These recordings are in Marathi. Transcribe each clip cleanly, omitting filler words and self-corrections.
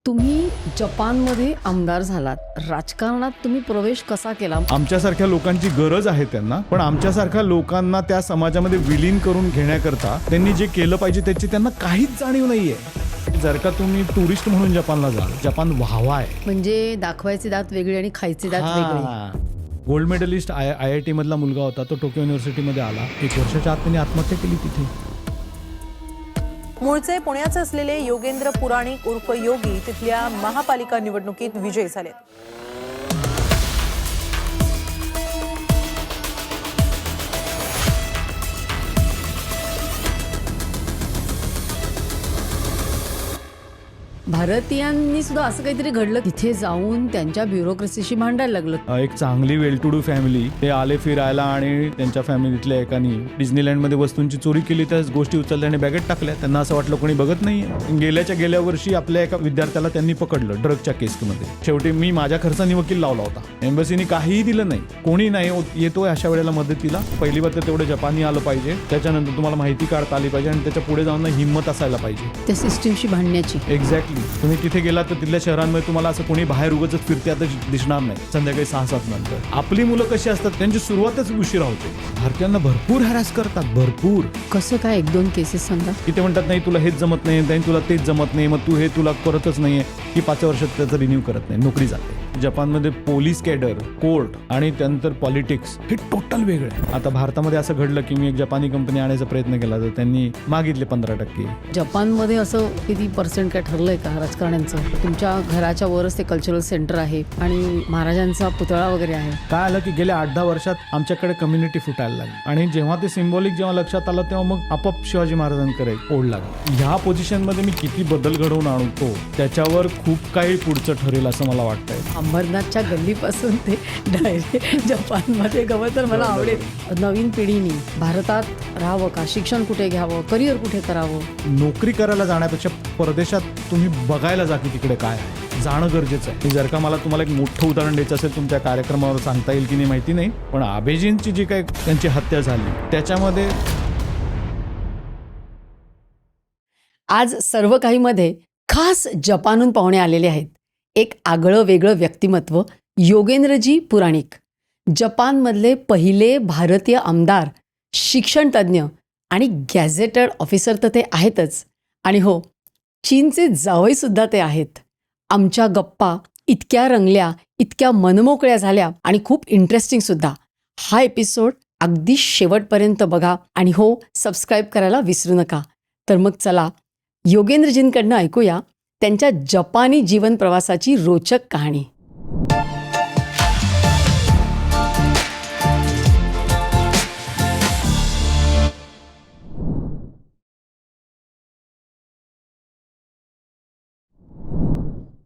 तुम्ही जपानमध्ये आमदार झालात, राजकारणात तुम्ही प्रवेश कसा केला? आमच्यासारख्या लोकांची गरज आहे त्यांना, पण आमच्यासारख्या लोकांना त्या समाजामध्ये विलीन करून घेण्याकरता त्यांनी जे केलं पाहिजे त्याची त्यांना काहीच जाणीव नाहीये. जर का तुम्ही टुरिस्ट म्हणून जपानला जाल, जपान व्हावा आहे. म्हणजे दाखवायचे दात वेगळे आणि खायचे दात वेगळे. गोल्ड मेडलिस्ट IIT मधला मुलगा होता, तो टोकियो युनिव्हर्सिटीमध्ये आला. 1 वर्षाच्या आत त्यांनी आत्महत्या केली तिथे. मूळचे पुण्याचे असलेले योगेंद्र पुराणिक उर्फ योगी तिथल्या महापालिका निवडणुकीत विजयी झाले. भारतीयांनी सुद्धा असं काहीतरी घडलं, तिथे जाऊन त्यांच्या ब्युरोक्रेसीशी भांडायला लागलं. एक चांगली वेल टू डू फॅमिली, ते आले फिरायला आणि त्यांच्या फॅमिलीतल्या एकानी डिस्नीलँडमध्ये वस्तूंची चोरी केली. त्या गोष्टी उचलल्या आणि बॅगेत टाकल्या. त्यांना असं वाटलं कोणी बघत नाहीये. गेल्या वर्षी आपल्या एका विद्यार्थ्याला त्यांनी पकडलं ड्रगच्या केसमध्ये. शेवटी मी माझ्या खर्चाने वकील लावला होता. एम्बसीने काहीही दिलं नाही, कोणी नाही येतोय अशा वेळेला मदतीला. पहिली बात तर तेवढं जपानी आलं पाहिजे, त्याच्यानंतर तुम्हाला माहिती काढता आली पाहिजे आणि त्याच्या पुढे जाऊन हिंमत असायला पाहिजे त्या सिस्टीमशी भांडण्याची. एक्झॅक्टली. तुम्ही तिथे गेलात तर तिथल्या शहरांमध्ये तुम्हाला असं कोणी बाहेर उगाच फिरते आता दिसणार नाही संध्याकाळी 6-7 नंतर. आपली मुलं कशी असतात, त्यांची सुरुवातच उशिरा होते. भारतीयांना भरपूर हॅरॅस करतात, भरपूर. कसं काय, 1-2 केसेस सांगा. की ते म्हणतात नाही तुला हेच जमत नाही, नाही तुला तेच जमत नाही, मग तू हे तुला करतच नाहीये, की 5 वर्षात त्याचं रिन्यू करत नाही, नोकरी जाते. जपानमध्ये पोलीस कॅडर, कोर्ट आणि त्यानंतर पॉलिटिक्स हे टोटल वेगळं आहे. आता भारतामध्ये असं घडलं की मी एक जपानी कंपनी आणायचा प्रयत्न केला तर त्यांनी मागितले 15%. जपानमध्ये असं किती पर्सेंट काय ठरलंय का राजकारण्यांचं? तुमच्या घराच्या वरच ते कल्चरल सेंटर आहे आणि महाराजांचा पुतळा वगैरे आहे. काय आलं की गेल्या 8-10 वर्षात आमच्याकडे कम्युनिटी फुटायला लागली आणि जेव्हा ते सिम्बॉलिक जेव्हा लक्षात आलं तेव्हा मग आपोआप शिवाजी महाराजांकडे ओढ लागली. ह्या पोझिशनमध्ये मी किती बदल घडवून आणतो त्याच्यावर खूप काही पुढचं ठरेल असं मला वाटतंय. अंबरनाथच्या गल्लीपासून ते डायरेक्ट जपानमध्ये गवं तर मला आवडेल. नवीन पिढीने भारतात राहावं का, शिक्षण कुठे घ्यावं, करिअर कुठे करावं? नोकरी करायला जाण्यापेक्षा परदेशात तुम्ही बघायला जा की तिकडे काय आहे, जाणं गरजेचं आहे. जर का मला तुम्हाला एक मोठं उदाहरण द्यायचं असेल तुमच्या कार्यक्रमावर सांगता येईल की नाही माहिती नाही, पण आबेजींची जी काही त्यांची हत्या झाली त्याच्यामध्ये आज सर्व काहीमध्ये खास जपानहून पाहुणे आलेले आहेत. एक आगळं वेगळं व्यक्तिमत्व, योगेंद्रजी पुराणिक. जपानमधले पहिले भारतीय आमदार, शिक्षण तज्ज्ञ आणि गॅझेटेड ऑफिसर तर ते आहेतच, आणि हो, चीनचे जावईसुद्धा ते आहेत. आमच्या गप्पा इतक्या रंगल्या, इतक्या मनमोकळ्या झाल्या आणि खूप इंटरेस्टिंग सुद्धा. हा एपिसोड अगदी शेवटपर्यंत बघा आणि हो, सबस्क्राईब करायला विसरू नका. तर मग चला योगेंद्रजींकडनं ऐकूया त्यांच्या जपानी जीवन प्रवासाची रोचक कहाणी.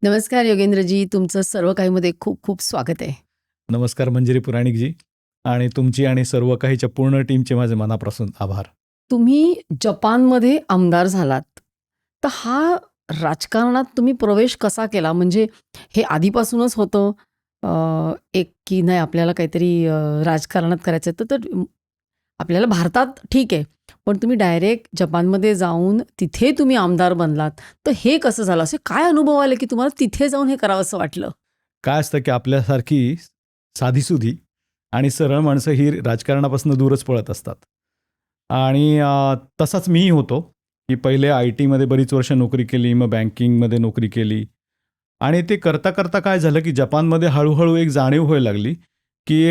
नमस्कार योगेंद्रजी, तुमचं सर्व काहीमध्ये खूप खूप स्वागत आहे. नमस्कार मंजिरी पुराणिकजी, आणि तुमची आणि सर्व काहीच्या पूर्ण टीमचे माझे मनापासून आभार. तुम्ही जपानमध्ये आमदार झालात, तर हा राजकारणात तुम्ही प्रवेश कसा केला? म्हणजे हे आधीपासूनच होतं एक की नाही आपल्याला काहीतरी राजकारणात करायचं तर आपल्याला भारतात ठीक आहे, पण तुम्ही डायरेक्ट जपानमध्ये जाऊन तिथे तुम्ही आमदार बनलात, तर हे कसं झालं? असे काय अनुभव आले की तुम्हाला तिथे जाऊन हे करावं असं वाटलं? काय असतं की आपल्यासारखी साधीसुधी आणि सरळ माणसं ही राजकारणापासून दूरच पळत असतात. आणि तसाच मीही होतो की पहिले IT मध्ये बरीच वर्ष नोकरी केली, मग बँकिंगमध्ये नोकरी केली, आणि ते करता करता काय झालं की जपानमध्ये हळूहळू एक जाणीव व्हायला लागली की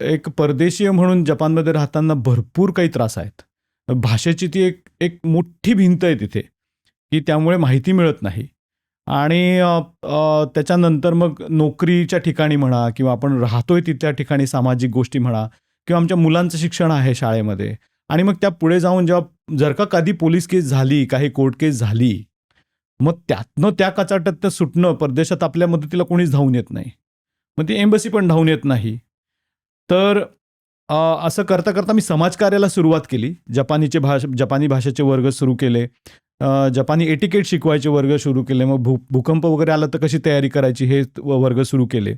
एक परदेशीय म्हणून जपानमध्ये राहताना भरपूर काही त्रास आहेत. भाषेची ती एक मोठी भिंत आहे तिथे की त्यामुळे माहिती मिळत नाही. आणि त्याच्यानंतर मग नोकरीच्या ठिकाणी म्हणा किंवा आपण राहतोय तिथल्या ठिकाणी सामाजिक गोष्टी म्हणा किंवा आमच्या मुलांचं शिक्षण आहे शाळेमध्ये, आणि मग त्या पुढे जाऊन जेव्हा जर का कधी पोलीस केस झाली, काही कोर्ट केस झाली, मग त्यातनं त्या कचाट्यात सुटणं, परदेशात आपल्या मदतीला कोणीच धावून येत नाही, मग ती एम्बसी पण धावून येत नाही. तर असं करता करता मी समाजकार्याला सुरुवात केली. जपानी भाषेचे वर्ग सुरू केले, जपानी एटिकेट शिकवायचे वर्ग सुरू केले, मग भूकंप वगैरे आला तर कशी तयारी करायची हे वर्ग सुरू केले.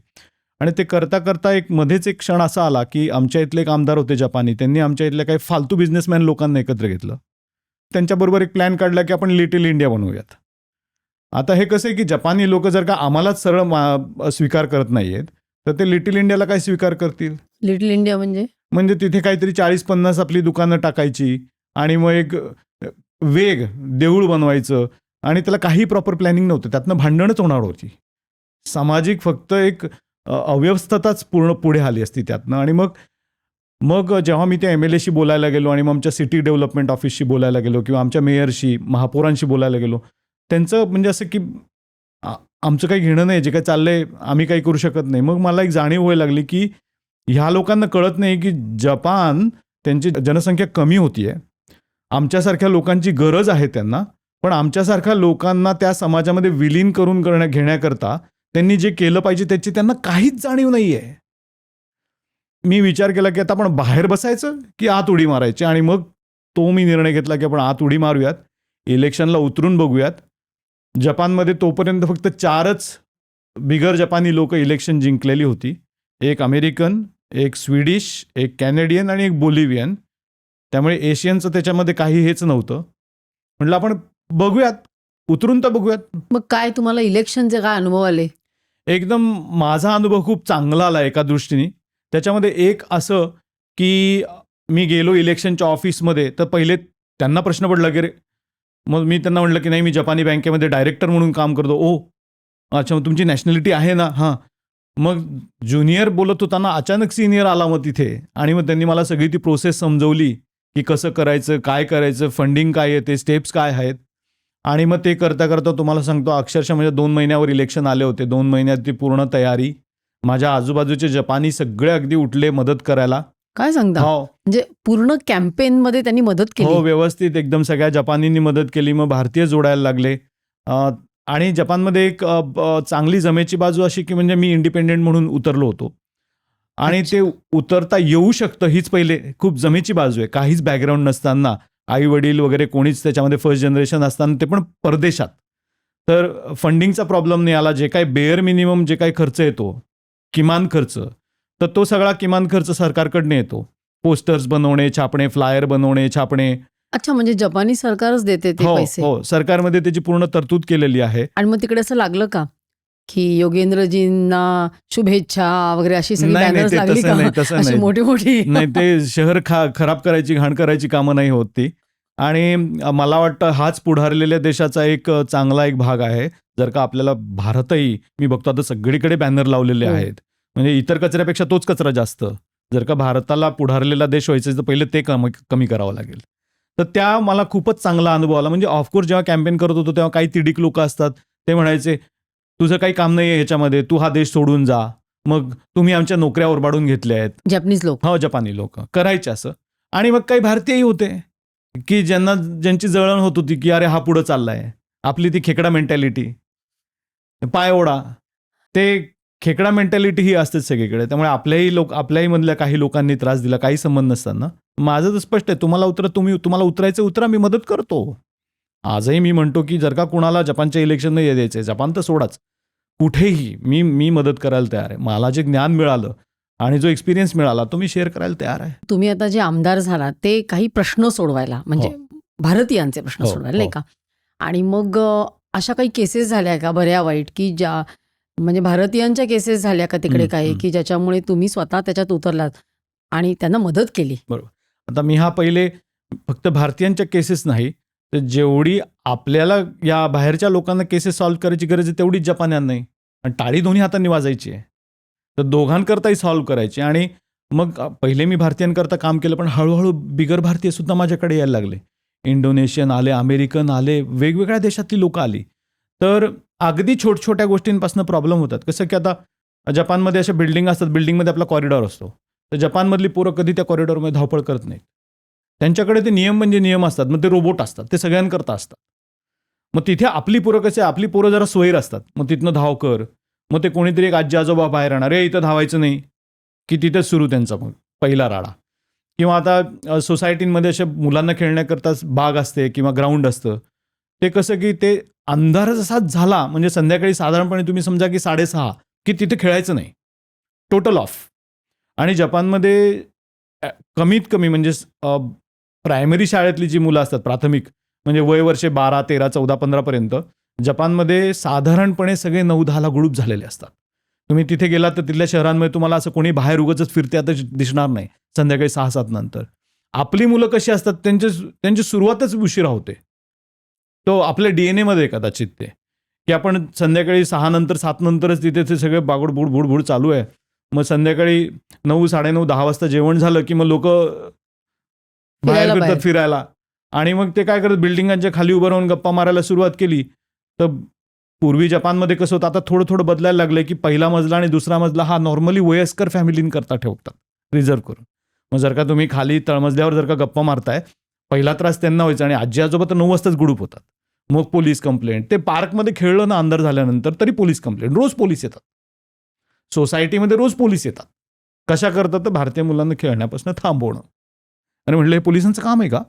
आणि ते करता करता मध्येच एक क्षण असा आला की आमच्या इथले एक आमदार होते जपानी, त्यांनी आमच्या इथल्या काही फालतू बिझनेसमॅन लोकांना एकत्र घेतलं. त्यांच्याबरोबर एक प्लॅन काढला की आपण लिटिल इंडिया बनवूयात. आता हे कसं आहे की जपानी लोक जर का आम्हालाच सरळ स्वीकार करत नाहीयेत तर ते लिटिल इंडियाला काय स्वीकार करतील. लिटिल इंडिया म्हणजे तिथे काहीतरी 40-50 आपली दुकानं टाकायची आणि मग एक वेग देऊळ बनवायचं आणि त्याला काही प्रॉपर प्लॅनिंग नव्हतं. त्यातनं भांडणच होणार होती. सामाजिक फक्त एक अव्यवस्थाच पूर्ण पुढे आली असती त्यातनं. आणि मग जेव्हा मी त्या MLAशी बोलायला गेलो आणि मग आमच्या सिटी डेव्हलपमेंट ऑफिसशी बोलायला गेलो किंवा आमच्या मेयरशी महापौरांशी बोलायला गेलो, त्यांचं म्हणजे असं की आमचं काही घेणं नाही, जे काही चाललंय आम्ही काही करू शकत नाही. मग मला एक जाणीव व्हायला लागली की ह्या लोकांना कळत नाही की जपान त्यांची जनसंख्या कमी होतीये, आमच्यासारख्या लोकांची गरज आहे त्यांना, पण आमच्यासारख्या लोकांना त्या समाजामध्ये विलीन करून घेण्याकरता त्यांनी जे केलं पाहिजे त्याची त्यांना काहीच जाणीव नाहीये. मी विचार केला की आता आपण बाहेर बसायचं की आत उडी मारायची. आणि मग तो मी निर्णय घेतला की आपण आत उडी मारूयात, इलेक्शनला उतरून बघूयात. जपानमध्ये तोपर्यंत फक्त 4च बिगर जपानी लोक इलेक्शन जिंकलेली होती. एक अमेरिकन, एक स्वीडिश, एक कॅनेडियन आणि एक बोलिव्हियन. त्यामुळे एशियनचं त्याच्यामध्ये काही हेच नव्हतं. म्हटलं आपण बघूयात, उतरून तर बघूयात. मग काय तुम्हाला इलेक्शनचे काय अनुभव आले? एकदम माझा अनुभव खूप चांगला आला एका दृष्टीने. त्याच्यामध्ये एक असं की मी गेलो इलेक्शनच्या ऑफिसमध्ये तर पहिले त्यांना प्रश्न पडला की रे, मग मी त्यांना म्हटलं की नाही मी जपानी बँकेमध्ये डायरेक्टर म्हणून काम करतो. ओ अच्छा, मग तुमची नॅशनॅलिटी आहे ना? हां. मग ज्युनियर बोलत होताना अचानक सिनियर आला मग तिथे आणि मग त्यांनी मला सगळी ती प्रोसेस समजवली की कसं करायचं, काय करायचं, फंडिंग काय आहे, ते स्टेप्स काय आहेत. आणि मग ते करता करता तुम्हाला सांगतो अक्षरशः म्हणजे 2 महिन्यावर इलेक्शन आले होते. 2 महिन्यात ती पूर्ण तयारी. माझ्या आजूबाजूचे जपानी सगळे अगदी उठले मदत करायला. काय सांगता? हो म्हणजे पूर्ण कॅम्पेनमध्ये त्यांनी मदत हो, केली. व्यवस्थित एकदम सगळ्या जपानींनी मदत केली. मग भारतीय जोडायला लागले. आणि जपानमध्ये एक चांगली जमेची बाजू अशी की म्हणजे मी इंडिपेंडेंट म्हणून उतरलो होतो आणि ते उतरता येऊ शकतं हीच पहिले खूप जमेची बाजू आहे. काहीच बॅकग्राऊंड नसताना, आई वडील वगैरे कोणीच त्याच्यामध्ये फर्स्ट जनरेशन असताना, ते पण परदेशात. तर फंडिंगचा प्रॉब्लेम नाही आला. जे काही बेअर मिनिमम जे काही खर्च येतो, किमान खर्च, तर तो सगळा किमान खर्च सरकारकडनं येतो. पोस्टर्स बनवणे, छापणे, फ्लायर बनवणे, छापणे. अच्छा, म्हणजे जपानी सरकारच देते ते हो पैसे. हो, सरकारमध्ये त्याची पूर्ण तरतूद केलेली आहे. आणि मग तिकडे असं लागलं का की योगेंद्रजींना शुभेच्छा वगैरे अशी सगळी नाही, बॅनर्स ते लागली तसं का? नाही, तसं अशी नाही. मोठी मोठी नाही, ते शहर खराब करायची, घाण करायची कामं नाही होत ती. आणि मला वाटतं हाच पुढारलेल्या देशाचा एक चांगला एक भाग आहे. जर का आपल्याला भारतही, मी बघतो आता सगळीकडे बॅनर लावलेले हो. आहेत. म्हणजे इतर कचऱ्यापेक्षा तोच कचरा जास्त. जर का भारताला पुढारलेला देश व्हायचं तर पहिले ते कमी करावं लागेल. तर त्या मला खूपच चांगला अनुभव आला. म्हणजे ऑफकोर्स जेव्हा कॅम्पेन करत होतो तेव्हा काही तिडीक लोक असतात, ते म्हणायचे तुझं काही काम नाही आहे ह्याच्यामध्ये, तू हा देश सोडून जा, मग तुम्ही आमच्या नोकऱ्या ओरबाडून घेतल्या आहेत. जपनीज लोक. हो, जपानी लोक करायचे असं. आणि मग काही भारतीयही होते की ज्यांची जळण होत होती की अरे हा पुढं चाललाय. आपली ती खेकडा मेंटॅलिटी, पाय ओढा, ते खेकडा मेंटॅलिटी ही असतेच सगळीकडे. त्यामुळे आपल्याही मधल्या काही लोकांनी त्रास दिला, काही संबंध नसताना. माझं तर स्पष्ट आहे, तुम्हाला उतरायचं उतरा, मी मदत करतो. आजही मी म्हणतो की जर का कुणाला जपानच्या इलेक्शन नाही द्यायचे, जपान तर सोडाच, कुठेही मी मदत करायला तयार आहे. मला जे ज्ञान मिळालं आणि जो एक्सपिरियन्स मिळाला तो मी शेअर करायला तयार आहे. तुम्ही आता जे आमदार झालात ते काही प्रश्न सोडवायला, म्हणजे भारतीयांचे प्रश्न हो, सोडवायला, नाही हो. का? आणि मग अशा काही केसेस झाल्या का बऱ्या वाईट की ज्या म्हणजे भारतीयांच्या केसेस झाल्या का तिकडे काही की ज्याच्यामुळे तुम्ही स्वतः त्याच्यात उतरलात आणि त्यांना मदत केली? आता मी हा पहिले फक्त भारतीयांच्या केसेस नाही, तर जेवढी आपल्याला या बाहेरच्या लोकांना केसेस सॉल्व्ह करायची गरज आहे तेवढीच जपान्यांनाही. आणि टाळी दोन्ही हातांनी वाजायची आहे. तर दोघांकरताही सॉल्व्ह करायची. आणि मग पहिले मी भारतीयांकरता काम केलं, पण हळूहळू बिगर भारतीय सुद्धा माझ्याकडे यायला लागले. इंडोनेशियन आले, अमेरिकन आले, वेगवेगळ्या देशातली लोक आली. तर अगदी छोट्या गोष्टींपासून प्रॉब्लेम होतात. कसं की आता जपानमध्ये अशा बिल्डिंग असतात, बिल्डिंगमध्ये आपला कॉरिडॉर असतो, तर जपानमधली पोरं कधी त्या कॉरिडॉरमध्ये धावपळ करत नाहीत. त्यांच्याकडे ते नियम म्हणजे नियम असतात. मग ते रोबोट असतात, ते सगळ्यांकरता असतात. मग तिथे आपली पोरं कसे, आपली पोरं जरा स्वैर असतात. मग तिथनं धाव कर, मग ते कोणीतरी एक आजी आजोबा बाहेर येणार, इथं धावायचं नाही, की तिथेच सुरू त्यांचा मग पहिला राडा. किंवा आता सोसायटीमध्ये अशा मुलांना खेळण्याकरता बाग असते किंवा ग्राउंड असतं, ते कसं की ते अंधार जसाच झाला म्हणजे संध्याकाळी साधारणपणे तुम्ही समजा की 6:30 की तिथे खेळायचं नाही, टोटल ऑफ. आणि जपानमध्ये कमीत कमी म्हणजे प्रायमरी शाळेतली जी मुलं असतात, प्राथमिक म्हणजे वय वर्षे 12, 13, 14, 15 पर्यंत, जपानमध्ये साधारणपणे सगळे 9-10ला ग्रुप झालेले असतात. तुम्ही तिथे गेलात तर तिथल्या शहरांमध्ये तुम्हाला असं कोणी बाहेर उगाचच फिरते आता दिसणार नाही संध्याकाळी 6-7 नंतर. आपली मुलं कशी असतात त्यांची सुरुवातच उशिरा होते. तो आपल्या DNA मध्ये कदाचित ते की आपण संध्याकाळी 6 नंतर 7 नंतरच तिथे ते सगळे बागड बुड चालू आहे. मग संध्याकाळी 9, 9:30, 10 वाजता जेवण झालं की मग लोक बाहेर फिरतात फिरायला. आणि मग ते काय करतात बिल्डिंगांच्या खाली उभं राहून गप्पा मारायला सुरुवात केली. तर पूर्वी जपानमध्ये कसं होतं आता थोडं बदलायला लागलंय की पहिला मजला आणि दुसरा मजला हा नॉर्मली वयस्कर फॅमिलींकरता ठेवतात रिझर्व करून. मग जर का तुम्ही खाली तळमजल्यावर जर का गप्पा मारताय पहिला त्रास त्यांना व्हायचा आणि आजी आजोबा तर 9 वाजताच गुडूप होतात. मग पोलीस कंप्लेंट. ते पार्कमध्ये खेळलं ना अंधार झाल्यानंतर तरी पोलीस कंप्लेंट. रोज पोलीस येतात सोसायटीमध्ये, रोज पोलीस येतात. कशा करतात तर भारतीय मुलांना खेळण्यापासून थांबवणं. आणि म्हटलं हे पोलिसांचं काम आहे का?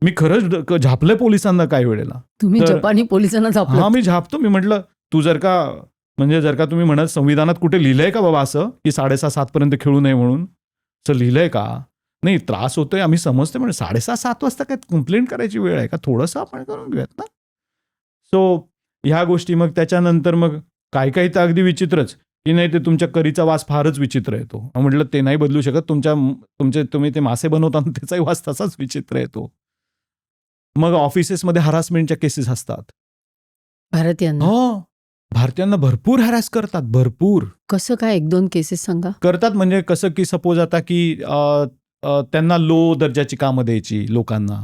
मी खरंच झापलंय पोलिसांना काही वेळेला. तुम्ही जपानी पोलिसांना झापलं? हा मी झापतो. मी म्हटलं तू जर का तुम्ही म्हणत संविधानात कुठे लिहिलंय का बाबा असं की 6:30-7 पर्यंत खेळू नये म्हणून? असं लिहिलंय का? नाही त्रास होतोय आम्ही समजते म्हणजे 6:30-7 वाजता काय कंप्लेंट करायची वेळ आहे का? थोडंसं आपण करून घेऊयात ना. सो ह्या गोष्टी. मग त्याच्यानंतर मग काही तर अगदी विचित्रच की नाही ते तुमच्या करीचा वास फारच विचित्र येतो. म्हटलं ते नाही बदलू शकत. तुम्ही ते मासे बनवताना त्याचाही वास तसाच विचित्र येतो. मग ऑफिसेसमध्ये हरासमेंटच्या केसेस असतात. भारतीयांना? हो, भारतीयांना भरपूर हॅरॅस करतात. भरपूर. कसं काय? 1-2 केसेस सांगा. करतात म्हणजे कसं की सपोज आता की त्यांना लो दर्जाची कामं द्यायची लोकांना,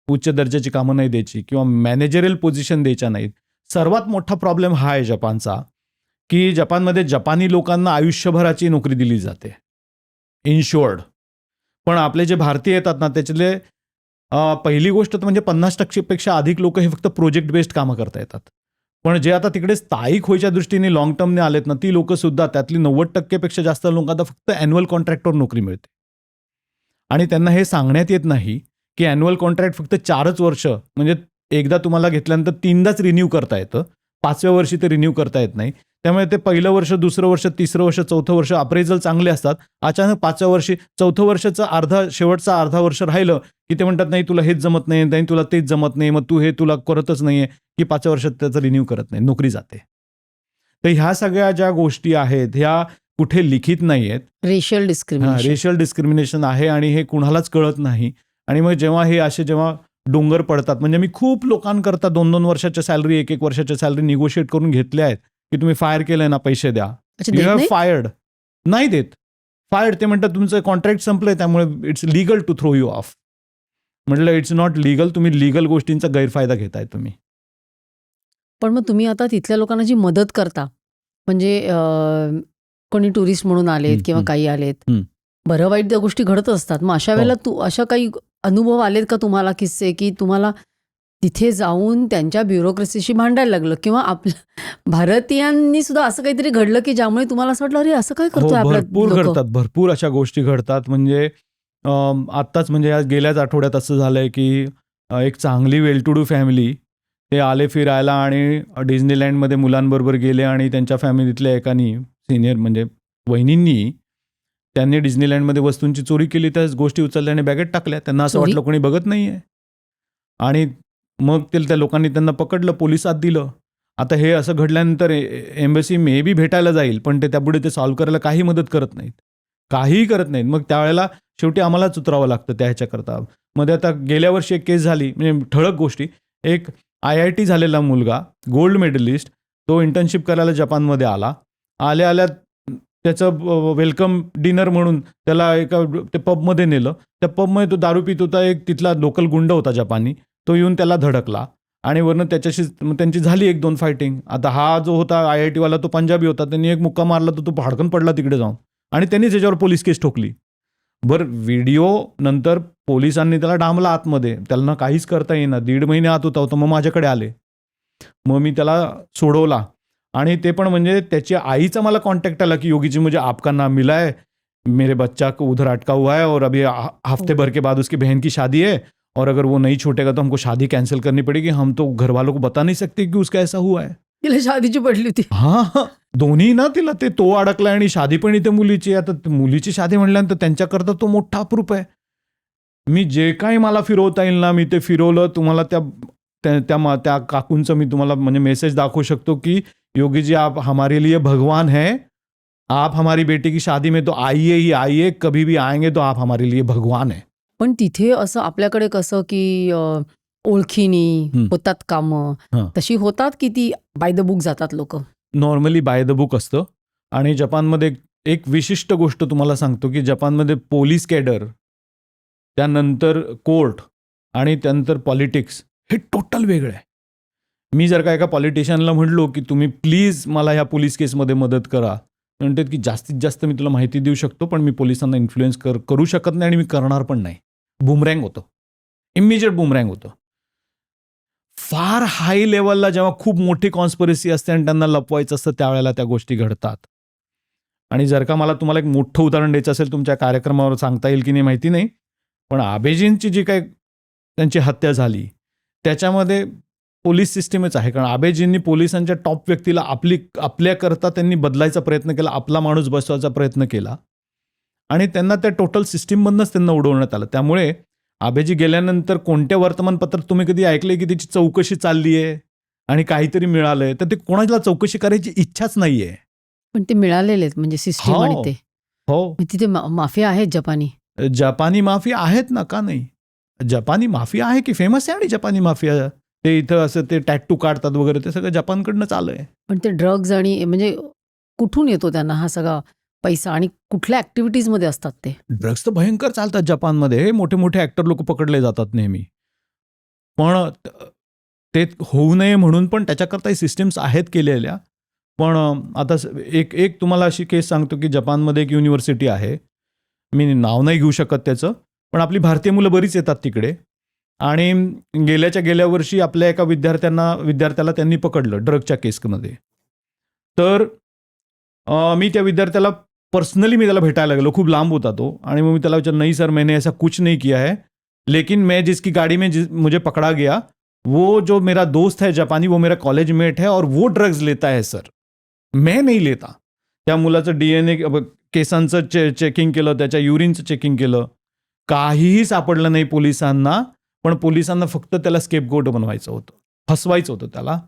उच्च दर्जाची कामं नाही द्यायची किंवा मॅनेजरियल पोझिशन द्यायच्या नाहीत. सर्वात मोठा प्रॉब्लेम हा आहे जपानचा की जपानमध्ये जपानी लोकांना आयुष्यभराची नोकरी दिली जाते इन्शुअर्ड. पण आपले जे भारतीय येतात ना त्याच्यातले पहिली गोष्ट तर म्हणजे 50% अधिक लोक हे फक्त प्रोजेक्ट बेस्ड कामं करता येतात. पण जे आता तिकडे स्थायिक व्हायच्या दृष्टीने लॉंग टर्मने आलेत ना ती लोक सुद्धा त्यातली 90% जास्त लोकांना फक्त ॲन्युअल कॉन्ट्रॅक्टवर नोकरी मिळते. आणि त्यांना हे सांगण्यात येत नाही की ॲन्युअल कॉन्ट्रॅक्ट फक्त 4च वर्ष म्हणजे एकदा तुम्हाला घेतल्यानंतर 3दाच रिन्यू करता येतं. 5व्या वर्षी ते रिन्यू करता येत नाही. त्यामुळे ते पहिलं वर्ष, दुसरं वर्ष, तिसरं वर्ष, चौथं वर्ष अप्रेझल चांगले असतात. अचानक 5व्या वर्षी, चौथं वर्षाचं शेवटचा अर्धा वर्ष राहिलं की ते म्हणतात नाही तुला हेच जमत नाही, नाही तुला तेच जमत नाही, मग तू हे तुला करतच नाहीये की 5व्या वर्षात त्याचं रिन्यू करत नाही, नोकरी जाते. तर ह्या सगळ्या ज्या गोष्टी आहेत ह्या कुठे लिखित नाही आहेत. रेशियल डिस्क्रिमिनेशन आहे आणि हे कुणालाच कळत नाही. आणि मग जेव्हा डोंगर पडतात म्हणजे मी खूप लोकांकरता 2-2 वर्षाच्या सॅलरी, 1-1 वर्षाच्या सॅलरी निगोशिएट करून घेतल्या आहेत की तुम्ही फायर केलंय ना पैसे द्या. You have fired. नाही देत. फायर्ड. ते म्हणतात तुमचं कॉन्ट्रॅक्ट संपलंय त्यामुळे it's legal to throw you off. म्हटलं इट्स नॉट लीगल. तुम्ही लीगल गोष्टींचा गैरफायदा घेताय तुम्ही. पण मग तुम्ही आता तिथल्या लोकांना जी मदत करता म्हणजे कोणी टुरिस्ट म्हणून आलेत किंवा काही आलेत, बरं वाईट त्या गोष्टी घडत असतात. मग अशा वेळेला अशा काही अनुभव आलेत का तुम्हाला किस्से की तुम्हाला तिथे जाऊन त्यांच्या ब्युरोक्रेसीशी भांडायला लागलं किंवा आपल्या भारतीयांनी सुद्धा असं काहीतरी घडलं की ज्यामुळे तुम्हाला असं वाटलं अरे असं काय करतोय आपल्या भरपूर घडतात. भरपूर अशा गोष्टी घडतात. म्हणजे आत्ताच म्हणजे गेल्याच आठवड्यात असं झालंय की एक चांगली वेल टू डू फॅमिली ते आले फिरायला आणि डिझनीलँडमध्ये मुलांबरोबर गेले आणि त्यांच्या फॅमिलीतल्या एकानी सिनियर म्हणजे वहिनींनी त्यांनी डिझनीलँडमध्ये वस्तूंची चोरी केली. त्याच गोष्टी उचलल्या आणि बॅगेत टाकल्या. त्यांना असं वाटलं कोणी बघत नाहीये आणि मग त्या लोकांनी त्यांना पकडलं, पोलिसात दिलं. आता हे असं घडल्यानंतर एम्बसी मे बी भेटायला जाईल पण ते त्यापुढे ते सॉल्व्ह करायला काही मदत करत नाहीत, काहीही करत नाहीत. मग त्यावेळेला शेवटी आम्हालाच उतरावं लागतं त्या ह्याच्याकरता. मध्ये आता गेल्या वर्षी एक केस झाली म्हणजे ठळक गोष्टी. एक IIT झालेला मुलगा गोल्ड मेडलिस्ट तो इंटर्नशिप करायला जपानमध्ये आल्या त्याचं वेलकम डिनर म्हणून त्याला एका ते पबमध्ये नेलं. त्या पबमध्ये तो दारू पित होता. एक तिथला लोकल गुंड होता जपानी, तो येऊन त्याला धडकला आणि वरनं त्याच्याशी त्यांची झाली 1-2 फायटिंग. आता हा जो होता IIT वाला तो पंजाबी होता. त्यांनी एक मुक्का मारला तर तो भाडकन पडला तिकडे जाऊन आणि त्यांनी त्याच्यावर पोलीस केस ठोकली. बरं व्हिडिओ नंतर पोलिसांनी त्याला डांबला आतमध्ये. त्याला काहीच करता येईना. 1.5 महिने आत होता. मग माझ्याकडे आले. मग मी त्याला सोडवला आणि ते पण म्हणजे त्याची आईचा मला कॉन्टॅक्ट आला की योगी जी मुझे आपका नाम मिला है, मेरे बच्चा को उधर अटका हुआ है और अभी हफ्ते भर के बाद उसकी बहन की शादी है और अगर वो नहीं छूटेगा तो हमको शादी कैंसिल करनी पड़ेगी. हम तो घर वालों को बता नहीं सकते कि उसका ऐसा हुआ है. तिला शादीची पडली होती. हा दोन्ही ना तिला ते तो अडकला आणि शादी पण इथे मुलीची. आता मुलीची शादी म्हणल्यानंतर त्यांच्याकरता तो मोठा अप्रूप आहे. मी जे काही मला फिरवता येईल ना मी ते फिरवलं. तुम्हाला त्या त्या काकूंचं मी तुम्हाला म्हणजे मेसेज दाखवू शकतो की योगी जी आप हमारे लिए भगवान है, आप हमारी बेटी की शादी में तो आइए ही आइए, कभी भी आएंगे तो आप हमारे लिए भगवान है. पण तिथे असं आपल्याकडे कसं की ओळखीनी होतात कामं, हं. तशी होतात की ती बाय द बुक जातात लोक? नॉर्मली बाय द बुक असतं. आणि जपानमध्ये एक विशिष्ट गोष्ट तुम्हाला सांगतो की जपानमध्ये पोलीस कॅडर, त्यानंतर कोर्ट आणि त्यानंतर पॉलिटिक्स हे टोटल वेगळं आहे. मी जर का एका पॉलिटिशियनला म्हणलो की तुम्ही प्लीज मला ह्या पोलीस केसमध्ये मदत करा, म्हणतात की जास्तीत जास्त मी तुला माहिती देऊ शकतो, पण मी पोलिसांना इन्फ्लुएन्स करू शकत नाही आणि मी करणार पण नाही. बूमरँग होतं, इमिजिएट बूमरँग होतं. फार हाय लेवलला जेव्हा खूप मोठी कॉन्स्पिरसी असते आणि त्यांना लपवायचं असतं त्यावेळेला त्या गोष्टी घडतात. आणि जर का मला तुम्हाला एक मोठं उदाहरण द्यायचं असेल, तुमच्या कार्यक्रमावर सांगता येईल की नाही माहिती नाही, पण आबेजींची जी काही त्यांची हत्या झाली त्याच्यामध्ये पोलीस सिस्टीमच आहे. कारण आबेजींनी पोलिसांच्या टॉप व्यक्तीला आपल्याकरता त्यांनी बदलायचा प्रयत्न केला, आपला माणूस बसवायचा प्रयत्न केला आणि त्यांना त्या टोटल सिस्टीममधनंच त्यांना उडवण्यात आलं. त्यामुळे आबेजी गेल्यानंतर कोणत्या वर्तमानपत्रात तुम्ही कधी ऐकले की त्याची चौकशी चालली आहे आणि काहीतरी मिळालंय, तर ते कोणाला चौकशी करायची इच्छाच नाहीये. पण ते मिळालेले आहेत म्हणजे सिस्टीम आणि ते हो, तिथे माफिया आहेत जपानी. जपानी माफिया आहेत ना, का नाही? जपानी माफिया आहे की फेमस आहे. आणि जपानी माफिया ते इथं असं ते टॅटू काढतात वगैरे, ते सगळं जपानकडनंच आलंय. पण ते ड्रग्ज आणि म्हणजे कुठून येतो त्यांना हा सगळा पैसा आणि कुठल्या ऍक्टिव्हिटीजमध्ये असतात ते? ड्रग्स तर भयंकर चालतात जपानमध्ये. मोठे मोठे ऍक्टर लोक पकडले जातात नेहमी. पण ते होऊ नये म्हणून पण त्याच्याकरता सिस्टीम्स आहेत केलेल्या. पण आता एक तुम्हाला अशी केस सांगतो की जपानमध्ये एक युनिव्हर्सिटी आहे, मी नाव नाही घेऊ शकत त्याचं, पण आपली भारतीय मुलं बरीच येतात तिकडे. आणि गेल्या वर्षी आपल्या एका विद्यार्थ्याला त्यांनी पकडलं ड्रगच्या केसमध्ये. तर मी त्या विद्यार्थ्याला पर्सनली मी त्याला भेटायला गेलो, खूप लांब होता तो. आणि मग मी त्याला विचारलं, नाही सर मैंने ऐसा कुछ नहीं किया है, लेकिन मैं जिसकी गाड़ी में मुझे पकड़ा गया वो जो मेरा दोस्त है जापानी, वो मेरा कॉलेज मेट है और वो ड्रग्स लेता है सर, मैं नहीं लेता. त्या मुलाचं DNA केसांचं चेकिंग केलं, त्याच्या युरिनचं चेकिंग केलं, काहीही सापडलं नाही पोलिसांना. पण पोलिसांना फक्त त्याला स्केपगोट बनवायचं होतं, फसवायचं होतं त्याला,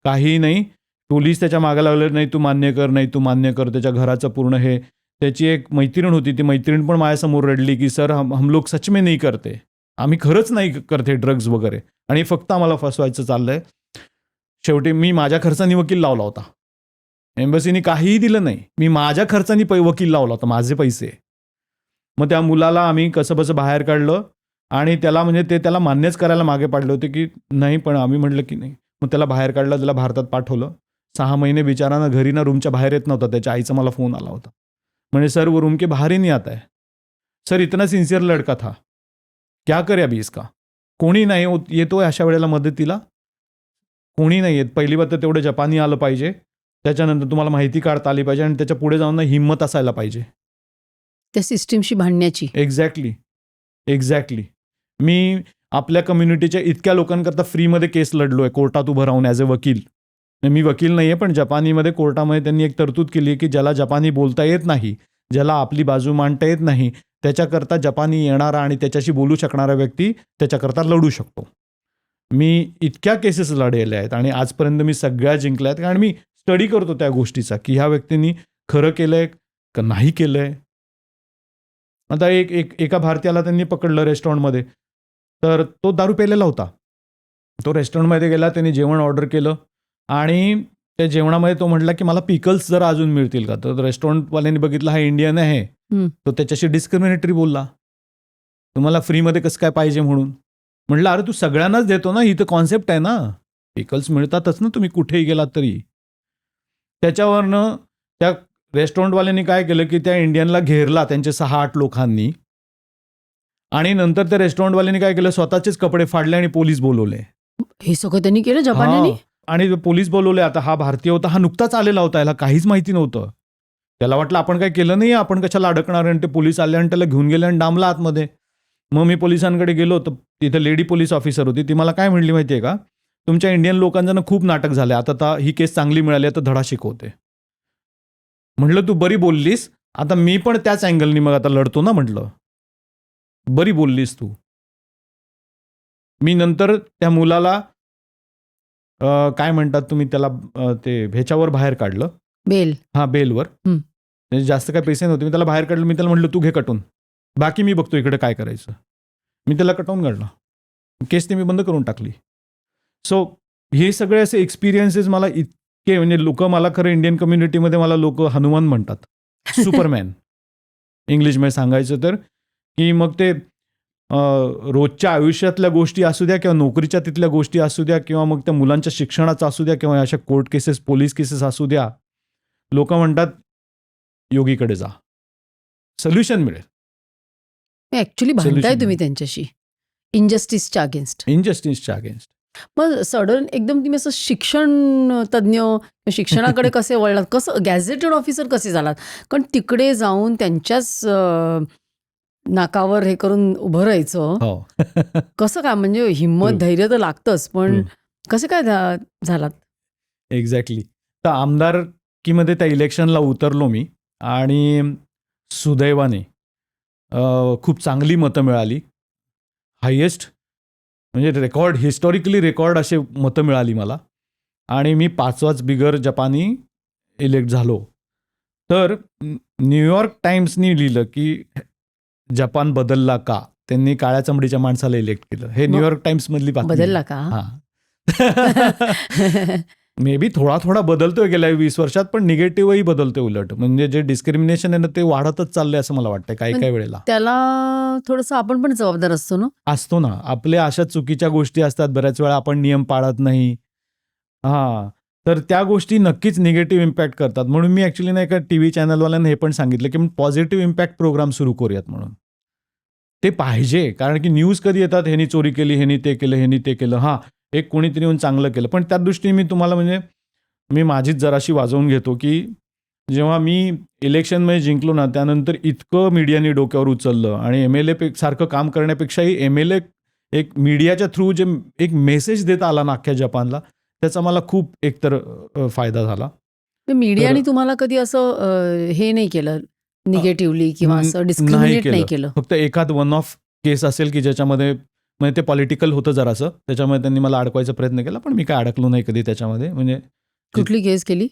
काहीही नाही. पोलीस त्याच्या मागे लागले, नाही तू मान्य कर, नाही तू मान्य कर. त्याच्या घराचं पूर्ण हे. त्याची एक मैत्रीण होती, ती मैत्रीण पण माझ्यासमोर रडली की सर हम लोग सच में नाही करते, आम्ही खरंच नाही करते ड्रग्ज वगैरे आणि फक्त आम्हाला फसवायचं चाललंय. शेवटी मी माझ्या खर्चानी वकील लावला होता, एम्बसीनी काहीही दिलं नाही, मी माझ्या खर्चानी वकील लावला होता, माझे पैसे. मग त्या मुलाला आम्ही कसं बसं बाहेर काढलं आणि त्याला म्हणजे ते त्याला मान्यच करायला मागे पाडले होते की नाही, पण आम्ही म्हटलं की नाही. मग त्याला बाहेर काढलं, त्याला भारतात पाठवलं. 6 महिने बिचाराना घरी ना रूमच्या बाहेर येत नव्हता. त्याच्या आईचा मला फोन आला होता, म्हणजे सर वो रूम के बाहर ही नहीं आता है सर, इतना सिन्सियर लड़का था, क्या करे अभी इसका. कोणी नाही येतोय अशा वेळेला मदतीला, कोणी नाही येत. पहिली बात तर तेवढं जपानी आलं पाहिजे, त्याच्यानंतर तुम्हाला माहिती काढता आली पाहिजे आणि त्याच्या पुढे जाऊन हिंमत असायला पाहिजे त्या सिस्टीमशी भांडण्याची. एक्झॅक्टली. मी आपल्या कम्युनिटीच्या इतक्या लोकांकरता फ्रीमध्ये केस लढलोय कोर्टात उभं राहून ॲज अ वकील. मी वकील नाही आहे, पण जपानीमध्ये कोर्टामध्ये त्यांनी एक तरतूद केली आहे की ज्याला जपानी बोलता येत नाही, ज्याला आपली बाजू मांडता येत नाही, त्याच्याकरता जपानी येणारा आणि त्याच्याशी बोलू शकणारा व्यक्ती त्याच्याकरता लढू शकतो. मी इतक्या केसेस लढलेल्या आहेत आणि आजपर्यंत मी सगळ्या जिंकल्या आहेत, कारण मी स्टडी करतो त्या गोष्टीचा की ह्या व्यक्तींनी खरं केलंय का नाही केलंय. आता एका भारतीयाला त्यांनी पकडलं रेस्टॉरंटमध्ये, तर तो दारू प्यायलेला होता. तो रेस्टॉरंटमध्ये गेला, त्यांनी जेवण ऑर्डर केलं आणि त्या जेवणामध्ये तो म्हटला की मला पिकल्स जरा अजून मिळतील का. तर रेस्टॉरंटवाल्यांनी बघितलं हा इंडियन आहे, तो त्याच्याशी डिस्क्रिमिनेटरी बोलला, तुम्हाला फ्रीमध्ये कसं काय पाहिजे म्हणून. म्हटलं अरे तू सगळ्यांनाच देतो ना, ही तर कॉन्सेप्ट आहे ना, पिकल्स मिळतातच ना तुम्ही कुठेही गेलात तरी. त्याच्यावरनं त्या रेस्टॉरंटवाल्यांनी काय केलं की त्या इंडियनला घेरला त्यांचे 6-8 लोकांनी आणि नंतर त्या रेस्टॉरंटवाल्यांनी काय केलं, स्वतःचेच कपडे फाडले आणि पोलीस बोलवले. हे सगळं त्यांनी केलं जपान्यांनी. आणि पोलीस बोलवले. आता हा भारतीय होता, हा नुकताच आलेला होता, याला काहीच माहिती नव्हतं. त्याला वाटलं आपण काय केलं नाही, आपण कशाला अडकणार. आणि ते पोलीस आले आणि त्याला घेऊन गेले आणि डांबला आतमध्ये. मग मी पोलिसांकडे गेलो तर तिथे लेडी पोलीस ऑफिसर होती, ती मला काय म्हणली माहिती आहे का, तुमच्या इंडियन लोकांचं खूप नाटक झालं, आता ही केस चांगली मिळाली, आता धडा शिकवते. म्हटलं तू बरी बोललीस, आता मी पण त्याच अँगलनी मग आता लढतो ना. म्हटलं बरी बोललीस तू. मी नंतर त्या मुलाला काय म्हणतात तुम्ही त्याला, ते ह्याच्यावर बाहेर काढलं, बेल. हां बेलवर. हं. म्हणजे जास्त काही पैसे नव्हते, मी त्याला बाहेर काढलं. मी त्याला म्हटलं तू घे कटून, बाकी मी बघतो इकडे काय करायचं. मी त्याला कटवून काढलं, केस ते मी बंद करून टाकली. सो हे सगळे असे एक्सपिरियन्सेस मला इतके, म्हणजे लोक मला खरं इंडियन कम्युनिटीमध्ये मला लोक हनुमान म्हणतात, सुपरमॅन इंग्लिशमध्ये सांगायचं तर. की मग ते रोजच्या आयुष्यातल्या गोष्टी असू द्या किंवा नोकरीच्या तिथल्या गोष्टी असू द्या किंवा मग त्या मुलांच्या शिक्षणाचं असू द्या किंवा अशा कोर्ट केसेस, पोलीस केसेस असू द्या, लोक म्हणतात योगीकडे जा, सोल्युशन मिळेल. ऍक्च्युली भांडताय Solution. तुम्ही त्यांच्याशी इनजस्टिसच्या अगेन्स्ट. इनजस्टिसच्या अगेन्स्ट. मग सडन एकदम तुम्ही असं शिक्षण तज्ज्ञ, शिक्षणाकडे कसे वळलात, कसं गॅझेटेड ऑफिसर कसे झालात? कारण तिकडे जाऊन त्यांच्याच नाकावर हे करून उभं राहायचं, हो. कसं काय? म्हणजे हिंमत, True. धैर्य तर लागतंच, पण True. कसे काय झालात? एक्झॅक्टली. तर आमदारकीमध्ये त्या इलेक्शनला उतरलो मी आणि सुदैवाने खूप चांगली मतं मिळाली. हायेस्ट म्हणजे रेकॉर्ड, हिस्टॉरिकली रेकॉर्ड असे मतं मिळाली मला आणि मी 5वाच बिगर जपानी इलेक्ट झालो. तर न्यूयॉर्क टाइम्सनी लिहिलं की जपान बदलला का? त्यांनी काळ्या चमडीच्या माणसाला इलेक्ट केलं. हे न्यूयॉर्क टाइम्समधली बातमी. बदलला का? हां. मे बी थोडा थोडा बदलतोय गेल्या 20 वर्षात, पण निगेटिव्हही बदलतोय उलट. म्हणजे जे डिस्क्रिमिनेशन आहे ना ते वाढतच चाललंय असं मला वाटतं काही काही वेळेला. त्याला थोडंसं आपण पण जबाबदार असतो ना. असतो ना, आपल्या अशा चुकीच्या गोष्टी असतात बऱ्याच वेळा, आपण नियम पाळत नाही. हां, तर त्या गोष्टी नक्कीच निगेटिव्ह इम्पॅक्ट करतात. म्हणून मी ॲक्च्युली नाही का टी व्ही चॅनलवाल्यांना हे पण सांगितलं की पॉझिटिव्ह इम्पॅक्ट प्रोग्राम सुरू करूयात म्हणून. ते पाहिजे, कारण की न्यूज कधी येतात, ह्यानी चोरी केली, ह्यानी ते केलं, ह्यानी ते केलं. हां, एक कोणीतरी येऊन चांगलं केलं. पण त्या दृष्टीने मी तुम्हाला म्हणजे मी माझीच जराशी वाजवून घेतो की जेव्हा मी इलेक्शनमध्ये जिंकलो ना, त्यानंतर इतकं मीडियाने डोक्यावर उचललं आणि MLA सारखं काम करण्यापेक्षाही MLA एक मीडियाच्या थ्रू जे एक मेसेज देता आला ना अख्ख्या जपानला, त्याचा मला खूप एकतर फायदा झाला. मीडियाने तुम्हाला कधी असं हे नाही केलं निगेटिव्हली किंवा असं डिस्क्रिमिनेट नाही केलं? फक्त एखाद वन ऑफ केस असेल की ज्याच्यामध्ये म्हणजे ते पॉलिटिकल होतं जरासं, त्याच्यामुळे त्यांनी मला अडकवायचा प्रयत्न केला, पण मी काय अडकलो नाही कधी त्याच्यामध्ये. म्हणजे कुठली केस केली?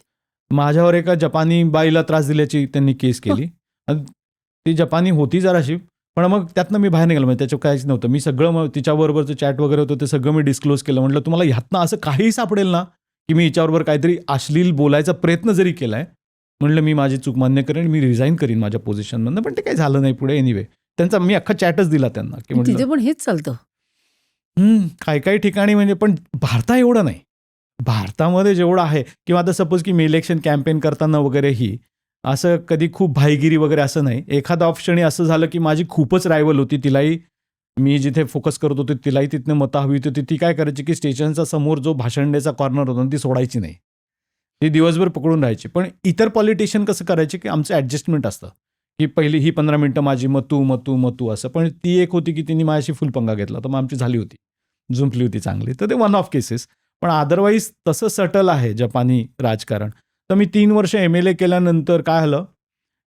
माझ्यावर एका जपानी बाईला त्रास दिल्याची त्यांनी केस केली. ती जपानी होती जराशी, पण मग त्यातनं मी बाहेर निघालो. म्हणजे त्याच्यावर काहीच नव्हतं. मी सगळं मग तिच्याबरोबरचं चॅट वगैरे होतं ते सगळं मी डिस्क्लोज केलं. म्हटलं तुम्हाला ह्यातनं असं काहीही सापडेल ना की मी हिच्याबरोबर काहीतरी अश्लील बोलायचा प्रयत्न जरी केलाय, म्हटलं मी माझी चूक मान्य करेन, मी रिझाईन करीन माझ्या पोझिशनमधनं. पण ते काही झालं नाही पुढे. एनिवे त्यांचा मी अख्खा चॅटच दिला त्यांना की तिथे पण हेच चालतं. काही काही ठिकाणी म्हणजे, पण भारतात एवढं नाही. भारतामध्ये जेवढं आहे किंवा आता सपोज की मी इलेक्शन कॅम्पेन करताना वगैरेही असं कधी खूप भाईगिरी वगैरे असं नाही. एखादा ऑप्शनी असं झालं की माझी खूपच रायवल होती, तिलाही मी जिथे फोकस करत होतो तिलाही तिथनं मतं हवी होती. ती काय करायची की स्टेशनचा समोर जो भाषण द्यायचा कॉर्नर होता ती सोडायची नाही. ती दिवसभर पकडून राहायची. पण इतर पॉलिटिशियन कसं करायचे की आमचं ॲडजस्टमेंट असतं की पहिली ही 15 मिनिटं माझी, मग तू असं. पण ती एक होती की तिने माझ्याशी फुल पंगा घेतला, तर मग आमची झाली होती, जुंपली होती चांगली. तर ते वन ऑफ केसेस. पण अदरवाईज तसं सटल आहे जपानी राजकारण. तर मी 3 वर्ष MLA केल्यानंतर काय झालं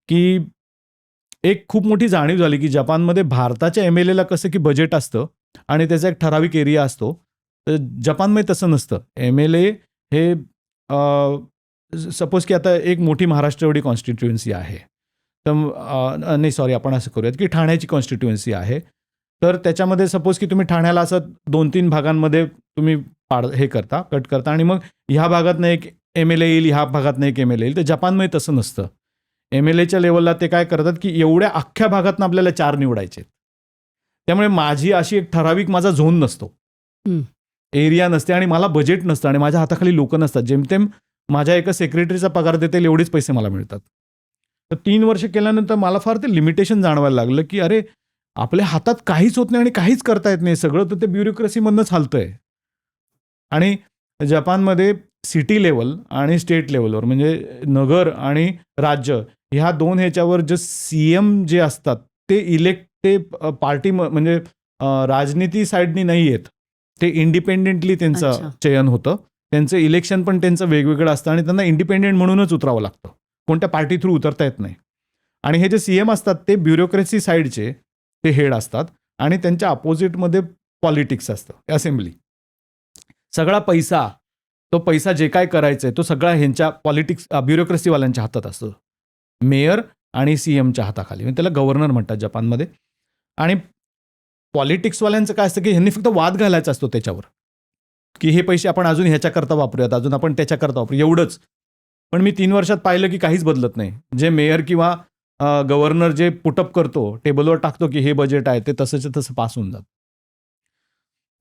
की एक खूप मोठी जाणीव झाली की जपानमध्ये भारताच्या MLAला कसं की बजेट असतं आणि त्याचा एक ठराविक एरिया असतो. तर जपानमध्ये तसं नसतं. MLA हे सपोज की आता एक मोठी महाराष्ट्र एवढी कॉन्स्टिट्युएन्सी आहे, तर नाही सॉरी आपण असं करूयात की ठाण्याची कॉन्स्टिट्युएन्सी आहे. तर त्याच्यामध्ये सपोज की तुम्ही ठाण्याला असं 2-3 भागांमध्ये तुम्ही हे करता, कट करता आणि मग ह्या भागातनं एक MLA येईल, ह्या भागातनं एक MLA येईल. तर जपानमध्ये तसं नसतं. MLAच्या लेवलला ते काय करतात की एवढ्या अख्ख्या भागातनं आपल्याला 4 निवडायचे. त्यामुळे माझी अशी एक ठराविक माझा झोन नसतो, एरिया नसते आणि मला बजेट नसतं आणि माझ्या हाताखाली लोक नसतात. जेमतेम माझ्या एका सेक्रेटरीचा पगार देता येईल एवढेच पैसे मला मिळतात. तर 3 वर्ष केल्यानंतर मला फार ते लिमिटेशन जाणवायला लागलं की अरे आपल्या हातात काहीच होत नाही आणि काहीच करता येत नाही, सगळं तर ते ब्युरोक्रेसीमधनंच हालतंय. आणि जपानमध्ये सिटी लेवल आणि स्टेट लेवलवर म्हणजे नगर आणि राज्य ह्या 2 ह्याच्यावर जे CM जे असतात ते ते पार्टी म्हणजे राजनीती साईडनी नाही येत, ते इंडिपेंडेंटली त्यांचं चयन होतं. त्यांचं इलेक्शन पण त्यांचं वेगवेगळं असतं आणि त्यांना इंडिपेंडेंट म्हणूनच उतरावं लागतं, कोणत्या पार्टी थ्रू उतरता येत नाही. आणि हे जे CM असतात ते ब्युरोक्रेसी साईडचे ते हेड असतात आणि त्यांच्या अपोजिटमध्ये पॉलिटिक्स असतं, असेंब्ली. सगळा पैसा तो पैसा जे काय करायचंय तो सगळा ह्यांच्या पॉलिटिक्स ब्युरोक्रेसीवाल्यांच्या हातात असतो. मेयर आणि CMच्या हाताखाली, म्हणजे त्याला गव्हर्नर म्हणतात जपानमध्ये. आणि पॉलिटिक्सवाल्यांचं काय असतं की ह्यांनी फक्त वाद घालायचा असतो त्याच्यावर, की हे पैसे आपण अजून ह्याच्याकरता वापरूयात, अजून आपण त्याच्याकरता वापरू, एवढंच. पण मी 3 वर्षात पाहिलं की काहीच बदलत नाही. जे मेयर किंवा गव्हर्नर जे पुटअप करतो, टेबलवर टाकतो की हे बजेट आहे, ते तसंच तसं पास होऊन जातं.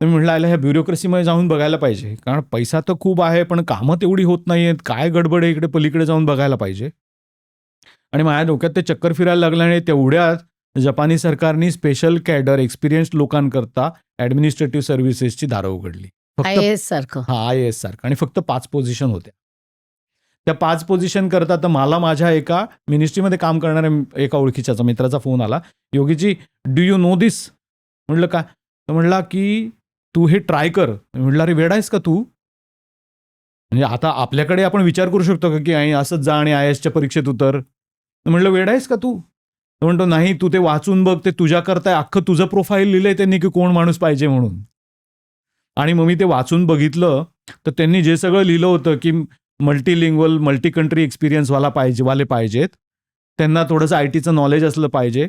तर मी म्हटलं आयला ह्या ब्युरोक्रेसीमध्ये जाऊन बघायला पाहिजे, कारण पैसा तर खूप आहे पण कामं तेवढी होत नाही आहेत, काय गडबड आहे इकडे पलीकडे जाऊन बघायला पाहिजे. आणि माझ्या डोक्यात ते चक्कर फिरायला लागलं आणि तेवढ्यात जपानी सरकारने स्पेशल कॅडर एक्सपिरियन्स्ड लोकांकरता ॲडमिनिस्ट्रेटिव्ह सर्व्हिसेसची दारं उघडली. फक्त IAS सारखं. IAS सारखं, आणि फक्त 5 पोझिशन होत्या. त्या 5 पोझिशन करता तर मला माझ्या एका मिनिस्ट्रीमध्ये काम करणाऱ्या एका ओळखीच्या मित्राचा फोन आला, योगीजी डू यू नो दिस? म्हटलं काय? तर म्हणला की तू हे ट्राय कर. म्हटलं अरे वेडा आहेस का तू? म्हणजे आता आपल्याकडे आपण विचार करू शकतो का की असंच जा आणि IASच्या परीक्षेत उतर? म्हटलं वेडा आहेस का तू? तो म्हणतो नाही, तू ते वाचून बघ, ते तुझ्याकरता अख्खं तुझं प्रोफाईल लिहिलंय त्यांनी की कोण माणूस पाहिजे म्हणून. आणि मग मी ते वाचून बघितलं तर त्यांनी जे सगळं लिहिलं होतं की मल्टीलिंग्वल मल्टी कंट्री एक्सपिरियन्स वाले पाहिजेत, त्यांना थोडंसं ITचं नॉलेज असलं पाहिजे,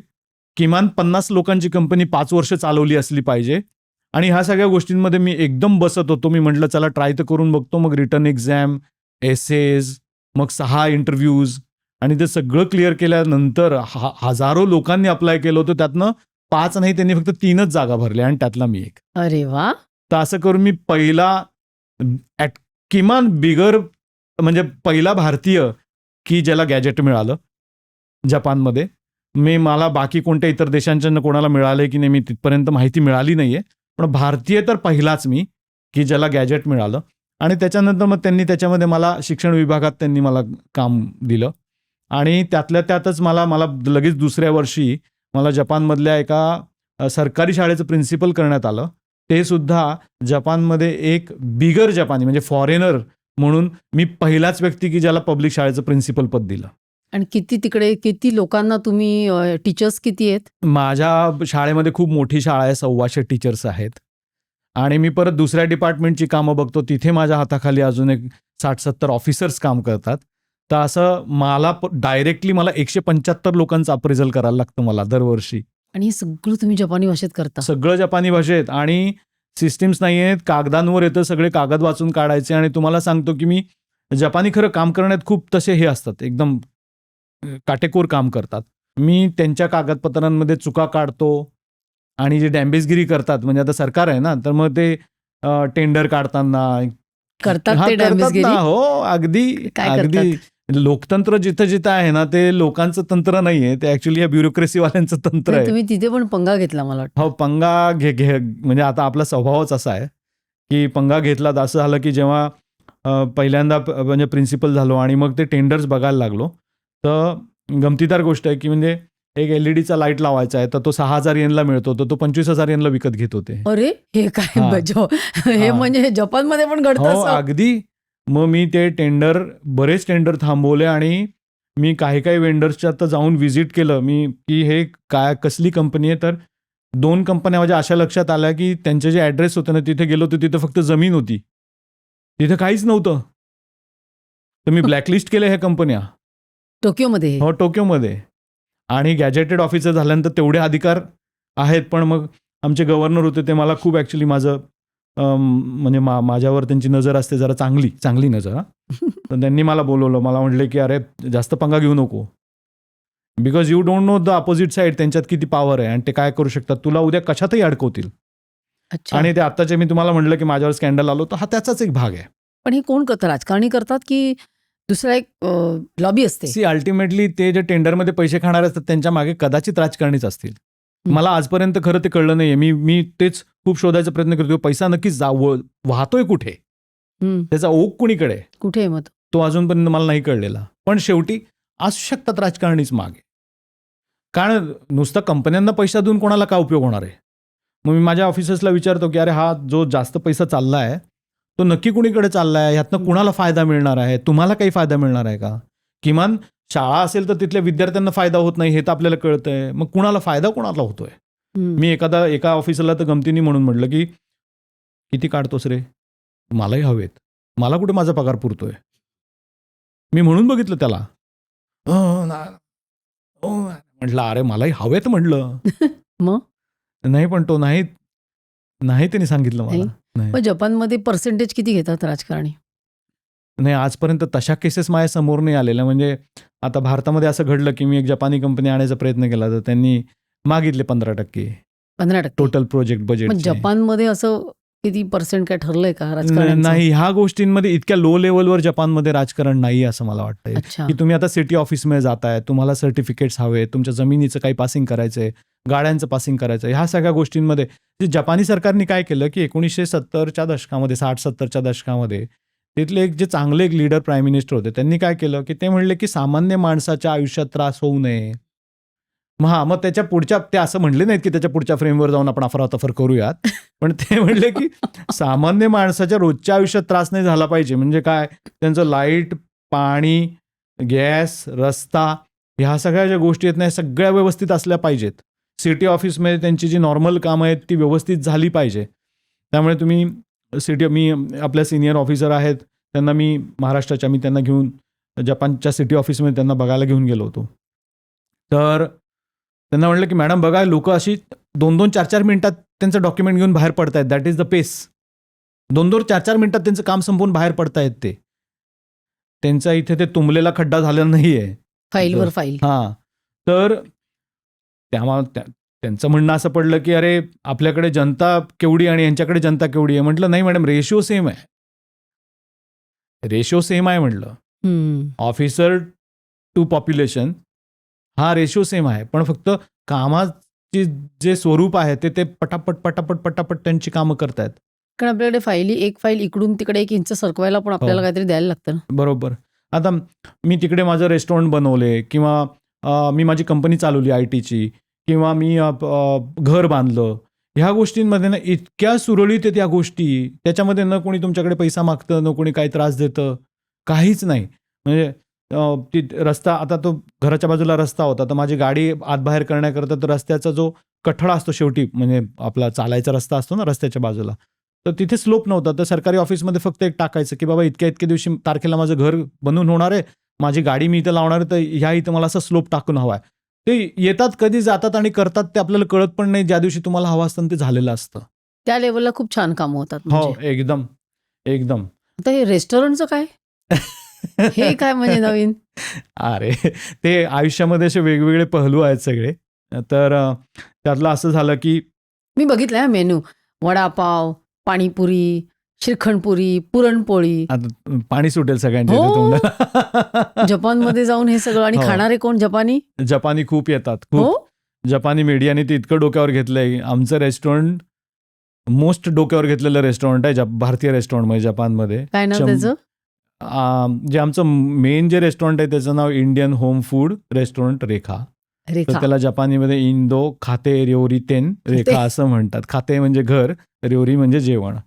किमान 50 लोकांची कंपनी 5 वर्ष चालवली असली पाहिजे. आणि ह्या सगळ्या गोष्टींमध्ये मी एकदम बसत होतो. मी म्हटलं चला ट्राय तर करून बघतो. मग रिटर्न एक्झाम, एसेज, मग 6 इंटरव्ह्यूज, आणि ते सगळं क्लिअर केल्यानंतर हजारो लोकांनी अप्लाय केलं होतं. त्यातनं 5 नाही, त्यांनी फक्त 3च जागा भरल्या आणि त्यातला मी एक. अरे वा. तर असं करून मी किमान म्हणजे पहिला भारतीय की ज्याला गॅजेट मिळालं जपानमध्ये. मला बाकी कोणत्या इतर देशांच्या कोणाला मिळालंय की नाही मी तिथपर्यंत माहिती मिळाली नाहीये, पण भारतीय तर पहिलाच मी की ज्याला गॅजेट मिळालं. आणि त्याच्यानंतर मग त्यांनी त्याच्यामध्ये मला शिक्षण विभागात त्यांनी मला काम दिलं. आणि त्यातल्या त्यातच मला लगेच दुसऱ्या वर्षी मला जपानमधल्या एका सरकारी शाळेचं प्रिन्सिपल करण्यात आलं. ते सुद्धा जपानमध्ये एक बिगर जपानी म्हणजे फॉरेनर म्हणून मी पहिलाच व्यक्ती की ज्याला पब्लिक शाळेचं प्रिन्सिपल पद दिलं. आणि किती लोकांना तुम्ही टीचर्स किती आहेत? माझ्या शाळेमध्ये खूप मोठी शाळा आहे, 125 टीचर्स आहेत. आणि मी परत दुसऱ्या डिपार्टमेंटची कामं बघतो, तिथे माझ्या हाताखाली अजून एक 60-70 ऑफिसर्स काम करतात. तर असं मला डायरेक्टली 175 लोकांचं अप्रेझल करायला लागतं मला दरवर्षी. आणि हे सगळं तुम्ही जपानी भाषेत करता? सगळं जपानी भाषेत. आणि सिस्टीम्स नाही आहेत, कागदांवर येतं, सगळे कागद वाचून काढायचे. आणि तुम्हाला सांगतो की मी जपानी खरं काम करण्यात खूप तसे हे असतात, एकदम काटेकोर काम करतात. मी त्यांच्या कागदपत्रांमध्ये चुका काढतो आणि जे डॅम्बेजगिरी करतात, म्हणजे आता सरकार आहे ना, तर मग ते टेंडर काढताना करतात हा, ते करतात डॅमेजगिरी? ना. हो, अगदी काय अगदी. लोकतंत्र जिथं जिथं आहे ना, ते लोकांचं तंत्र नाहीये, ते ऍक्च्युली या ब्युरोक्रेसीवाल्यांचं तंत्र नाही, आहे. तुम्ही तिथे पण पंगा घेतला मला वाटतं. हो, पंगा म्हणजे आता आपला स्वभावच असा आहे की पंगा घेतला. तर असं झालं की जेव्हा पहिल्यांदा म्हणजे प्रिन्सिपल झालो आणि मग ते टेंडर्स बघायला लागलो, तर गमतीदार गोष्ट आहे की म्हणजे एक LEDचा लाईट लावायचा आहे, तर तो 6,000 येनला मिळतो, तर तो 25,000 येनला विकत घेत होते. अरे हे काय हा. बजाव. हे हा. म्हणजे जपानमध्ये पण घडतं हो, असं? अगदी. मग मी ते बरेच टेंडर थांबवले आणि मी काही वेंडर्सच्या तर जाऊन व्हिजिट केलं मी की हे कसली कंपनी आहे. तर 2 कंपन्या माझ्या अशा लक्षात आल्या की त्यांचे जे ॲड्रेस होते ना, तिथे गेलो तर तिथे फक्त जमीन होती, तिथे काहीच नव्हतं. तर मी ब्लॅकलिस्ट केल्या ह्या कंपन्या. टोकियोमध्ये हे? हो, टोकियोमध्ये. आणि गॅजेटेड ऑफिसर झाल्यानंतर तेवढे अधिकार आहेत, पण मग आमचे गव्हर्नर होते, ते मला खूप ॲक्च्युली माझं म्हणजे माझ्यावर त्यांची नजर असते जरा चांगली नजर. तर त्यांनी मला बोलवलं, मला म्हटले की अरे जास्त पंगा घेऊ नको, because you don't know the opposite side, त्यांच्यात किती पॉवर आहे आणि ते काय करू शकतात, तुला उद्या कशातही अडकवतील. अच्छा. आणि ते आत्ताचे मी तुम्हाला म्हटलं की माझ्यावर स्कॅन्डल आलो, तर हा त्याचाच एक भाग आहे. पण हे कोण करतं? राजकारणी करतात की दुसरा एक लॉबी असते? सी अल्टिमेटली ते जे टेंडरमध्ये पैसे खाणारे असतात त्यांच्या मागे कदाचित राजकारणीच असतील. मला आजपर्यंत खरं ते कळलं नाहीये. मी तेच खूप शोधायचा प्रयत्न करतो, पैसा नक्कीच वाहतोय कुठे, त्याचा ओघ कुणीकडे, कुठे आहे मग तो अजूनपर्यंत मला नाही कळलेला. पण शेवटी असू शकतात राजकारणीच मागे, कारण नुसतं कंपन्यांना पैसा देऊन कोणाला काय उपयोग होणार आहे. मग मी माझ्या ऑफिसर्सला विचारतो की अरे हा जो जास्त पैसा चाललाय तो नक्की कुणीकडे चाललाय, ह्यातनं कुणाला फायदा मिळणार आहे, तुम्हाला काही फायदा मिळणार आहे का? किमान शाळा असेल तर तिथल्या विद्यार्थ्यांना फायदा होत नाही हे तर आपल्याला कळतंय, मग कुणाला होतोय. मी एका ऑफिसरला तर गमतीने म्हणून म्हटलं की किती काढतोस रे, मलाही हवेत. मला कुठे माझा पगार पुरतोय. मी म्हणून बघितलं त्याला. म्हटलं अरे मलाही हवेत म्हटलं. मग नाही पण तो नाही त्यांनी सांगितलं मला. नाही मग जपानमध्ये पर्सेंटेज किती घेतात राजकारणी? नाही आजपर्यंत तशा केसेस माझ्या समोर नाही आलेल्या. म्हणजे आता भारतामध्ये असं घडलं की मी एक जपानी कंपनी आणायचा प्रयत्न केला तर त्यांनी मागितले 15% 15% टोटल प्रोजेक्ट मग बजेट. जपानमध्ये असं किती पर्सेंट काय ठरलंय का राजकारण्यांचं? नाही ह्या गोष्टींमध्ये इतक्या लो लेवलवर जपानमध्ये राजकारण नाही असं मला वाटतंय. अच्छा. की तुम्ही आता सिटी ऑफिसमध्ये जाताय, तुम्हाला सर्टिफिकेट्स हवे, तुमच्या जमिनीचं काही पासिंग करायचंय, गाड्यांचं पासिंग करायचं, ह्या सगळ्या गोष्टींमध्ये जपानी सरकारने काय केलं की 1970च्या दशकामध्ये 60-70च्या दशकामध्ये तिथले एक जे चांगले एक लीडर प्राईम मिनिस्टर होते त्यांनी काय केलं की ते म्हणले की सामान्य माणसाच्या आयुष्यात त्रास होऊ नये. मग त्याच्या पुढच्या ते असं म्हणले नाहीत की त्याच्या पुढच्या फ्रेमवर जाऊन आपण अफरातफर करूयात. पण ते म्हणले की सामान्य माणसाच्या रोजच्या आयुष्यात त्रास नाही झाला पाहिजे. म्हणजे काय, त्यांचं लाईट, पाणी, गॅस, रस्ता ह्या सगळ्या ज्या गोष्टी आहेत ना सगळ्या व्यवस्थित असल्या पाहिजेत. सिटी ऑफिसमध्ये त्यांची जी नॉर्मल कामं आहेत ती व्यवस्थित झाली पाहिजे. त्यामुळे तुम्ही मी आपल्या सिनियर ऑफिसर आहेत त्यांना मी महाराष्ट्राच्या मी त्यांना घेऊन जपानच्या सिटी ऑफिसमध्ये त्यांना बघायला घेऊन गेलो होतो. तर त्यांना म्हटलं की मॅडम बघा लोक अशी 2-2, 4-4 मिनिटात त्यांचं डॉक्युमेंट घेऊन बाहेर पडतायत. दॅट इज द पेस. 2-2, 4-4 मिनिटात त्यांचं काम संपवून बाहेर पडतायत ते. त्यांचा इथे ते तुंबलेला खड्डा झालेला नाहीये फाईलवर फाईल. हां. तर त्यांचं म्हणणं असं पडलं की अरे आपल्याकडे जनता केवढी आणि यांच्याकडे जनता केवढी आहे. म्हटलं नाही मॅडम रेशिओ सेम आहे. रेशिओ सेम आहे म्हटलं. ऑफिसर टू पॉप्युलेशन हा रेशिओ सेम आहे. पण फक्त कामाचे जे स्वरूप आहे ते पटापट त्यांची कामं करतायत. कारण आपल्याकडे फाईली एक फाईल इकडून तिकडे 1 इंच सरकवायला पण आपल्याला काहीतरी द्यायला लागतं ना. बरोबर. आता मी तिकडे माझं रेस्टॉरंट बनवले किंवा मी माझी कंपनी चालवली ITची किंवा मी घर बांधलं. ह्या गोष्टींमध्ये ना इतक्या सुरळीत आहेत या गोष्टी. त्याच्यामध्ये न कोणी तुमच्याकडे पैसा मागतं, न कोणी काही त्रास देतं, काहीच नाही. म्हणजे ती रस्ता आता तो घराच्या बाजूला रस्ता होता तर माझी गाडी आत बाहेर करण्याकरता तर रस्त्याचा जो कठडा असतो शेवटी म्हणजे आपला चालायचा रस्ता असतो ना रस्त्याच्या बाजूला तर तिथे स्लोप नव्हता. तर सरकारी ऑफिसमध्ये फक्त एक टाकायचं की बाबा इतक्या दिवशी तारखेला माझं घर बनवून होणार आहे, माझी गाडी मी इथं लावणार आहे, तर ह्या इथं मला असं स्लोप टाकून हवा आहे. ते येतात कधी जातात आणि करतात ते आपल्याला कळत पण नाही. ज्या दिवशी तुम्हाला हवं असतं ते झालेलं असतं. त्या लेवलला खूप छान कामं होतात. हो एकदम. आता हे रेस्टॉरंटचं काय? हे काय म्हणजे नवीन? अरे ते आयुष्यामध्ये असे वेगवेगळे पहलू आहेत सगळे. तर त्यातलं असं झालं की मी बघितलंय मेनू. वडापाव, पाणीपुरी, श्रीखंडपुरी, पुरणपोळी. आता पाणी सुटेल सगळ्यांच्या हो. तोंडाला. जपानमध्ये जाऊन हे सगळं आणि हो. खाणारे कोण जपानी? जपानी खूप येतात. हो खूप जपानी मीडियाने ते इतकं डोक्यावर घेतलंय. आमचं रेस्टॉरंट मोस्ट डोक्यावर घेतलेलं रेस्टॉरंट आहे भारतीय रेस्टॉरंट म्हणजे जपानमध्ये. काय नाव त्याचं? जे आमचं मेन जे रेस्टॉरंट आहे त्याचं नाव इंडियन होम फूड रेस्टॉरंट रेखा. तर त्याला जपानीमध्ये इंदो खाते रेओरी तेन रेखा असं म्हणतात. खाते म्हणजे घर, रेओरी म्हणजे जेवण.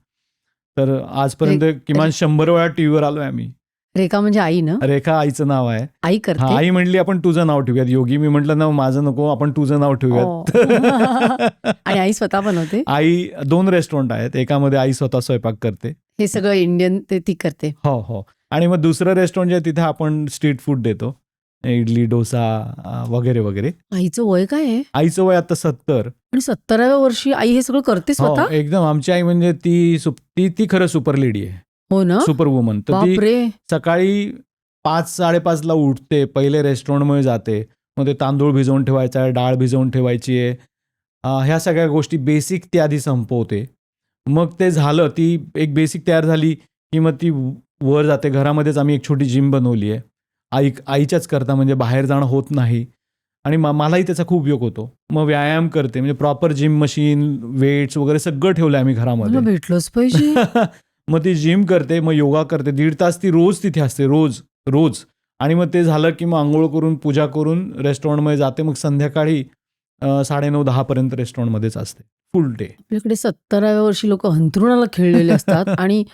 तर आजपर्यंत किमान 100 वेळा टीव्हीवर आलोय आम्ही. रेखा म्हणजे आई ना? रेखा आईचं नाव आहे. आई करते. आई म्हणली आपण तुझं नाव ठेवूयात. योगी मी म्हटलं ना माझं नको आपण तुझं नाव ठेवूयात. आणि आई स्वतः बनवते. आई 2 रेस्टॉरंट आहेत. एकामध्ये आई स्वतः स्वयंपाक करते. हे सगळं इंडियन ते ती करते. हो. आणि मग दुसरं रेस्टॉरंट जे तिथे आपण स्ट्रीट फूड देतो. इडली, डोसा वगैरे वगैरे. आईचं वय काय आहे? आईचं वय आता 70. आणि 70व्या वर्षी आई हे सगळं करते स्वतः? एकदम. आमची आई म्हणजे ती खरं सुपर लेडी आहे. हो ना. Super woman. तर ती सकाळी 5-5:30ला उठते, पहिले रेस्टॉरंटमध्ये जाते, मग ते तांदूळ भिजवून ठेवायचा आहे, डाळ भिजवून ठेवायची आहे, ह्या सगळ्या गोष्टी बेसिक ती आधी संपवते. मग ते झालं, ती एक बेसिक तयार झाली की मग ती वर जाते. घरामध्येच आम्ही एक छोटी जिम बनवली आहे. आईच्याच करता म्हणजे बाहेर जाणं होत नाही आणि मलाही त्याचा खूप उपयोग होतो. मग व्यायाम करते म्हणजे प्रॉपर जिम मशीन, वेट्स वगैरे सगळं ठेवलं आम्ही घरामध्ये. भेटलंच पाहिजे. मग ती जिम करते, मग योगा करते. 1.5 तास ती रोज तिथे असते, रोज. आणि मग ते झालं की मग आंघोळ करून पूजा करून रेस्टॉरंटमध्ये जाते. मग संध्याकाळी 9:30-10 पर्यंत रेस्टॉरंटमध्येच असते फुल डे. आपल्याकडे 70व्या वर्षी लोक हंतरुणाला खेळलेले असतात आणि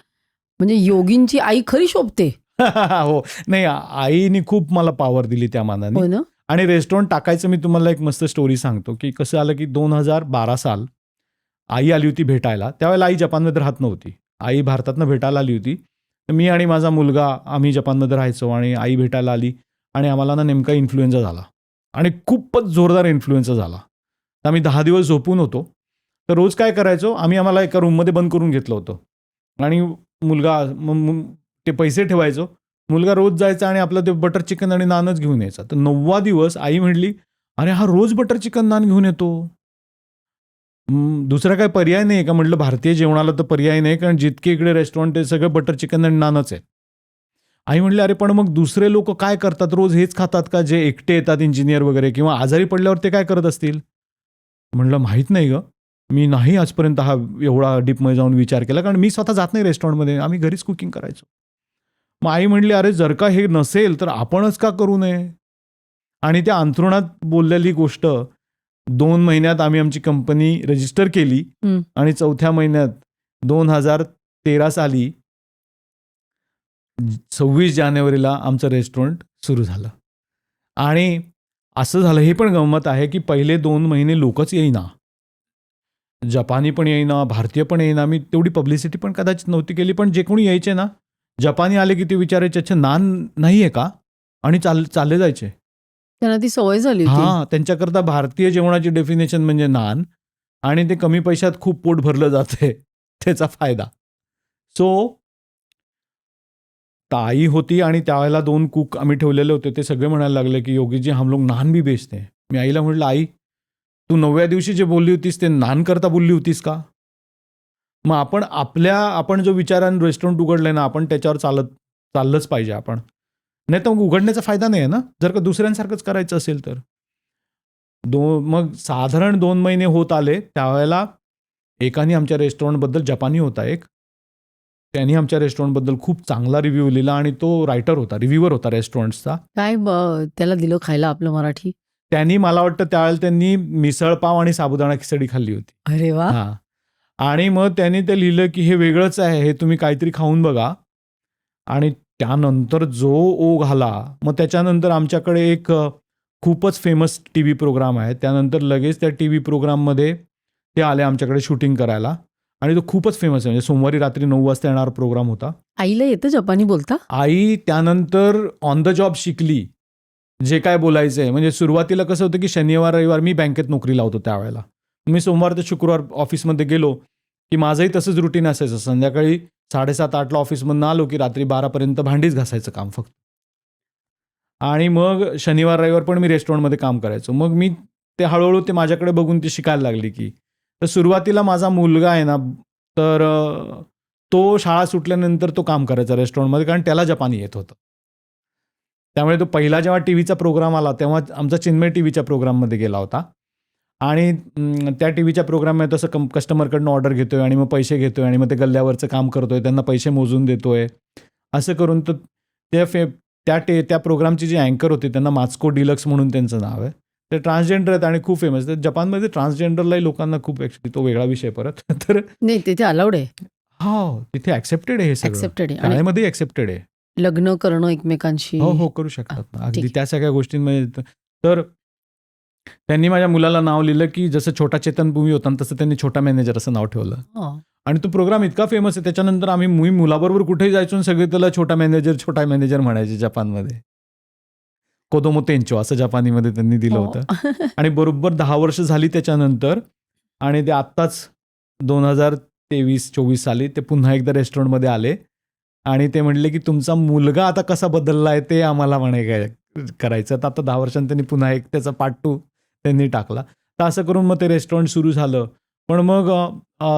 म्हणजे योगींची आई खरी शोभते. हो. नाही आईनी खूप मला पॉवर दिली त्या मानाने. हो ना. आणि रेस्टॉरंट टाकायचं मी तुम्हाला एक मस्त स्टोरी सांगतो की कसं आलं की 2012 साल आई आली होती भेटायला. त्यावेळेला आई जपानमध्ये राहत नव्हती. आई भारतातनं भेटायला आली होती तर मी आणि माझा मुलगा आम्ही जपानमध्ये राहायचो आणि आई भेटायला आली आणि आम्हाला ना नेमका इन्फ्लुएन्झा झाला आणि खूपच जोरदार इन्फ्लुएन्झा झाला. तर आम्ही 10 दिवस झोपून होतो. तर रोज काय करायचो, आम्हाला एका रूममध्ये बंद करून घेतलं होतं आणि मुलगा ते पैसे ठेवायचो. मुलगा रोज जायचा आणि आपलं ते बटर चिकन आणि नानच घेऊन यायचा. तर 9वा दिवस आई म्हणली, "अरे हा रोज बटर चिकन नान घेऊन येतो. दुसरा काय पर्याय नाही का?" म्हटलं, "भारतीय जेवणाला तर पर्याय नाही, कारण जितके इकडे रेस्टॉरंट आहे सगळं बटर चिकन आणि नानच आहे." आई म्हणली, "अरे पण मग दुसरे लोक काय करतात, रोज हेच खातात का, जे एकटे येतात इंजिनियर वगैरे, किंवा आजारी पडल्यावर ते काय करत असतील?" म्हणलं, "माहीत नाही ग, मी नाही आजपर्यंत हा एवढा डीपमध्ये जाऊन विचार केला, कारण मी स्वतः जात नाही रेस्टॉरंटमध्ये, आम्ही घरीच कुकिंग करायचो." मग आई म्हणली, "अरे जर का हे नसेल तर आपणच का करू नये?" आणि त्या अंथरुणात बोललेली गोष्ट 2 महिन्यात आम्ही आमची कंपनी रजिस्टर केली हं. आणि 4थ्या महिन्यात 2013 साली 26 जानेवारीला आमचं रेस्टॉरंट सुरू झालं. आणि असं झालं, हे पण गंमत आहे, की पहिले 2 महिने लोकच येईना. जपानी पण येईना, भारतीय पण येईना. मी तेवढी पब्लिसिटी पण कदाचित नव्हती केली, पण जे कोणी यायचे ना, जपानी आले की ते विचारायचे, "अच्छा नान नाही आहे का?" आणि चालले जायचे. त्यांना ती सवय झाली होती. हां, त्यांच्याकरता भारतीय जेवणाची डेफिनेशन म्हणजे नान, आणि ते कमी पैशात खूप पोट भरलं जाते, त्याचा फायदा. सो ताई होती आणि त्यावेळेला 2 कुक आम्ही ठेवलेले होते. ते सगळे म्हणायला लागले, की "योगीजी हम लोग नान भी बेचते हैं." मी आईला म्हटलं, "आई, तू 9व्या दिवशी जे बोलली होतीस ते नान करता बोलली होतीस का? मग आपण जो विचारानं रेस्टॉरंट उघडलंय ना, आपण त्याच्यावर चाललंच पाहिजे आपण. नाही तर मग उघडण्याचा फायदा नाही आहे ना, जर का दुसऱ्यांसारखंच करायचं असेल तर." मग साधारण 2 महिने होत आले. त्यावेळेला एकाने आमच्या रेस्टॉरंटबद्दल, जपानी होता एक, त्यांनी आमच्या रेस्टॉरंटबद्दल खूप चांगला रिव्ह्यू लिहिला आणि तो रायटर होता, रिव्ह्यूअर होता रेस्टॉरंट्सचा. काय त्याला दिलं खायला आपलं मराठी? त्यांनी, मला वाटतं त्यावेळेला त्यांनी मिसळपाव आणि साबुदाणा खिचडी खाल्ली होती. अरे वाह! हां. आणि मग त्यांनी ते लिहिलं, की "हे वेगळंच आहे, हे तुम्ही काहीतरी खाऊन बघा." आणि त्यानंतर जो ओघ आला, मग त्याच्यानंतर आमच्याकडे एक खूपच फेमस टीव्ही प्रोग्राम आहे. त्यानंतर लगेच त्या टीव्ही प्रोग्राममध्ये ते आले आमच्याकडे शूटिंग करायला आणि तो खूपच फेमस आहे. म्हणजे सोमवारी रात्री 9 वाजता येणारा प्रोग्राम होता. आईला येतं जपानी बोलता? आई त्यानंतर ऑन द जॉब शिकली, जे काय बोलायचं आहे. म्हणजे सुरुवातीला कसं होतं, की शनिवार, रविवार मी बँकेत नोकरीला होतो त्यावेळेला. मी सोमवार ते शुक्रवार ऑफिसमध्ये गेलो, की माझंही तसंच रुटीन असायचं. संध्याकाळी 7:30-8ला ऑफिसमधून आलो, की रात्री 12पर्यंत भांडीच घासायचं काम फक्त. आणि मग शनिवार, रविवार पण मी रेस्टॉरंटमध्ये काम करायचो. मग मी ते हळूहळू ते माझ्याकडे बघून ती शिकायला लागली, की तर सुरुवातीला माझा मुलगा आहे ना, तर तो शाळा सुटल्यानंतर तो काम करायचा रेस्टॉरंटमध्ये, कारण त्याला जपानी येत होतं. त्यामुळे तो पहिला जेव्हा टीव्हीचा प्रोग्राम आला, तेव्हा आमचा चिन्मय टीव्हीच्या प्रोग्राममध्ये गेला होता. आणि त्या टीव्हीच्या प्रोग्राममध्ये तसं कस्टमरकडनं ऑर्डर घेतोय आणि मग पैसे घेतोय आणि मग ते गल्ल्यावरचं काम करतोय, त्यांना पैसे मोजून देतोय. असं करून तर त्या प्रोग्रामची जी अँकर होती, त्यांना मात्सुको डिलक्स म्हणून त्यांचं नाव आहे. ते ट्रान्सजेंडर आहेत आणि खूप फेमस. तर जपानमध्ये ट्रान्सजेंडरलाही लोकांना खूप, ॲक्च्युली तो वेगळा विषय परत. तर नाही, तिथे अलाउड आहे. हो, तिथे ॲक्सेप्टेड आहे हे सगळं. ॲक्सेप्टेड आहे. आणि शाळेमध्ये ॲक्सेप्टेड आहे. लग्न करणं एकमेकांशी. हो, करू शकतात ना. ठीक अगदी आहे. त्या सगळ्या गोष्टींमध्ये. तर त्यांनी माझ्या मुलाला नाव लिहिलं, की जसं छोटा चेतन भूमी होता ना, तसं त्यांनी छोटा मॅनेजर असं नाव ठेवलं. हां. आणि तो प्रोग्राम इतका फेमस आहे, त्याच्यानंतर मी मुलाबरोबर कुठेही जायचो आणि सगळे त्याला छोटा मॅनेजर म्हणायचे जपानमध्ये. कोदोमो तेंचो असं जपानीमध्ये त्यांनी दिलं हो. होतं. आणि बरोबर 10 वर्ष झाली त्याच्यानंतर, आणि ते आत्ताच 2023-24 साली ते पुन्हा एकदा रेस्टॉरंटमध्ये आले आणि ते म्हणले, की "तुमचा मुलगा आता कसा बदललाय ते आम्हाला करायचं." तर आता 10 वर्षांनी त्यांनी पुन्हा एक त्याचा पार्ट 2 त्यांनी टाकला. तर असं करून मग ते रेस्टॉरंट सुरू झालं. पण मग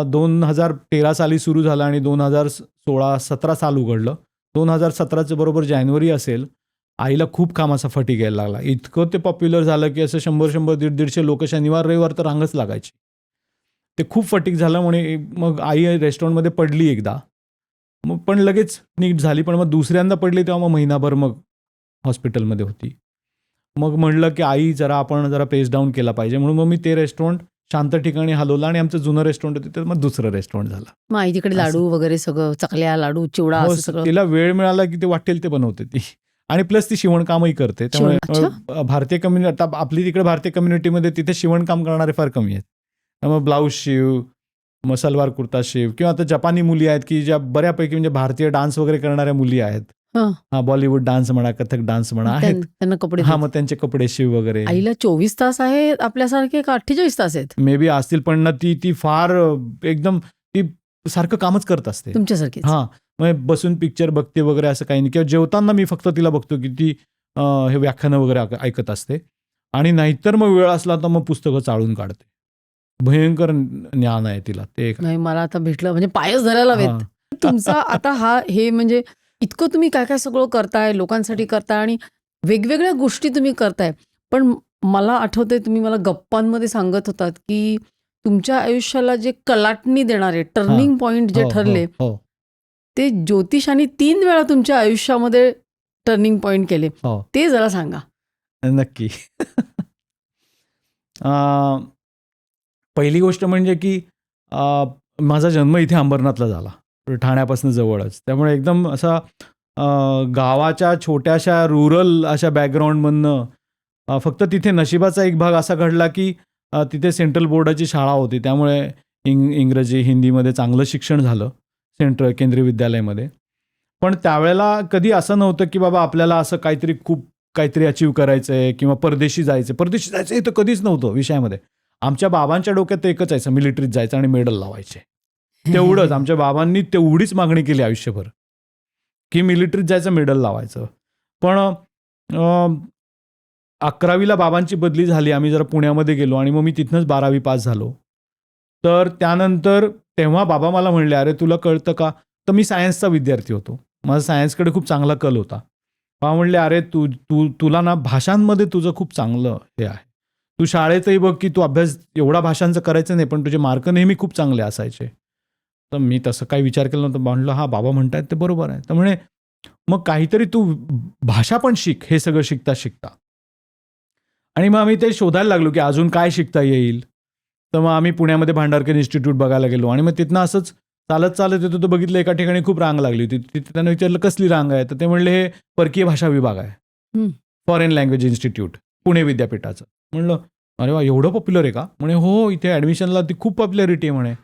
2013 साली सुरू झालं आणि 2016-17 साल उघडलं. 2017चं बरोबर जानेवारी असेल, आईला खूप कामाचा फटीक यायला लागला. इतकं ते पॉप्युलर झालं, की असं 100-100, 150-150 लोक शनिवार, रविवार तर रांगच लागायची. ते खूप फटीक झालं म्हणे. मग आई रेस्टॉरंटमध्ये पडली एकदा. मग पण लगेच नीट झाली. पण मग दुसऱ्यांदा पडली तेव्हा मग महिनाभर मग हॉस्पिटलमध्ये होती. मग म्हणलं, की आई आपण जरा पेस डाऊन केला पाहिजे. म्हणून मग मी ते रेस्टॉरंट शांत ठिकाणी हलवलं आणि आमचं जुनं रेस्टॉरंट होतं, तर मग दुसरं रेस्टॉरंट झालं. मग आई तिकडे लाडू वगैरे सगळं, चकल्या, लाडू, चिवडा हो, असं सगळं. तिला वेळ मिळाला, की ते वाटेल ते बनवते ती. आणि प्लस ती शिवणकामही करते. त्यामुळे अच्छा. भारतीय कम्युनिटी, आता आपली तिकडे भारतीय कम्युनिटीमध्ये तिथे शिवणकाम करणारे फार कमी आहेत. त्यामुळे ब्लाऊज शिव, मग सलवार कुर्ता शेव, किंवा आता जपानी मुली आहेत की ज्या बऱ्यापैकी म्हणजे भारतीय डान्स वगैरे करणाऱ्या मुली आहेत. हं. हा, बॉलिवूड डान्स म्हणा, कथक डान्स म्हणा आहेत. त्यांना कपडे हा, देते. मग त्यांचे कपडे शिव वगैरे आईला 24 तास आहे आपल्यासारखे का 48 तास आहेत मे बी असतील, पण ना ती फार एकदम ती सारखं कामच करत असते. तुमच्यासारखे? हा, मग बसून पिक्चर बघते वगैरे असं काही नाही. किंवा जेवताना मी फक्त तिला बघतो की ती हे व्याख्यानं वगैरे ऐकत असते. आणि नाहीतर मग वेळ असला तर मग पुस्तकं चाळून काढते. भयंकर ज्ञान आहे तिला ते एक. नाही, मला आता भेटलं म्हणजे पायच धरायला हा. हवेत. तुमचा आता हे म्हणजे इतकं तुम्ही काय काय सगळं करताय, लोकांसाठी करताय आणि वेगवेगळ्या गोष्टी तुम्ही करताय. पण मला आठवतंय तुम्ही मला गप्पांमध्ये सांगत होतात की तुमच्या आयुष्याला जे कलाटणी देणारे टर्निंग पॉइंट जे हो, ठरले हो, हो, ते ज्योतिषाने 3 वेळा तुमच्या आयुष्यामध्ये टर्निंग पॉइंट केले. हो. ते जरा सांगा. नक्की. पहिली गोष्ट म्हणजे की माझा जन्म इथे अंबरनाथला झाला, ठाण्यापासून जवळच. त्यामुळे एकदम असा गावाच्या छोट्याशा रुरल अशा बॅकग्राऊंडमधनं फक्त तिथे नशिबाचा एक भाग असा घडला की तिथे सेंट्रल बोर्डाची शाळा होती. त्यामुळे इंग्रजी हिंदीमध्ये चांगलं शिक्षण झालं केंद्रीय विद्यालयामध्ये. पण त्यावेळेला कधी असं नव्हतं की बाबा आपल्याला असं काहीतरी अचीव करायचं आहे किंवा परदेशी जायचं हे तर कधीच नव्हतं विषयामध्ये. आमच्या बाबांच्या डोक्यात तर एकच यायचं, मिलिटरीत जायचं आणि मेडल लावायचे. तेवढंच आमच्या बाबांनी तेवढीच मागणी केली आयुष्यभर की मिलिटरीत जायचं, मेडल लावायचं. पण 11वीला बाबांची बदली झाली, आम्ही जरा पुण्यामध्ये गेलो आणि मग मी तिथनंच 12वी पास झालो. तर त्यानंतर तेव्हा बाबा मला म्हणले, अरे तुला कळतं का? तर मी सायन्सचा विद्यार्थी होतो, माझा सायन्सकडे खूप चांगला कल होता. बाबा म्हणले, अरे तुला ना भाषांमध्ये तुझं खूप चांगलं हे आहे, तू शाळेतही बघ की तू अभ्यास एवढा भाषांचं करायचं नाही, पण तुझे मार्क नेहमी खूप चांगले असायचे. तर मी तसं काही विचार केला नव्हता. म्हणलं हा बाबा म्हणतायत ते बरोबर आहे. तर म्हणे मग काहीतरी तू भाषा पण शिक, हे सगळं शिकता शिकता. आणि मग आम्ही ते शोधायला लागलो की अजून काय शिकता येईल. तर मग आम्ही पुण्यामध्ये भांडारकर इन्स्टिट्यूट बघायला गेलो आणि मग तिथनं असंच चालत येतो तर बघितलं एका ठिकाणी खूप रांग लागली होती. तिथे त्यांना विचारलं कसली रांग आहे, तर ते म्हणले हे परकीय भाषा विभाग आहे, फॉरेन लँग्वेज इन्स्टिट्यूट पुणे विद्यापीठाचं. म्हणलं अरे वा, एवढं पॉप्युलर आहे का? म्हणे हो, इथे ॲडमिशनला ती खूप पॉप्युलॅरिटी आहे म्हणे.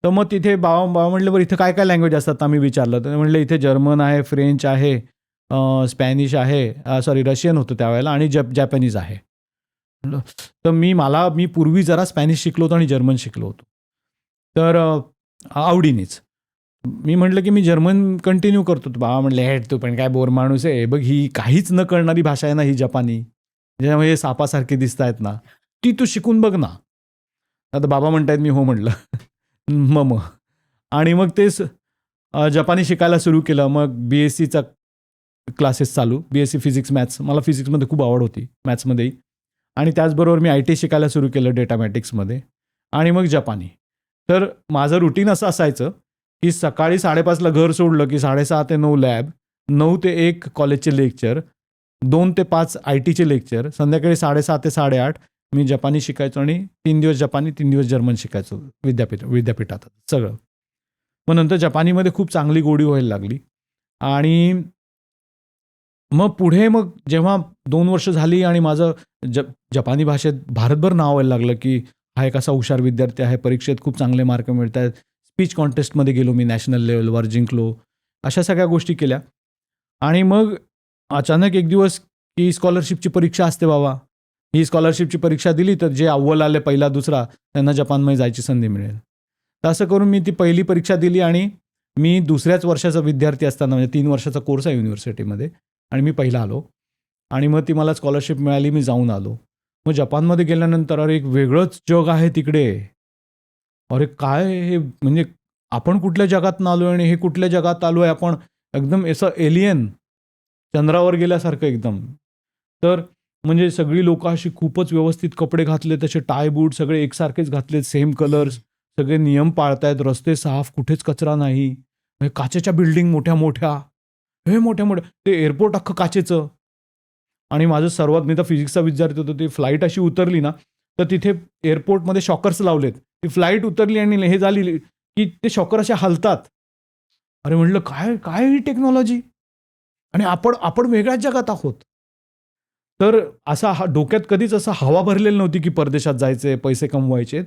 तर मग तिथे बाबा म्हणले बरं इथं काय काय लँग्वेज असतात, आम्ही विचारलं. तर म्हणले इथे जर्मन आहे, फ्रेंच आहे, स्पॅनिश आहे, रशियन होतं त्यावेळेला, आणि जॅपनीज आहे. तर मी पूर्वी जरा स्पॅनिश शिकलो होतो आणि जर्मन शिकलो होतो, तर आवडीनेच मी म्हटलं की मी जर्मन कंटिन्यू करतो. बाबा म्हणले हे तू पण काय बोर माणूस आहे, बघ ही काहीच न कळणारी भाषा आहे ना ही जपानी, ज्यामुळे सापासारखे दिसत आहेत ना, ती तू शिकून बघ ना. आता बाबा म्हणतायत, मी हो म्हटलं. मग आणि मग तेच जपानी शिकायला सुरू केलं. मग BScचा क्लासेस चालू, BSc फिजिक्स मॅथ्स. मला फिजिक्समध्ये खूप आवड होती, मॅथ्समध्येही. आणि त्याचबरोबर मी IT शिकायला सुरू केलं डेटामॅटिक्समध्ये, आणि मग जपानी. तर माझं रुटीन असं असायचं की सकाळी 5:30ला घर सोडलं की 6:30 ते 9 लॅब, 9 ते 1 कॉलेजचे लेक्चर, 2 ते 5 ITचे लेक्चर, संध्याकाळी 6:30 ते 8:30 मी जपानी शिकायचो आणि 3 दिवस जपानी 3 दिवस जर्मन शिकायचो विद्यापीठात सगळं. मग नंतर जपानीमध्ये खूप चांगली गोडी व्हायला लागली. आणि मग पुढे मग जेव्हा 2 वर्ष झाली आणि माझं जपानी भाषेत भारतभर नाव व्हायला लागलं की हा एक असा हुशार विद्यार्थी आहे, परीक्षेत खूप चांगले मार्क मिळत आहेत, स्पीच कॉन्टेस्टमध्ये गेलो मी, नॅशनल लेवलवर जिंकलो, अशा सगळ्या गोष्टी केल्या. आणि मग अचानक एक दिवस की स्कॉलरशिपची परीक्षा असते बाबा, ही स्कॉलरशिपची परीक्षा दिली तर जे अव्वल आले पहिला दुसरा त्यांना जपानमध्ये जायची संधी मिळेल. तर असं करून मी ती पहिली परीक्षा दिली आणि मी दुसऱ्याच वर्षाचा विद्यार्थी असताना, म्हणजे 3 वर्षाचा कोर्स आहे युनिव्हर्सिटीमध्ये, आणि मी पहिला आलो आणि मग ती मला स्कॉलरशिप मिळाली, मी जाऊन आलो. मग जपानमध्ये गेल्यानंतर अरे एक वेगळंच जग आहे तिकडे. अरे काय हे, म्हणजे आपण कुठल्या जगात आलो आणि हे कुठल्या जगात आलो आहे आपण, एकदम असं एलियन, चंद्रावर गेल्यासारखं एकदम. तर म्हणजे सगळी लोक अशी खूपच व्यवस्थित कपडे घातले, तसे टाय बूट सगळे एकसारखेच घातले, सेम कलर्स, सगळे नियम पाळतायत, रस्ते साफ, कुठेच कचरा नाही, काचेच्या बिल्डिंग मोठ्या मोठ्या, हे मोठ्या मोठ्या, ते एअरपोर्ट अख्खं काचेचं. आणि माझं सर्वात, मी तर फिजिक्सचा विद्यार्थी होतो, ती फ्लाईट अशी उतरली ना तर तिथे एअरपोर्टमध्ये शॉकर्स लावलेत, ती फ्लाईट उतरली आणि हे झाली की ते शॉकर असे हलतात. अरे म्हटलं काय ही टेक्नॉलॉजी, आणि आपण वेगळ्याच जगात आहोत. तर असा डोक्यात कधीच असं हवा भरलेली नव्हती की परदेशात जायचे, पैसे कमवायचे.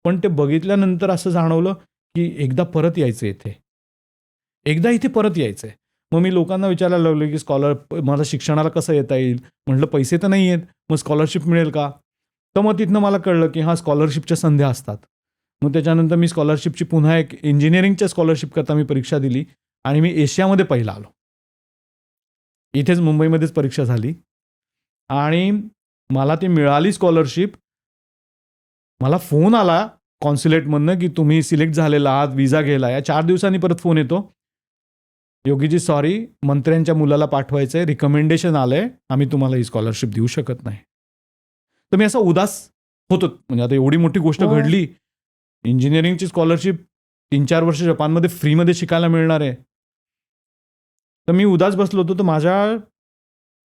पण ते बघितल्यानंतर असं जाणवलं की एकदा परत यायचं इथे, एकदा इथे परत यायचं आहे. मग मी लोकांना विचारायला लागलो की मला शिक्षणाला कसं येता येईल. म्हटलं पैसे तर नाही आहेत, मग स्कॉलरशिप मिळेल का. तर मग तिथनं मला कळलं की हां, स्कॉलरशिपच्या संध्या असतात. मग त्याच्यानंतर मी स्कॉलरशिपची पुन्हा एक इंजिनिअरिंगच्या स्कॉलरशिप करता मी परीक्षा दिली आणि मी एशियामध्ये पहिला आलो. इथेच मुंबईमध्येच परीक्षा झाली आणि मला ती मिळाली स्कॉलरशिप. मला फोन आला कॉन्सुलेटमधनं की तुम्ही सिलेक्ट झालेला आहात, विजा गेला. या 4 दिवसांनी परत फोन येतो, योगीजी सॉरी, मंत्र्यांच्या मुलाला पाठवायचं आहे, रिकमेंडेशन आलंय, आम्ही तुम्हाला ही स्कॉलरशिप देऊ शकत नाही. तर मी असा उदास होतो. म्हणजे आता एवढी मोठी गोष्ट हो. घडली, इंजिनिअरिंगची स्कॉलरशिप 3-4 वर्ष जपानमध्ये फ्रीमध्ये शिकायला मिळणार आहे. तर मी उदास बसलो होतो. तर माझ्या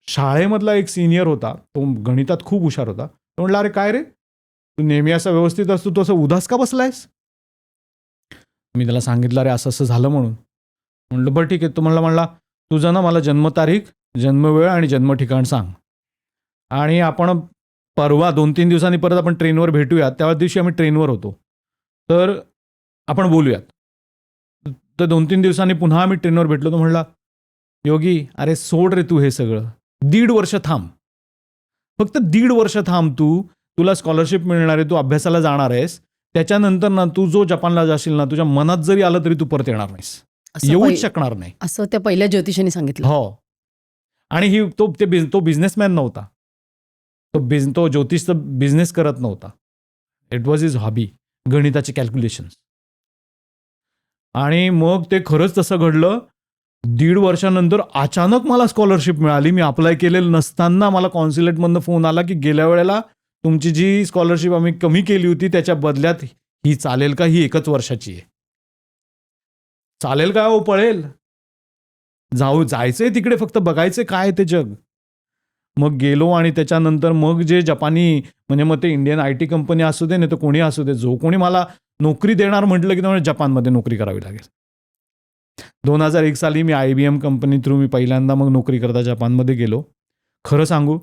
शाळेमधला एक सिनियर होता, तो गणितात खूप हुशार होता. तो म्हटला, अरे काय रे, तू नेहमी असा व्यवस्थित असतो, तू असं उदास का बसलायस. मी त्याला सांगितलं, अरे असं असं झालं म्हणून. म्हटलं बरं ठीक आहे. तो म्हणला तुझं ना मला जन्मतारीख, जन्मवेळ आणि जन्म ठिकाण सांग आणि आपण परवा 2-3 दिवसांनी परत आपण ट्रेनवर भेटूयात. त्या दिवशी आम्ही ट्रेनवर होतो, तर आपण बोलूयात. तर 2-3 दिवसांनी पुन्हा आम्ही ट्रेनवर भेटलो. तो म्हणला, योगी अरे सोड रे तू हे सगळं, 1.5 वर्ष थांब, फक्त 1.5 वर्ष थांब, तुला स्कॉलरशिप मिळणार आहे, तू अभ्यासाला जाणार आहेस. त्याच्यानंतर ना तू जो जपानला जाशील ना, तुझ्या मनात जरी आलं तरी तू परत येणार नाहीस, असं येऊच शकणार नाही. असं त्या पहिल्या ज्योतिषाने सांगितलं. हो. आणि तो बिझनेसमॅन नव्हता, तो ज्योतिषचा बिझनेस करत नव्हता. इट वॉज हिज हॉबी, गणिताचे कॅल्क्युलेशन्स. आणि मग ते खरंच तसं घडलं. 1.5 वर्षानंतर अचानक मला स्कॉलरशिप मिळाली. मी अप्लाय केलेलं नसताना मला कॉन्सुलेटमधनं फोन आला की गेल्या वेळेला तुमची जी स्कॉलरशिप आम्ही कमी केली होती त्याच्या बदल्यात ही चालेल का, ही 1च वर्षाची आहे. चालेल का हो, पळेल, जायचंय तिकडे, फक्त बघायचं काय ते जग. मग गेलो आणि त्याच्यानंतर मग जे जपानी, म्हणजे मग ते इंडियन IT कंपनी असू दे नाही तर कोणी असू दे, जो कोणी मला नोकरी देणार म्हटलं की तुम्हाला जपानमध्ये नोकरी करावी लागेल. 2001 साली मी IBM कंपनी थ्रू मी पहिल्यांदा मग नोकरी करता जपानमध्ये गेलो. खरं सांगू,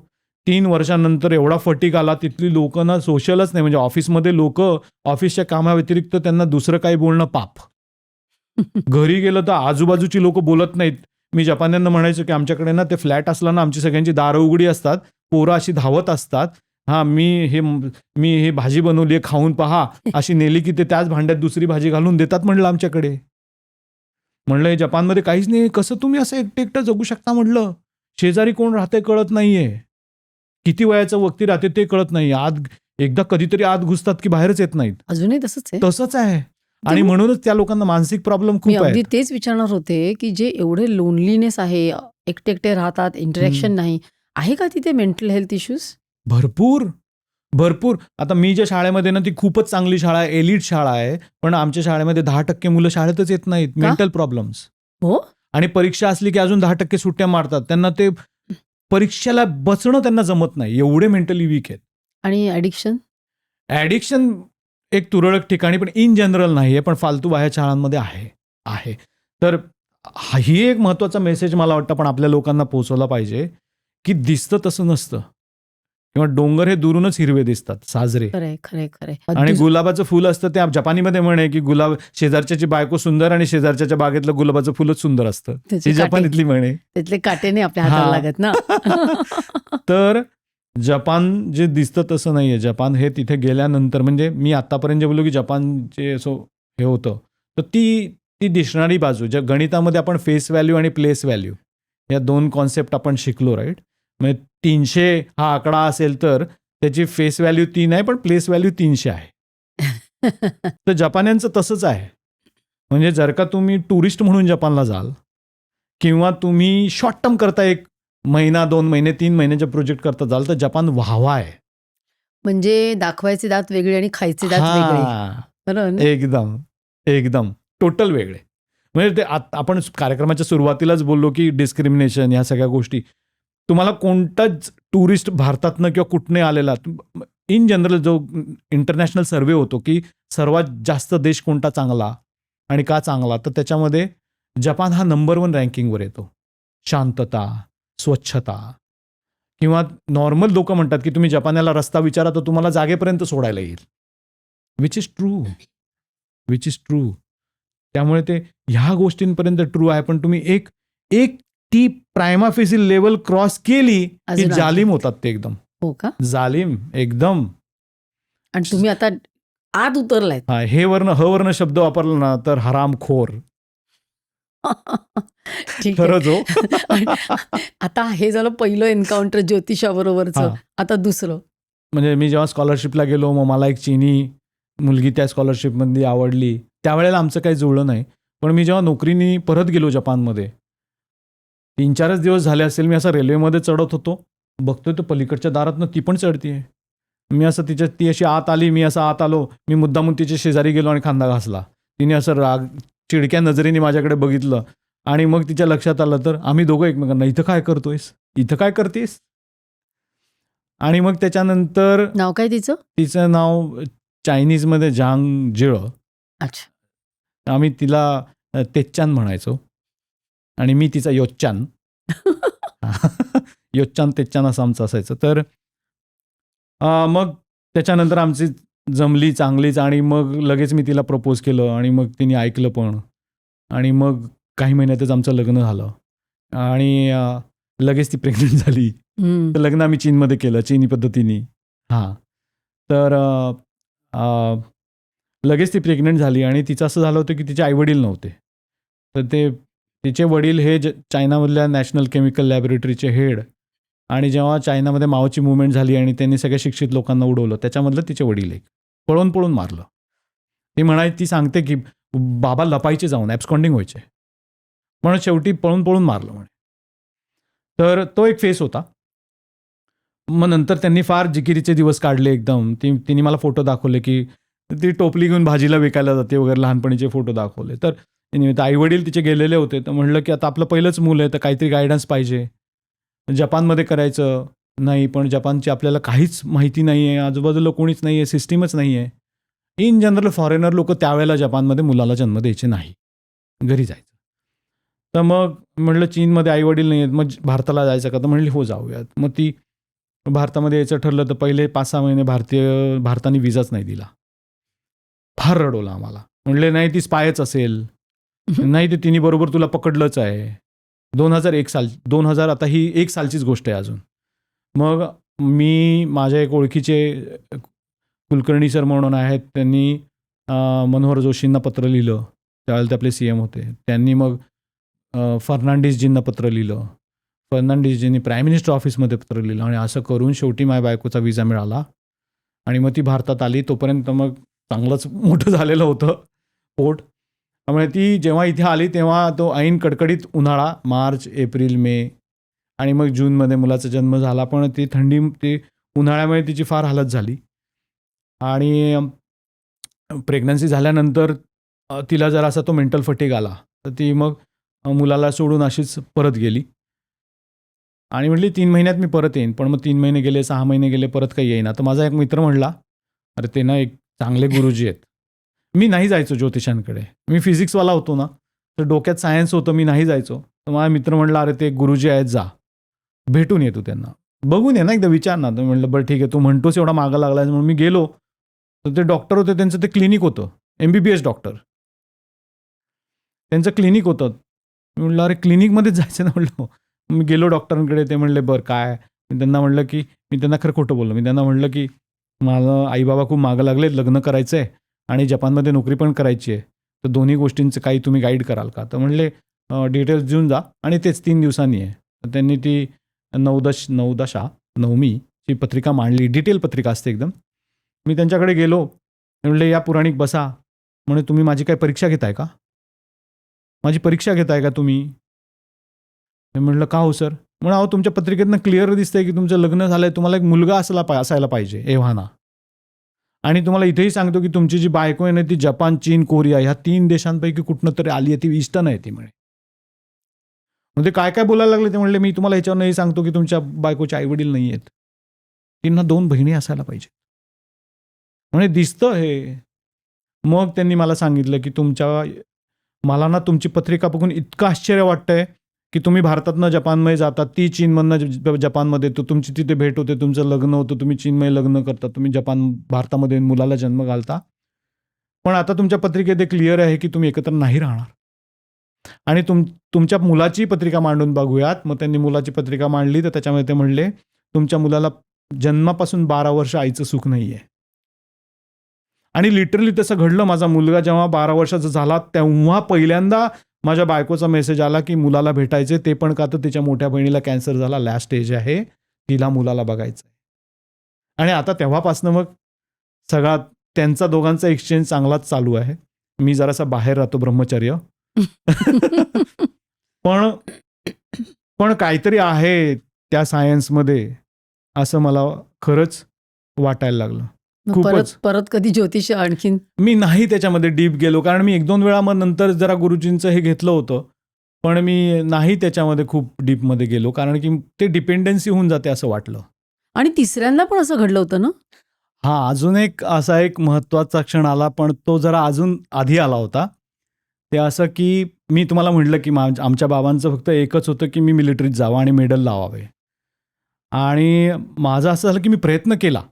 3 वर्षांनंतर एवढा फटीक आला. तिथली लोक ना सोशलच नाही, म्हणजे ऑफिसमध्ये लोक ऑफिसच्या कामाव्यतिरिक्त त्यांना दुसरं काही बोलणं पाप. घरी गेलं तर आजूबाजूची लोक बोलत नाहीत. मी जपान्यांना म्हणायचो की आमच्याकडे ना ते फ्लॅट असला ना, आमची सगळ्यांची दारं उघडी असतात, पोरं अशी धावत असतात, हां मी हे भाजी बनवली आहे खाऊन पहा, अशी नेली की ते त्याच भांड्यात दुसरी भाजी घालून देतात म्हणलं आमच्याकडे. म्हणलं हे जपानमध्ये काहीच नाही, कसं तुम्ही असं एकटं एकटं जगू शकता. म्हटलं शेजारी कोण राहते कळत नाहीये, किती वयाचं व्यक्ती राहते ते कळत नाही, एकदा कधीतरी आत घुसतात की बाहेरच येत नाहीत. अजूनही तसंच आहे. तसंच आहे. आणि म्हणूनच त्या लोकांना मानसिक प्रॉब्लेम मी खूप अगदी आहेत. तेच विचारणार होते की जे एवढे लोनलीनेस आहे, एकटे एकटे राहतात, इंटरॅक्शन नाही, आहे का तिथे मेंटल हेल्थ इश्यूज? भरपूर. आता मी ज्या शाळेमध्ये ना, ती खूपच चांगली शाळा आहे, एलिट शाळा आहे, पण आमच्या शाळेमध्ये 10% मुलं शाळेतच येत नाहीत, मेंटल प्रॉब्लेम्स. हो. आणि परीक्षा असली की अजून 10% सुट्ट्या मारतात. त्यांना ते परीक्षेला बसणं त्यांना जमत नाही, एवढे मेंटली वीक आहेत. आणि ॲडिक्शन एक तुरळक ठिकाणी, पण इन जनरल नाही आहे, पण फालतू बाह्य शाळांमध्ये आहे. तर ही एक महत्त्वाचा मेसेज मला वाटतं पण आपल्या लोकांना पोहोचवला पाहिजे की दिसतं तसं नसतं, किंवा डोंगर हे दुरूनच हिरवे दिसतात, साजरे. खरंय. आणि गुलाबाचं फुल असतं ते जपानीमध्ये म्हणे की शेजारच्याची बायको सुंदर आणि शेजारच्या बागेतलं गुलाबाचं फुलच सुंदर असतं, त्याचे ही जपानीतली म्हणे. त्यातले काटेने आपल्या हाताला हां. लागत ना. तर जपान जे दिसतं तसं नाहीये. जपान हे तिथे गेल्यानंतर, म्हणजे मी आतापर्यंत जे बोललो की जपानचे असं हे होतं, तर ती दिसणारी बाजू, ज्या गणितामध्ये आपण फेस व्हॅल्यू आणि प्लेस व्हॅल्यू या 2 कॉन्सेप्ट आपण शिकलो, राईट. म्हणजे 300 हा आकडा असेल तर त्याची फेस व्हॅल्यू 3 आहे, पण प्लेस व्हॅल्यू 300 आहे. तर जपान्यांचं तसंच आहे. म्हणजे जर का तुम्ही टुरिस्ट म्हणून जपानला जाल, किंवा तुम्ही शॉर्ट टर्म करता, 1 महिना 2 महिने 3 महिन्याचे प्रोजेक्ट करता जाल, तर जपान वाहवा आहे. म्हणजे दाखवायचे दात वेगळे आणि खायचे दात वेगळे. हां, बरोबर ना? एकदम टोटल वेगळे. म्हणजे ते आपण कार्यक्रमाच्या सुरुवातीलाच बोललो की डिस्क्रिमिनेशन, ह्या सगळ्या गोष्टी. तुम्हाला कोणताच टुरिस्ट भारतातनं किंवा कुठने आलेला, इन जनरल जो इंटरनॅशनल सर्वे होतो की सर्वात जास्त देश कोणता चांगला आणि का चांगला, तर त्याच्यामध्ये जपान हा नंबर 1 रँकिंगवर येतो. शांतता, स्वच्छता, किंवा नॉर्मल लोक म्हणतात की तुम्ही जपानला रस्ता विचारा तर तुम्हाला जागेपर्यंत सोडायला येईल. Which is true. त्यामुळे ते ह्या गोष्टींपर्यंत ट्रू आहे, पण तुम्ही एक एक ती प्रायमा फेसी लेवल क्रॉस केली की अजून जालिम होतात ते एकदम. हो का? जालिम एकदम. आणि तुम्ही आता आत उतरलायत. हा, हे वर्ण ह वर्ण शब्द वापरला ना तर हरामखोर. ठीक आहे. खरंच हो. आता हे झालं पहिलं एन्काउंटर ज्योतिषाबरोबरचं. हा. आता दुसरं. म्हणजे मी जेव्हा स्कॉलरशिपला गेलो, मग मला एक चीनी मुलगी त्या स्कॉलरशिपमध्ये आवडली. त्यावेळेला आमचं काही जुळलं नाही. पण मी जेव्हा नोकरीनी परत गेलो जपानमध्ये, 3-4च दिवस झाले असेल, मी असं रेल्वेमध्ये चढत होतो, बघतोय तर पलीकडच्या दारातनं ती पण चढतीये. मी असं ती अशी आत आली, मी असं आत आलो. मी मुद्दामून तिच्या शेजारी गेलो आणि खांदा घासला. तिने असं चिडक्या नजरेने माझ्याकडे बघितलं आणि मग तिच्या लक्षात आलं, तर आम्ही दोघं एकमेकांना, इथं काय करतोयस, इथं काय करतेस. आणि मग त्याच्यानंतर नाव काय तिचं? तिचं नाव चायनीजमध्ये झांग जिळ. अच्छा. आम्ही तिला तेच्चान म्हणायचो आणि मी तिचा योच्चान. योच्चान तेच्चान असं आमचं असायचं. तर मग त्याच्यानंतर आमची जमली चांगलीच आणि मग लगेच मी तिला प्रपोज केलं आणि मग तिने ऐकलं पण. आणि मग काही महिन्यातच आमचं लग्न झालं आणि लगेच ती प्रेग्नंट झाली. तर लग्न आम्ही चीनमध्ये केलं, चीनी पद्धतीने. हां, तर लगेच ती प्रेग्नंट झाली आणि तिचं असं झालं होतं की तिचे आईवडील नव्हते. तर तिचे वडील हे चायनामधल्या नॅशनल केमिकल लॅबोरेटरीचे हेड, आणि जेव्हा चायनामध्ये माओची मुवमेंट झाली आणि त्यांनी सगळ्या शिक्षित लोकांना उडवलं, त्याच्यामधलं तिचे वडील एक पळून मारलं. ती सांगते की बाबा लपायचे जाऊन, ॲब्स्कॉन्डिंग व्हायचे, म्हणून शेवटी पळून मारलं म्हणे. तर तो एक फेस होता. मग नंतर त्यांनी फार जिकिरीचे दिवस काढले एकदम. तिने मला फोटो दाखवले की ती टोपली घेऊन भाजीला विकायला जाते वगैरे, लहानपणीचे फोटो दाखवले. तर आईवडील तिचे गेलेले होते. तर म्हणलं की आता आपलं पहिलंच मूल आहे, तर काहीतरी गायडन्स पाहिजे. जपानमध्ये करायचं नाही, पण जपानची आपल्याला काहीच माहिती नाही आहे, आजूबाजूला कोणीच नाही आहे, सिस्टीमच नाही आहे. इन जनरल फॉरेनर लोक त्यावेळेला जपानमध्ये मुलाला जन्म द्यायचे नाही, घरी जायचं. तर मग म्हटलं चीनमध्ये आईवडील नाही आहेत, मग भारताला जायचं का? तर म्हणली हो जाऊयात. मग ती भारतामध्ये यायचं ठरलं, तर पहिले 5-6 महिने भारताने विजाच नाही दिला. फार रडवलं आम्हाला. म्हणले नाही ती स्पायच असेल, नाही ते तिने बरोबर तुला पकडलंच आहे. 2001 आता ही 1 सालचीच गोष्ट आहे अजून. मग मी माझ्या एक ओळखीचे कुलकर्णी सर म्हणून आहेत, त्यांनी मनोहर जोशींना पत्र लिहिलं. त्यावेळेला ते आपले CM होते. त्यांनी मग फर्नांडिसजींना पत्र लिहिलं. फर्नांडिसजींनी प्राईम मिनिस्टर ऑफिसमध्ये पत्र लिहिलं आणि असं करून शेवटी माझ्या बायकोचा विजा मिळाला आणि मग ती भारतात आली. तोपर्यंत मग चांगलंच मोठं झालेलं होतं पोट. त्यामुळे ती जेव्हा इथे आली तेव्हा तो ऐन कडकडीत उन्हाळा, मार्च, एप्रिल, मे आणि मग जूनमध्ये मुलाचा जन्म झाला. पण ती उन्हाळ्यामुळे तिची फार हालत झाली आणि प्रेग्नन्सी झाल्यानंतर तिला जरा असा तो मेंटल फटीग आला. तर ती मग मुलाला सोडून अशीच परत गेली आणि म्हटली 3 महिन्यात मी परत येईन. पण मग 3 महिने गेले, 6 महिने गेले, परत काही येईना. तर माझा एक मित्र म्हणला, अरे ते ना एक चांगले गुरुजी आहेत. मी नाही जायचो ज्योतिषांकडे, मी फिजिक्सवाला होतो ना, तर डोक्यात सायन्स होतं, मी नाही जायचो. तर माझा मित्र म्हणला, अरे ते गुरुजी आहेत, जा भेटून ये तू त्यांना, बघून ये ना, एकदा विचार ना. तर म्हणलं बरं ठीक आहे, तू म्हणतोस एवढा मागं लागलाय. म्हणून मी गेलो. तर ते डॉक्टर होते, त्यांचं ते क्लिनिक होतं, MBBS डॉक्टर, त्यांचं क्लिनिक होतं. मी म्हणलं अरे क्लिनिकमध्येच जायचं ना. म्हणलं मी गेलो डॉक्टरांकडे. ते म्हणले बरं काय. मी त्यांना म्हणलं की मी त्यांना खरं खोटं बोललो. मी त्यांना म्हणलं की मला आईबाबा खूप मागं लागले, लग्न करायचं आहे आणि जपानमध्ये नोकरी पण करायची आहे, तर दोन्ही गोष्टींचं काही तुम्ही गाईड कराल का? तर म्हणले डिटेल्स देऊन जा आणि तेच 3 दिवसांनी आहे. तर त्यांनी ती नवमीची पत्रिका मांडली, डिटेल पत्रिका असते एकदम. मी त्यांच्याकडे गेलो, म्हणले या पुराणिक बसा. म्हणे तुम्ही माझी काय परीक्षा घेताय का? माझी परीक्षा घेताय का तुम्ही? मी म्हणलं का हो सर? म्हणून अहो तुमच्या पत्रिकेतनं क्लिअर दिसतंय की तुमचं लग्न झालंय, तुम्हाला एक मुलगा असायला पाहिजे, एव्हाना. आणि तुम्हाला इथेही सांगतो की तुमची जी बायको आहे ना, ती जपान, चीन, कोरिया ह्या 3 देशांपैकी कुठनं तरी आली आहे, ती ईस्टर्न आहे ती म्हणे. म्हणजे काय बोलायला लागले ते. म्हणले मी तुम्हाला ह्याच्यावर नाही सांगतो की तुमच्या बायकोचे आईवडील नाही आहेत, त्यांना 2 बहिणी असायला पाहिजे. म्हणजे दिसतं हे. मग त्यांनी मला सांगितलं की मला ना तुमची पत्रिका बघून इतकं आश्चर्य वाटतंय की तुम्ही भारतातनं जपानमध्ये जातात, ती चीनमधनं जपानमध्ये, तो तुमची तिथे भेट होते, तुमचं लग्न होतं, तुम्ही चीनमध्ये लग्न करता, तुम्ही भारतामध्ये मुलाला जन्म घालता पण आता तुमच्या पत्रिकेत हे क्लिअर आहे की तुम्ही एकत्र नाही राहणार. आणि तुमच्या मुलाची पत्रिका मांडून बघूयात. मग त्यांनी मुलाची पत्रिका मांडली तर त्याच्यामध्ये ते म्हणले तुमच्या मुलाला जन्मापासून 12 वर्ष आईचं सुख नाही आहे. आणि लिटरली तसं घडलं. माझा मुलगा जेव्हा 12 वर्षाचा झाला तेव्हा पहिल्यांदा माझ्या बायकोचा मेसेज आला की मुलाला भेटायचे, ते पण का तर तिच्या मोठ्या बहिणीला कॅन्सर झाला, लास्ट स्टेज आहे, तिला मुलाला बघायचं. आणि आता तेव्हापासनं मग सगळा त्यांचा दोघांचा एक्सचेंज चांगलाच चालू आहे. मी जरासा बाहेर राहतो ब्रह्मचर्य. पण काहीतरी आहे त्या सायन्समध्ये असं मला खरंच वाटायला लागलं. मग खूपच. परत कधी ज्योतिष आणखीन मी नाही त्याच्यामध्ये डीप गेलो, कारण मी 1-2 वेळा मग नंतर जरा गुरुजींचं हे घेतलं होतं, पण मी नाही त्याच्यामध्ये खूप डीपमध्ये गेलो, कारण की ते डिपेंडन्सी होऊन जाते असं वाटलं. आणि तिसऱ्यांदा पण असं घडलं होतं ना? हां, अजून एक असा एक महत्त्वाचा क्षण आला, पण तो जरा अजून आधी आला होता. ते असं की मी तुम्हाला म्हटलं की आमच्या बाबांचं फक्त एकच होतं की मी मिलिटरीत जावं आणि मेडल लावावे. आणि माझं असं झालं की मी प्रयत्न केला.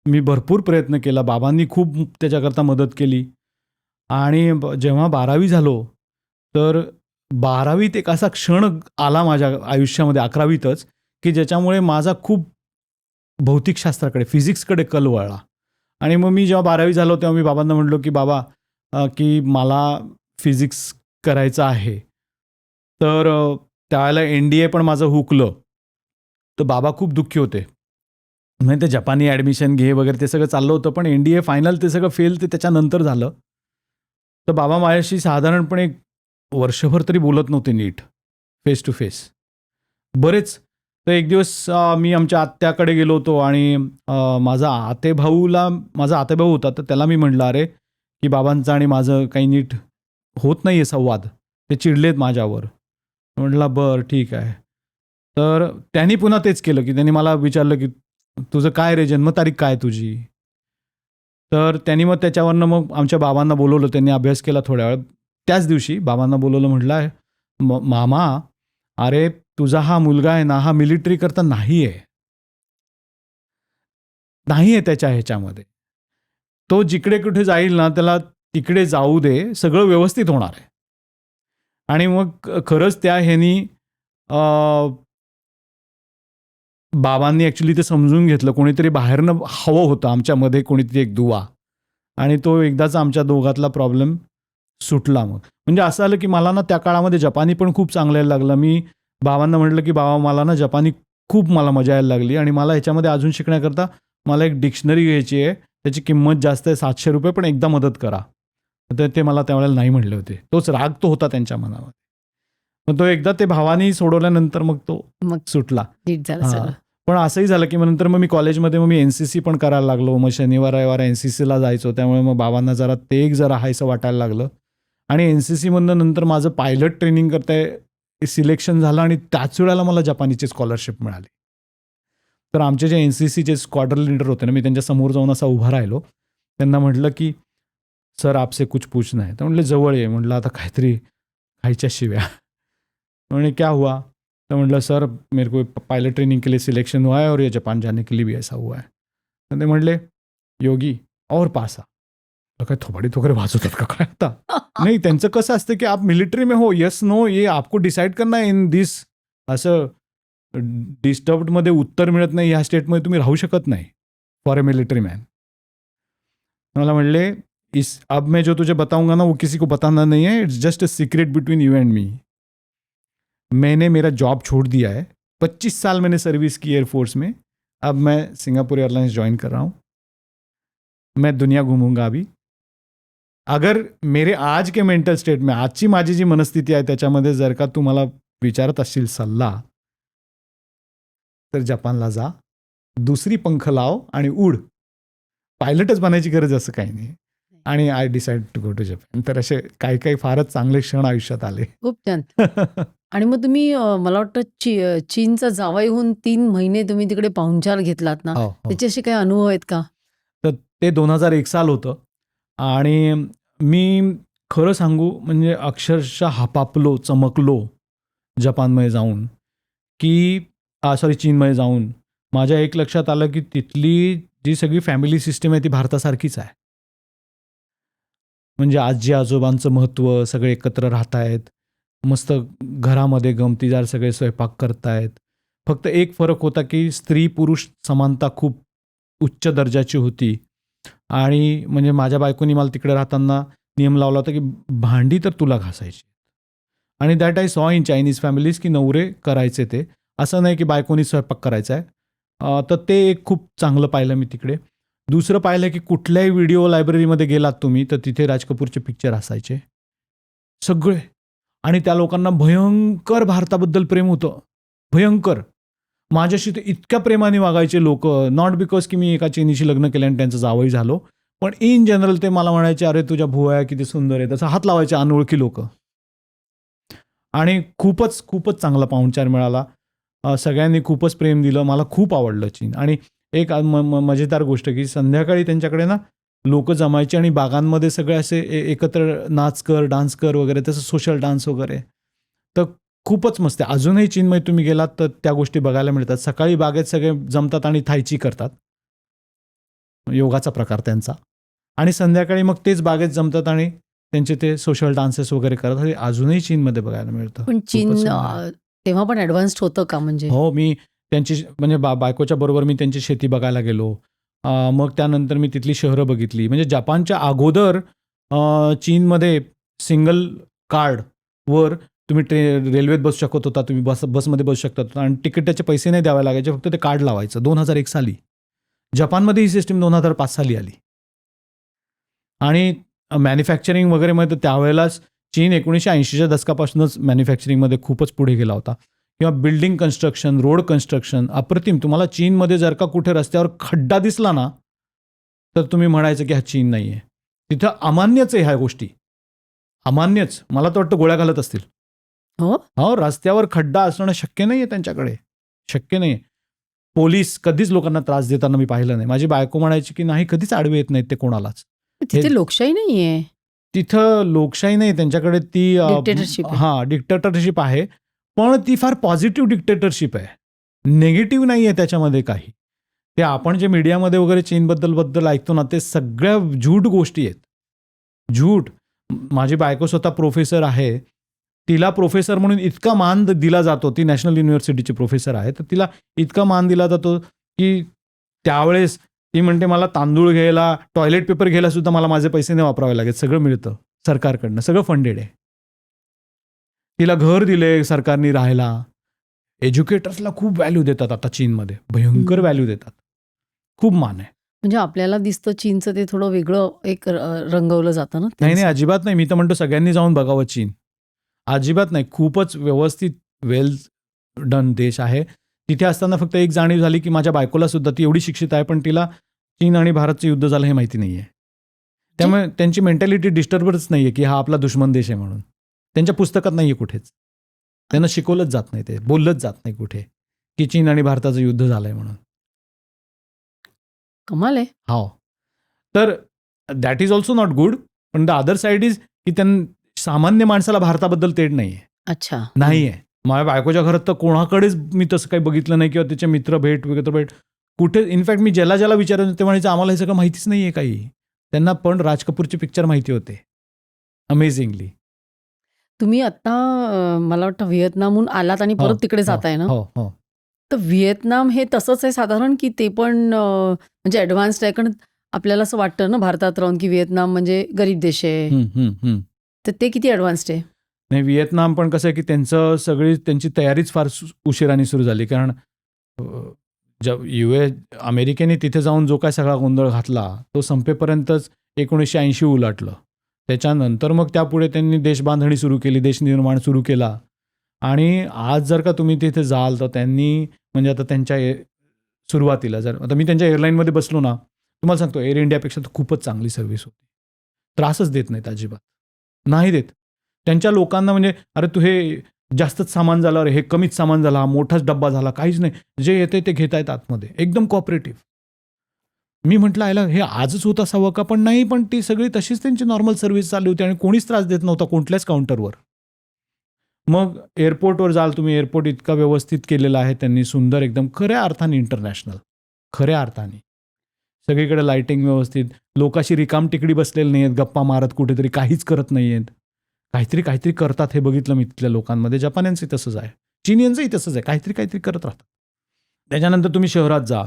मी भरपूर प्रयत्न केला. बाबांनी खूप त्याच्याकरता मदत केली. आणि जेव्हा 12वी झालो, तर 12वीत एक असा क्षण आला माझ्या आयुष्यामध्ये 11वीतच, की ज्याच्यामुळे माझा खूप भौतिकशास्त्राकडे, फिजिक्सकडे कल वळला. आणि मग मी जेव्हा 12वी झालो तेव्हा मी बाबांना म्हटलो की बाबा की मला फिजिक्स करायचं आहे. तर त्यावेळेला NDA पण माझं हुकलं. तर बाबा खूप दुःखी होते. म्हणजे ते जपानी ॲडमिशन घे वगैरे ते सगळं चाललं होतं, पण NDA फायनल ते सगळं फेल ते त्याच्यानंतर झालं. तर बाबा माझ्याशी साधारणपणे वर्षभर तरी बोलत नव्हते नीट, फेस टू फेस. बरेच. तर एक दिवस मी आमच्या आत्याकडे गेलो होतो आणि माझा आतेभाऊ होता, तर त्याला मी म्हटलं, अरे की बाबांचं आणि माझं काही नीट होत नाही आहे संवाद, ते चिडलेत माझ्यावर. म्हटलं बरं ठीक आहे. तर त्यांनी पुन्हा तेच केलं की त्यांनी मला विचारलं की तुझं काय रे, जन्मतारीख काय तुझी? तर त्यांनी मग त्याच्यावरनं मग आमच्या बाबांना बोलवलं. त्यांनी अभ्यास केला थोड्या वेळ. त्याच दिवशी बाबांना बोलवलं, म्हटलं मामा, अरे तुझा हा मुलगा आहे ना, हा मिलिटरी करता नाही आहे त्याच्या ह्याच्यामध्ये. तो जिकडे कुठे जाईल ना त्याला तिकडे जाऊ दे, सगळं व्यवस्थित होणार आहे. आणि मग खरंच त्या ह्यानी बाबांनी ॲक्च्युली ते समजून घेतलं. कोणीतरी बाहेरनं हवं होतं आमच्यामध्ये, कोणीतरी एक दुवा. आणि तो एकदाच आमच्या दोघातला प्रॉब्लेम सुटला. मग म्हणजे असं आलं की मला ना त्या काळामध्ये जपानी पण खूप चांगलं यायला लागलं. मी बाबांना म्हटलं की बाबा मला ना जपानी खूप मला मजा यायला लागली आणि मला ह्याच्यामध्ये अजून शिकण्याकरता मला एक डिक्शनरी घ्यायची आहे, त्याची किंमत जास्त आहे, ₹700, पण एकदा मदत करा. तर ते मला त्यावेळेला नाही म्हटले होते. तोच राग तो होता त्यांच्या मनामध्ये. मग तो एकदा ते भावानी सोडवल्यानंतर मग तो सुटला. नीट झालं सगळं. पण असंही झालं की मग नंतर मग मी कॉलेजमध्ये मी NCC पण करायला लागलो. मग शनिवार रविवार NCCला जायचो. त्यामुळे मग बाबांना जरा ते एक जरा हायसं वाटायला लागलं. आणि NCCमधनं नंतर माझं पायलट ट्रेनिंग करता सिलेक्शन झालं आणि त्याच वेळेला मला जपानीची स्कॉलरशिप मिळाली. तर आमचे जे NCCचे स्क्वॉड्रन लीडर होते ना, मी त्यांच्या समोर जाऊन असा उभा राहिलो. त्यांना म्हटलं की सर आपसे कुछ पूछना है. तर म्हटले जवळ ये. म्हटलं आता काहीतरी खायच्या शिव्या. म्हणे क्या हुआ? तो म्हटलं सर मेरे को पायलट ट्रेनिंग के लिए सिलेक्शन हुआ है और ये जापान जाने के लिए भी ऐसा हुआ है. तर ते म्हटले योगी और पासा. काय थोबाडीत वगैरे वाजवतात का काय आता? नाही, त्यांचं कसं असतं की आप मिलिटरी में हो, येस नो ये आपको डिसाइड करना है इन दिस. असं डिस्टर्ब्डमध्ये उत्तर मिळत नाही ह्या स्टेटमध्ये तुम्ही राहू शकत नाही फॉर अ मिलिटरी मॅन. मला म्हणले अब मैं जो तुझे बताऊंगा ना वो किसी को बताना नहीं है, it's just a secret between you and me. मैंने मेरा जॉब छोड़ दिया है. 25 साल मैंने सर्विस की एयरफोर्स में. अब मैं सिंगापुर एयरलाइंस ज्वाइन कर रहा हूँ. मैं दुनिया घूमूंगा अभी. अगर मेरे आज के मेंटल स्टेट में आजची माझी जी मनस्थिती आहे त्याच्यामध्ये जर का तू मला विचारत असशील सल्ला, तर जपानला जा, दुसरी पंख लाव आणि उड. पायलटच बनायची गरज असं काही नाही. आणि I decide to go to Japan. तर असे काही काही फारच चांगले क्षण आयुष्यात आले. खूप छान. आणि मग तुम्ही मला वाटतं चीनचा जावई होऊन 3 महिने तुम्ही तिकडे पाहुणचार घेतलात ना, हो, हो. त्याचे असे काही अनुभव आहेत का? तर ते 2001 साल होतं आणि मी खरं सांगू म्हणजे अक्षरशः हापापलो, चमकलो जपानमध्ये जाऊन की चीनमध्ये जाऊन. माझ्या एक लक्षात आलं की तिथली जी सगळी फॅमिली सिस्टम आहे ती भारतासारखीच आहे. म्हणजे आजी आजोबांचं महत्त्व, सगळे एकत्र राहत आहेत, मस्त घरामध्ये गमतीदार सगळे स्वयंपाक करतायत. फक्त एक फरक होता की स्त्री पुरुष समानता खूप उच्च दर्जाची होती. आणि म्हणजे माझ्या बायकोनी मला तिकडे राहताना नियम लावला होता की भांडी तर तुला घासायची. आणि that I saw in Chinese families की नवरे करायचे ते, असं नाही की बायकोनी स्वयंपाक करायचा आहे. तर ते एक खूप चांगलं पाहिलं मी तिकडे. दुसरं पाहिलं की कुठल्याही व्हिडिओ लायब्ररीमध्ये गेलात तुम्ही तर तिथे राज कपूरचे पिक्चर असायचे सगळे. आणि त्या लोकांना भयंकर भारताबद्दल प्रेम होतं, भयंकर. माझ्याशी ते इतक्या प्रेमाने वागायचे लोक, नॉट बिकॉज की मी एका चीनीशी लग्न केलं आणि त्यांचं जावई झालो, पण इन जनरल ते मला म्हणायचे, अरे तुझ्या भुवया किती सुंदर आहे, तसं हात लावायचे अनोळखी लोक. आणि खूपच खूपच चांगला पाहुणचार मिळाला. सगळ्यांनी खूपच प्रेम दिलं. मला खूप आवडलं चीन. आणि एक मजेदार गोष्ट की संध्याकाळी त्यांच्याकडे ना लोक जमायचे आणि बागांमध्ये सगळे असे एकत्र नाच कर, डान्स कर वगैरे, तसं सोशल डान्स वगैरे. तर खूपच मस्त आहे. अजूनही चीनमध्ये तुम्ही गेलात तर त्या गोष्टी बघायला मिळतात. सकाळी बागेत सगळे जमतात आणि थायची करतात, योगाचा प्रकार त्यांचा. आणि संध्याकाळी मग तेच बागेत जमतात आणि त्यांचे ते सोशल डान्सेस वगैरे करतात. हे अजूनही चीनमध्ये बघायला मिळतं. पण चीन खूपच सुंदर आहे. तेव्हा पण ॲडव्हान्स्ड होतं का म्हणजे? हो, मी त्यांची म्हणजे बायकोच्या बरोबर मी त्यांची शेती बघायला गेलो. मग त्यानंतर मी तिथली शहरं बघितली. म्हणजे जपानच्या अगोदर चीनमध्ये सिंगल कार्डवर तुम्ही रेल्वेत बसू शकत होता, तुम्ही बसमध्ये बसू शकता आणि तिकिटाचे पैसे नाही द्यावे लागायचे, फक्त ते कार्ड लावायचं. 2001 साली. जपानमध्ये ही सिस्टीम 2005 साली आली. आणि मॅन्युफॅक्चरिंग वगैरेमध्ये त्यावेळेलाच चीन 1980च्या दशकापासूनच मॅन्युफॅक्चरिंगमध्ये खूपच पुढे गेला होता. किंवा बिल्डिंग कन्स्ट्रक्शन, रोड कन्स्ट्रक्शन अप्रतिम. तुम्हाला चीनमध्ये जर का कुठे रस्त्यावर खड्डा दिसला ना, तर तुम्ही म्हणायचं की हा चीन नाही आहे. तिथं अमान्यच आहे ह्या गोष्टी, अमान्यच. मला तर वाटतं गोळ्या घालत असतील. हो, रस्त्यावर खड्डा असणं शक्य नाही आहे त्यांच्याकडे, शक्य नाही. पोलीस कधीच लोकांना त्रास देताना मी पाहिलं नाही. माझी बायको म्हणायची की नाही, कधीच आडवे येत नाहीत ते कोणालाच. तिथे लोकशाही नाहीये, तिथं लोकशाही नाही त्यांच्याकडे, ती डिक्टेटरशिप आहे. हां, डिक्टेटरशिप आहे. पण ती फार पॉझिटिव्ह डिक्टेटरशिप आहे, निगेटिव्ह नाही आहे त्याच्यामध्ये काही. ते आपण जे मीडियामध्ये वगैरे चीनबद्दल ऐकतो ना, ते सगळ्या झूट गोष्टी आहेत, झूट. माझी बायको स्वतः प्रोफेसर आहे. तिला प्रोफेसर म्हणून इतका मान दिला जातो, ती नॅशनल युनिव्हर्सिटीची प्रोफेसर आहे, तर तिला इतका मान दिला जातो की त्यावेळेस ती म्हणते मला तांदूळ घ्यायला, टॉयलेट पेपर घ्यायला सुद्धा मला माझे पैसे नाही वापरावे लागेल, सगळं मिळतं सरकारकडनं, सगळं फंडेड आहे. तिला घर दिले सरकारने राहायला. एज्युकेटर्सला खूप व्हॅल्यू देतात आता चीनमध्ये, भयंकर व्हॅल्यू देतात, खूप मान आहे. म्हणजे आपल्याला दिसतं चीनचं ते थोडं वेगळं एक रंगवलं जातं ना. नाही, अजिबात नाही. मी तर म्हणतो सगळ्यांनी जाऊन बघावं चीन. अजिबात नाही, खूपच व्यवस्थित वेल डन देश आहे. तिथे असताना फक्त एक जाणीव झाली की माझ्या बायकोला सुद्धा, ती एवढी शिक्षित आहे पण तिला चीन आणि भारतचं युद्ध झालं हे माहिती नाही आहे. त्यामुळे त्यांची मेंटॅलिटी डिस्टर्बच नाही आहे की हा आपला दुश्मन देश आहे म्हणून. त्यांच्या पुस्तकात नाही आहे कुठेच. त्यांना शिकवलंच जात नाही, ते बोललंच जात नाही कुठे की चीन आणि भारताचं युद्ध झालंय म्हणून. कमाल आहे. हो, तर that is also not good. पण द अदर साईड इज की सामान्य माणसाला भारताबद्दल तेढ नाही आहे. अच्छा, नाही आहे. माझ्या बायकोच्या घरात तर कोणाकडेच मी तसं काही बघितलं नाही, किंवा त्याचे मित्र भेट कुठे. इनफॅक्ट मी ज्याला विचारलं ते म्हणायचं आम्हाला हे सगळं माहितीच नाही आहे काही. त्यांना पण राज कपूरचे पिक्चर माहिती होते, अमेझिंगली. तुम्ही आता मला वाटतं व्हिएतनामहून आलात आणि परत तिकडे जाताय ना. हो हो. तर व्हिएतनाम हे तसंच आहे साधारण की ते पण म्हणजे ॲडव्हान्स्ड आहे? कारण आपल्याला असं वाटतं ना भारतात राहून की व्हिएतनाम म्हणजे गरीब देश आहे. तर ते किती ॲडव्हान्स्ड आहे? नाही, व्हिएतनाम पण कसं आहे की त्यांची तयारीच फार उशिराने सुरू झाली. कारण अमेरिकेने तिथे जाऊन जो काय सगळा गोंधळ घातला तो संपेपर्यंतच 1980 उलटलं. त्याच्यानंतर मग त्यापुढे त्यांनी देशबांधणी सुरू केली, देशनिर्माण सुरू केला. आणि आज जर का तुम्ही तिथे जाल तर त्यांनी म्हणजे आता त्यांच्या सुरुवातीला जर आता मी त्यांच्या एअरलाईनमध्ये बसलो ना, तुम्हाला सांगतो एअर इंडियापेक्षा तर खूपच चांगली सर्व्हिस होती. त्रासच देत नाहीत, अजिबात नाही देत. त्यांच्या लोकांना म्हणजे अरे तू हे जास्तच सामान झालं, अरे हे कमीच सामान झालं, हा मोठाच डब्बा झाला, काहीच नाही, जे येते ते घेत आहेत आतमध्ये, एकदम कॉपरेटिव्ह. मी म्हटलं आयला हे आजच होत असावं का, पण नाही, पण ती सगळी तशीच त्यांची नॉर्मल सर्व्हिस चालू होती आणि कोणीच त्रास देत नव्हता कुठल्याच काउंटरवर. मग एअरपोर्टवर जाल तुम्ही, एअरपोर्ट इतका व्यवस्थित केलेला आहे त्यांनी, सुंदर एकदम, खऱ्या अर्थाने इंटरनॅशनल, खऱ्या अर्थाने सगळीकडे लाईटिंग व्यवस्थित, लोक अशी रिकाम टिकडी बसलेली नाही आहेत गप्पा मारत कुठेतरी, काहीच करत नाही आहेत. काहीतरी करतात हे बघितलं मी तिथल्या लोकांमध्ये. जपान्यांचंही तसंच आहे, चीनियनचंही तसंच आहे, काहीतरी करत राहतात. त्याच्यानंतर तुम्ही शहरात जा,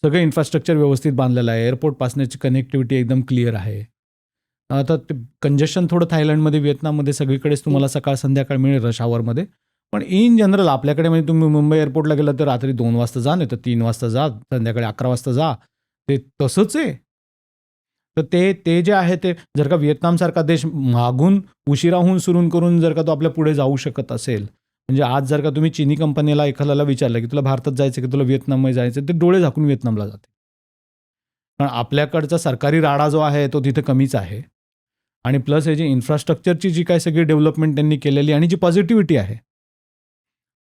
सगळं इन्फ्रास्ट्रक्चर व्यवस्थित बांधलेलं आहे, एअरपोर्टपासण्याची कनेक्टिव्हिटी एकदम क्लिअर आहे. आता ते कंजेशन थोडं थायलंडमध्ये, व्हिएतनाममध्ये सगळीकडेच तुम्हाला सकाळ संध्याकाळ मिळेल रश आवरमध्ये. पण इन जनरल आपल्याकडे म्हणजे तुम्ही मुंबई एअरपोर्टला गेला तर रात्री 2 वाजता जा, नाही तर 3 वाजता जा, संध्याकाळी 11 वाजता जा. ते तसंच आहे. तर ते जे आहे ते जर का व्हिएतनामसारखा देश मागून उशिराहून सुरू करून जर का तो आपल्या पुढे जाऊ शकत असेल, म्हणजे आज जर का तुम्ही चीनी कंपनीला एखाद्याला विचारलं की तुला भारतात जायचं की तुला व्हिएतनाममध्ये जायचं, ते डोळे झाकून व्हिएतनामला जाते. कारण आपल्याकडचा सरकारी राडा जो आहे तो तिथे कमीच आहे. आणि प्लस हे जी इन्फ्रास्ट्रक्चरची जी काय सगळी डेव्हलपमेंट त्यांनी केलेली आणि जी पॉझिटिव्हिटी आहे.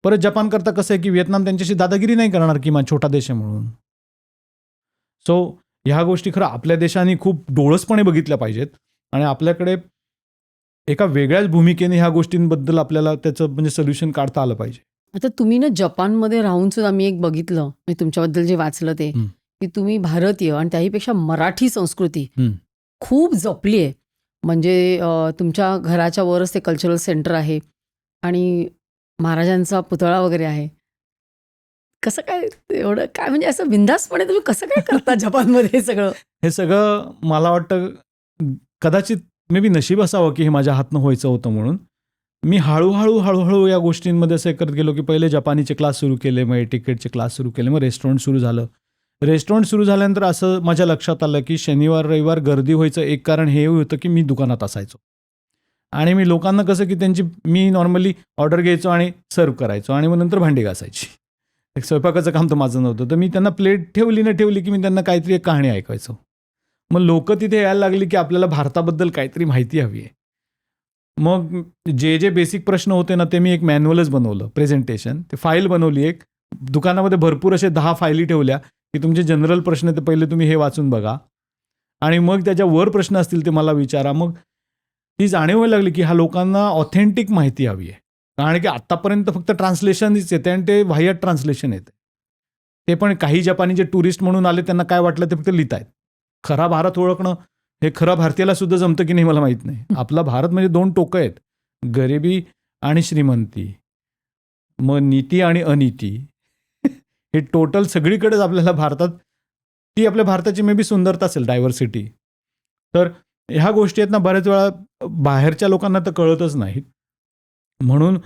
परत जपान करता कसं आहे की व्हिएतनाम त्यांच्याशी दादागिरी नाही करणार किमान छोटा देश आहे म्हणून. सो ह्या गोष्टी खरं आपल्या देशाने खूप डोळसपणे बघितल्या पाहिजेत आणि आपल्याकडे एका वेगळ्याच भूमिकेने ह्या गोष्टींबद्दल आपल्याला त्याचं म्हणजे सोल्युशन काढता आलं पाहिजे. आता तुम्ही ना जपानमध्ये राहून सुद्धा मी एक बघितलं, मी तुमच्याबद्दल जे वाचलं ते, की तुम्ही भारतीय आणि त्याहीपेक्षा मराठी संस्कृती खूप जपली आहे. म्हणजे तुमच्या घराच्या वरच ते कल्चरल सेंटर आहे आणि महाराजांचा पुतळा वगैरे आहे. कसं काय एवढं काय म्हणजे असं बिनधास्तपणे तुम्ही कसं काय करता जपानमध्ये हे सगळं? हे सगळं मला वाटतं कदाचित मे बी नशीब असावं की हे माझ्या हातनं व्हायचं होतं म्हणून. मी हळूहळू या गोष्टींमध्ये असं करत गेलो की पहिले जपानीचे क्लास सुरू केले, मग एटिकेटचे क्लास सुरू केले, मग रेस्टॉरंट सुरू झालं. रेस्टॉरंट सुरू झाल्यानंतर असं माझ्या लक्षात आलं की शनिवार रविवार गर्दी व्हायचं एक कारण हे होतं की मी दुकानात असायचो आणि मी लोकांना कसं की मी नॉर्मली ऑर्डर घ्यायचो आणि सर्व करायचो आणि मग नंतर भांडी घासायची. एक स्वयंपाकाचं काम तर माझं नव्हतं. तर मी त्यांना प्लेट ठेवली न ठेवली की मी त्यांना काहीतरी एक कहाणी ऐकायचो. मग लोक तिथे यायला लागली की आपल्याला भारताबद्दल काहीतरी माहिती हवी आहे. मग जे बेसिक प्रश्न होते ना ते मी एक मॅन्युअलच बनवलं, प्रेझेंटेशन. ते फाईल बनवली एक. दुकानामध्ये भरपूर असे 10 फायली ठेवल्या की तुमचे जनरल प्रश्न ते पहिले तुम्ही हे वाचून बघा आणि मग त्याच्यावर प्रश्न असतील ते मला विचारा. मग ती जाणीव व्हायला लागली की ह्या लोकांना ऑथेंटिक माहिती हवी आहे. कारण की आत्तापर्यंत फक्त ट्रान्सलेशनच येते आणि ते वाह्यात ट्रान्सलेशन येते. ते पण काही जपानी जे टुरिस्ट म्हणून आले त्यांना काय वाटलं ते फक्त लिहित आहेत. खरा भारत ओळखणं हे खरं भारतीयाला सुद्धा जमतं की नाही मला माहीत नाही. आपला भारत म्हणजे 2 टोकं आहेत, गरिबी आणि श्रीमंती, मग नीती आणि अनिती. हे टोटल सगळीकडेच आपल्याला भारतात, ती आपल्या भारताची मे बी सुंदरता असेल, डायव्हर्सिटी. तर ह्या गोष्टी आहेत ना बऱ्याच वेळा बाहेरच्या लोकांना तर कळतच नाहीत. म्हणून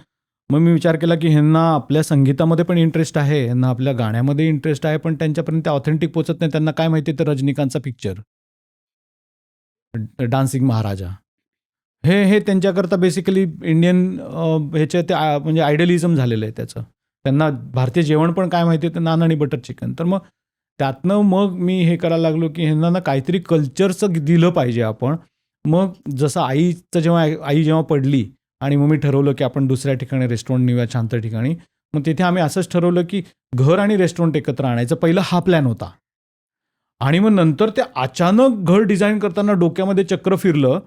मग मी विचार केला की ह्यांना आपल्या संगीतामध्ये पण इंटरेस्ट आहे, ह्यांना आपल्या गाण्यामध्ये इंटरेस्ट आहे, पण त्यांच्यापर्यंत ऑथेंटिक पोचत नाही. त्यांना काय माहिती तर रजनीकांतचा पिक्चर डान्सिंग महाराजा हे त्यांच्याकरता बेसिकली इंडियन ह्याच्या ते म्हणजे आयडलिझम झालेलं आहे त्याचं. त्यांना भारतीय जेवण पण काय माहिती आहे तर नान आणि बटर चिकन. तर मग त्यातनं मग मी हे करायला लागलो की ह्यांना ना काहीतरी कल्चरचं दिलं पाहिजे आपण. मग जसं आईचं आई जेव्हा पडली आणि मग मी ठरवलं की आपण दुसऱ्या ठिकाणी रेस्टॉरंट नेऊया, शांत ठिकाणी. मग तिथे आम्ही असंच ठरवलं की घर आणि रेस्टॉरंट एकत्र आणायचं. पहिला हा प्लॅन होता आणि मग नंतर ते अचानक घर डिझाईन करताना डोक्यामध्ये चक्र फिरलं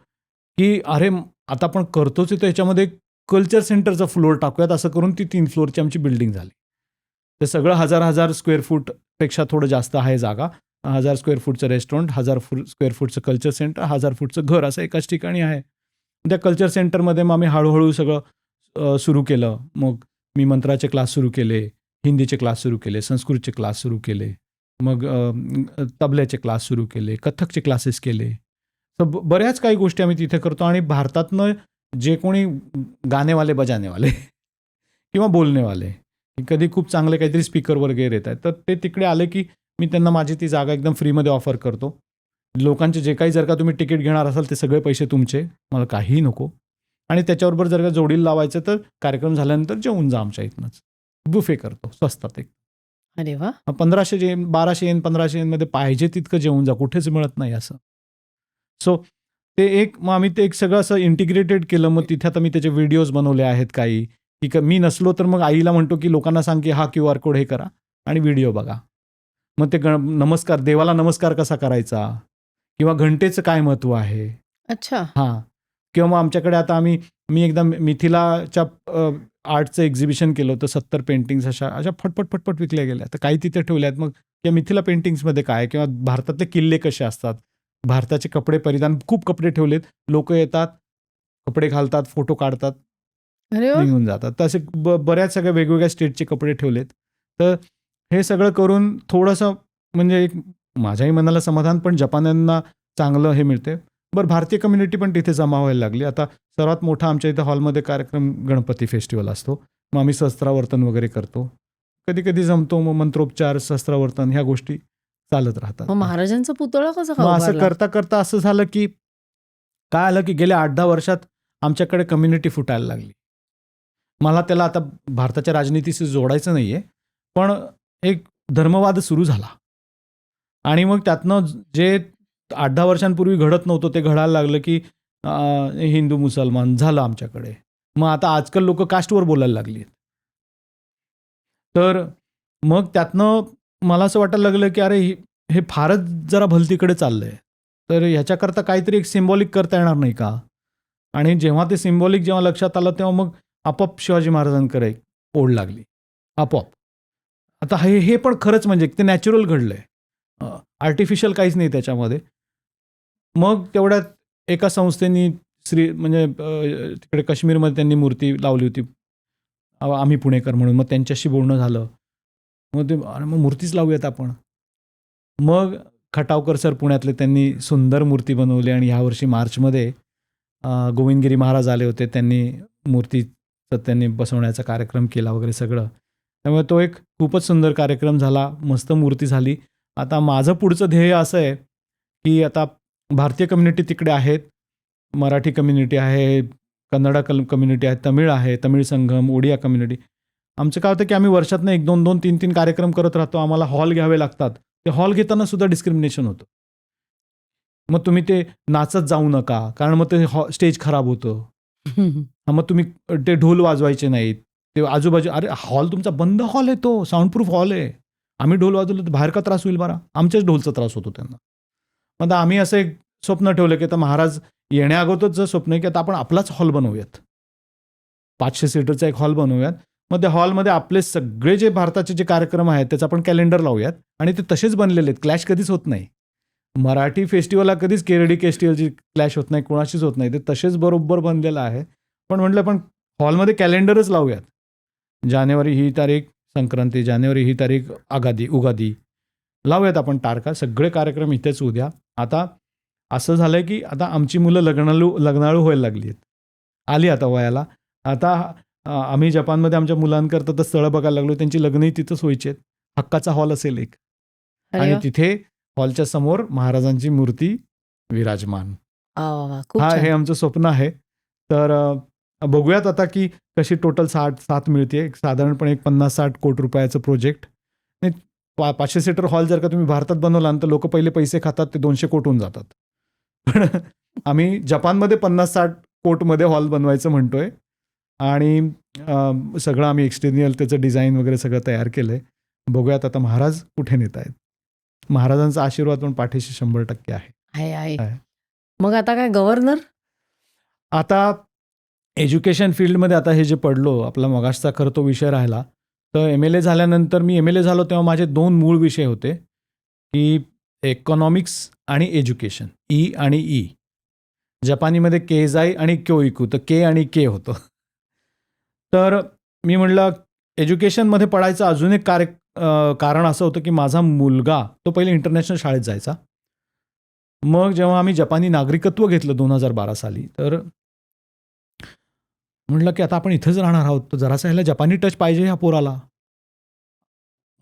की अरे आता आपण करतोच आहे तर ह्याच्यामध्ये कल्चर सेंटरचा फ्लोअर टाकूयात. असं करून ती 3 फ्लोअरची आमची बिल्डिंग झाली. ते सगळं 1000 स्क्वेअर फूटपेक्षा थोडं जास्त आहे जागा. 1000 स्क्वेअर फूटचं रेस्टॉरंट, 1000 स्क्वेअर फूटचं कल्चर सेंटर, 1000 फूटचं घर असं एकाच ठिकाणी आहे. त्या कल्चर सेंटरमध्ये मग आम्ही हळूहळू सगळं सुरू केलं. मग मी मंत्राचे क्लास सुरू केले, हिंदीचे क्लास सुरू केले, संस्कृतचे क्लास सुरू केले, मग तबल्याचे क्लास सुरू केले, कथकचे क्लासेस केले. तर बऱ्याच काही गोष्टी आम्ही तिथे करतो. आणि भारतातनं जे कोणी गाणेवाले बजानेवाले किंवा बोलणेवाले कधी खूप चांगले काहीतरी स्पीकर वगैरे येत आहेत तर ते तिकडे आले की मी त्यांना माझी ती जागा एकदम फ्रीमध्ये ऑफर करतो. लोकांचे जे काही जर का तुम्ही तिकीट घेणार असाल ते सगळे पैसे तुमचे, मला काहीही नको. आणि त्याच्याबरोबर जर का जोडीला लावायचं तर कार्यक्रम झाल्यानंतर जेवून जा आमच्या इथनंच. बुफे करतो स्वस्तात एक. अरे वा. 1500 येन, 1200 येन, 1500 येनमध्ये पाहिजे तितकं जेवून जा, कुठेच मिळत नाही असं. सो ते एक मग आम्ही ते एक सगळं असं इंटिग्रेटेड केलं. मग तिथे आता मी त्याचे व्हिडिओज बनवले आहेत काही की मी नसलो तर मग आईला म्हणतो की लोकांना सांग की हा QR कोड हे करा आणि व्हिडिओ बघा. मग ते नमस्कार, देवाला नमस्कार कसा करायचा किंवा घंटेचं काय महत्त्व आहे. अच्छा. हां. किंवा मग आमच्याकडे आता मी एकदा मिथिलाच्या आर्टचं एक्झिबिशन केलं होतं. 70 पेंटिंग्स अशा फटफट विकल्या गेल्या. तर काही तिथे ठेवल्या आहेत. मग किंवा मिथिला पेंटिंग्समध्ये काय, किंवा भारतातले किल्ले कसे असतात, भारताचे कपडे परिधान, खूप कपडे ठेवलेत. लोक येतात, कपडे घालतात, फोटो काढतात, अरे वा. निघून जातात. तर असे बऱ्याच सगळ्या वेगवेगळ्या स्टेटचे कपडे ठेवलेत. तर हे सगळं करून थोडंसं म्हणजे एक माझ्याही मनाला समाधान, पण जपान्यांना चांगलं हे मिळते. बरं, भारतीय कम्युनिटी पण तिथे जमा व्हायला लागली. आता सर्वात मोठा आमच्या इथं हॉलमध्ये कार्यक्रम गणपती फेस्टिवल असतो. मग आम्ही सहस्त्रावर्तन वगैरे करतो. कधी कधी जमतो, मग मंत्रोपचार, सहस्त्रावर्तन ह्या गोष्टी चालत राहतात. मग महाराजांचा पुतळा कसा मग असं उभारला? करता करता असं झालं की काय आलं की गेल्या 8-10 वर्षात आमच्याकडे कम्युनिटी फुटायला लागली. मला त्याला आता भारताच्या राजनीतीशी जोडायचं नाहीये, पण एक धर्मवाद सुरू झाला आणि मग त्यातनं जे 8-10 वर्षांपूर्वी घडत नव्हतं ते घडायला लागलं की हिंदू मुसलमान झालं आमच्याकडे. मग आता आजकाल लोक कास्टवर बोलायला लागली. तर मग त्यातनं मला असं वाटायला लागलं की अरे हे फारच जरा भलतीकडे चाललंय. तर ह्याच्याकरता काहीतरी एक सिम्बॉलिक करता येणार नाही का? आणि जेव्हा ते सिम्बॉलिक जेव्हा लक्षात आलं तेव्हा मग आपोआप शिवाजी महाराजांकडे ओढ लागली, आपोआप. आता हे पण खरंच म्हणजे ते नॅचरल घडलंय, आर्टिफिशियल काहीच नाही त्याच्यामध्ये. मग तेवढ्यात एका संस्थेनी म्हणजे तिकडे काश्मीरमध्ये त्यांनी मूर्ती लावली होती, आम्ही पुणेकर म्हणून. मग त्यांच्याशी बोलणं झालं. मग ते अरे मग मूर्तीच लावूयात आपण. मग खटावकर सर पुण्यातले, त्यांनी सुंदर मूर्ती बनवली आणि ह्यावर्षी मार्चमध्ये गोविंदगिरी महाराज आले होते. त्यांनी मूर्तीचं त्यांनी बसवण्याचा कार्यक्रम केला वगैरे सगळं. त्यामुळे तो एक खूपच सुंदर कार्यक्रम झाला, मस्त मूर्ती झाली. आता माझं पुढचं ध्येय असं आहे की आता भारतीय कम्युनिटी तिकडे आहेत, मराठी कम्युनिटी आहे, कन्नडा कम्युनिटी आहे, तमिळ आहे, तमिळ संगम, ओडिया कम्युनिटी. आमचं काय होतं की आम्ही वर्षातनं 1-2, 2-3 कार्यक्रम करत राहतो. आम्हाला हॉल घ्यावे लागतात. ते हॉल घेताना सुद्धा डिस्क्रिमिनेशन होतं. मग तुम्ही ते नाचत जाऊ नका, कारण मग ते स्टेज खराब होतं. मग तुम्ही ते ढोल वाजवायचे नाहीत. ते आजूबाजू, अरे हॉल तुमचा बंद हॉल आहे, तो साऊंडप्रूफ हॉल आहे. आम्ही ढोल वाजवलं तर बाहेर का त्रास होईल बरा? आमच्याच ढोलचा त्रास होतो त्यांना. मग आता आम्ही असं एक स्वप्न ठेवलं की आता महाराज येण्याअगोदरच स्वप्न आहे की आता आपण आपलाच हॉल बनवूयात, 500 सीटरचा एक हॉल बनवूयात. मग त्या हॉलमध्ये आपले सगळे जे भारताचे जे कार्यक्रम आहेत त्याचं आपण कॅलेंडर लावूयात आणि ते तसेच बनलेले आहेत, क्लॅश कधीच होत नाही. मराठी फेस्टिवलला कधीच केरडी फेस्टिवलची क्लॅश होत नाही, कोणाशीच होत नाही. ते तसेच बरोबर बनलेलं आहे. पण म्हटलं पण हॉलमध्ये कॅलेंडरच लावूयात. जानेवारी ही तारीख संक्रांती, जानेवारी ही तारीख उगादी लावूयात आपण तारखा. सगळे कार्यक्रम इथेच उद्या. आता असं झालंय की आता आमची मुलं लग्नाळू व्हायला लागली आहेत, आली आता वयाला. आता आम्ही जपानमध्ये आमच्या मुलांकरता तर स्थळं बघायला लागलो. त्यांची लग्नही तिथंच व्हायची आहेत. हक्काचा हॉल असेल एक, अरे आणि वा. तिथे हॉलच्या समोर महाराजांची मूर्ती विराजमान. वा वा वा, खूप हे छान. आमचं स्वप्न आहे. तर बघूयात आता की कशी टोटल साथ मिळते. साधारणपणे एक 50-60 कोटी रुपयाचं प्रोजेक्ट. 500 सीटर हॉल जर का तुम्ही भारतात बनवला तर लोक पहिले पैसे खातात, ते 200 कोटीहून जातात. पण आम्ही जपानमध्ये 50-60 कोटीमध्ये हॉल बनवायचं म्हणतोय आणि सगळं आम्ही एक्सटेरियर त्याचं डिझाईन वगैरे सगळं तयार केलंय. बघूयात आता महाराज कुठे नेत आहेत. महाराजांचा आशीर्वाद पण पाठीशी 100% आहे. आहे. आहे. मग आता काय गव्हर्नर? आता एज्युकेशन फील्डमध्ये आता हे जे पडलो, आपला मगाशचा खरं तो विषय राहिला. तर MLA झाल्यानंतर, मी MLA झालो तेव्हा माझे 2 मूळ विषय होते की इकॉनॉमिक्स आणि एज्युकेशन, ई आणि ई. जपानीमध्ये केजाई आणि क्योइकू, तर के आणि के होतं. तर मी म्हटलं एज्युकेशनमध्ये पडायचं अजून एक कारण असं होतं की माझा मुलगा तो पहिले इंटरनॅशनल शाळेत जायचा. मग जेव्हा आम्ही जपानी नागरिकत्व घेतलं 2012 साली, तर म्हटलं की आता आपण इथंच राहणार आहोत, तर जरासा ह्याला जपानी टच पाहिजे ह्या पोराला.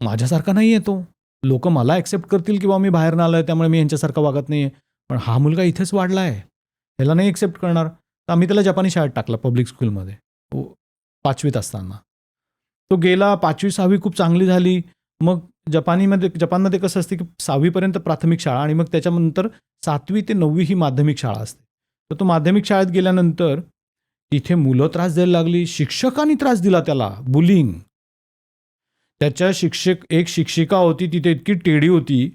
माझ्यासारखा नाही आहे तो. लोक मला ॲक्सेप्ट करतील किंवा मी बाहेर आलो आहे त्यामुळे मी यांच्यासारखा वागत नाही आहे. पण हा मुलगा इथेच वाढला आहे, ह्याला नाही ॲक्सेप्ट करणार. तर आम्ही त्याला जपानी शाळेत टाकला, पब्लिक स्कूलमध्ये 5वीत असताना. तो गेला, 5वी-6वी खूप चांगली झाली. मग जपानमध्ये कसं असते की 6वीपर्यंत प्राथमिक शाळा आणि मग त्याच्यानंतर 7वी ते 9वी ही माध्यमिक शाळा असते. तर तो माध्यमिक शाळेत गेल्यानंतर तिथे मुलं त्रास द्यायला लागली, शिक्षकांनी त्रास दिला त्याला, बुलिंग. त्याच्या एक शिक्षिका होती तिथे, इतकी टेडी होती,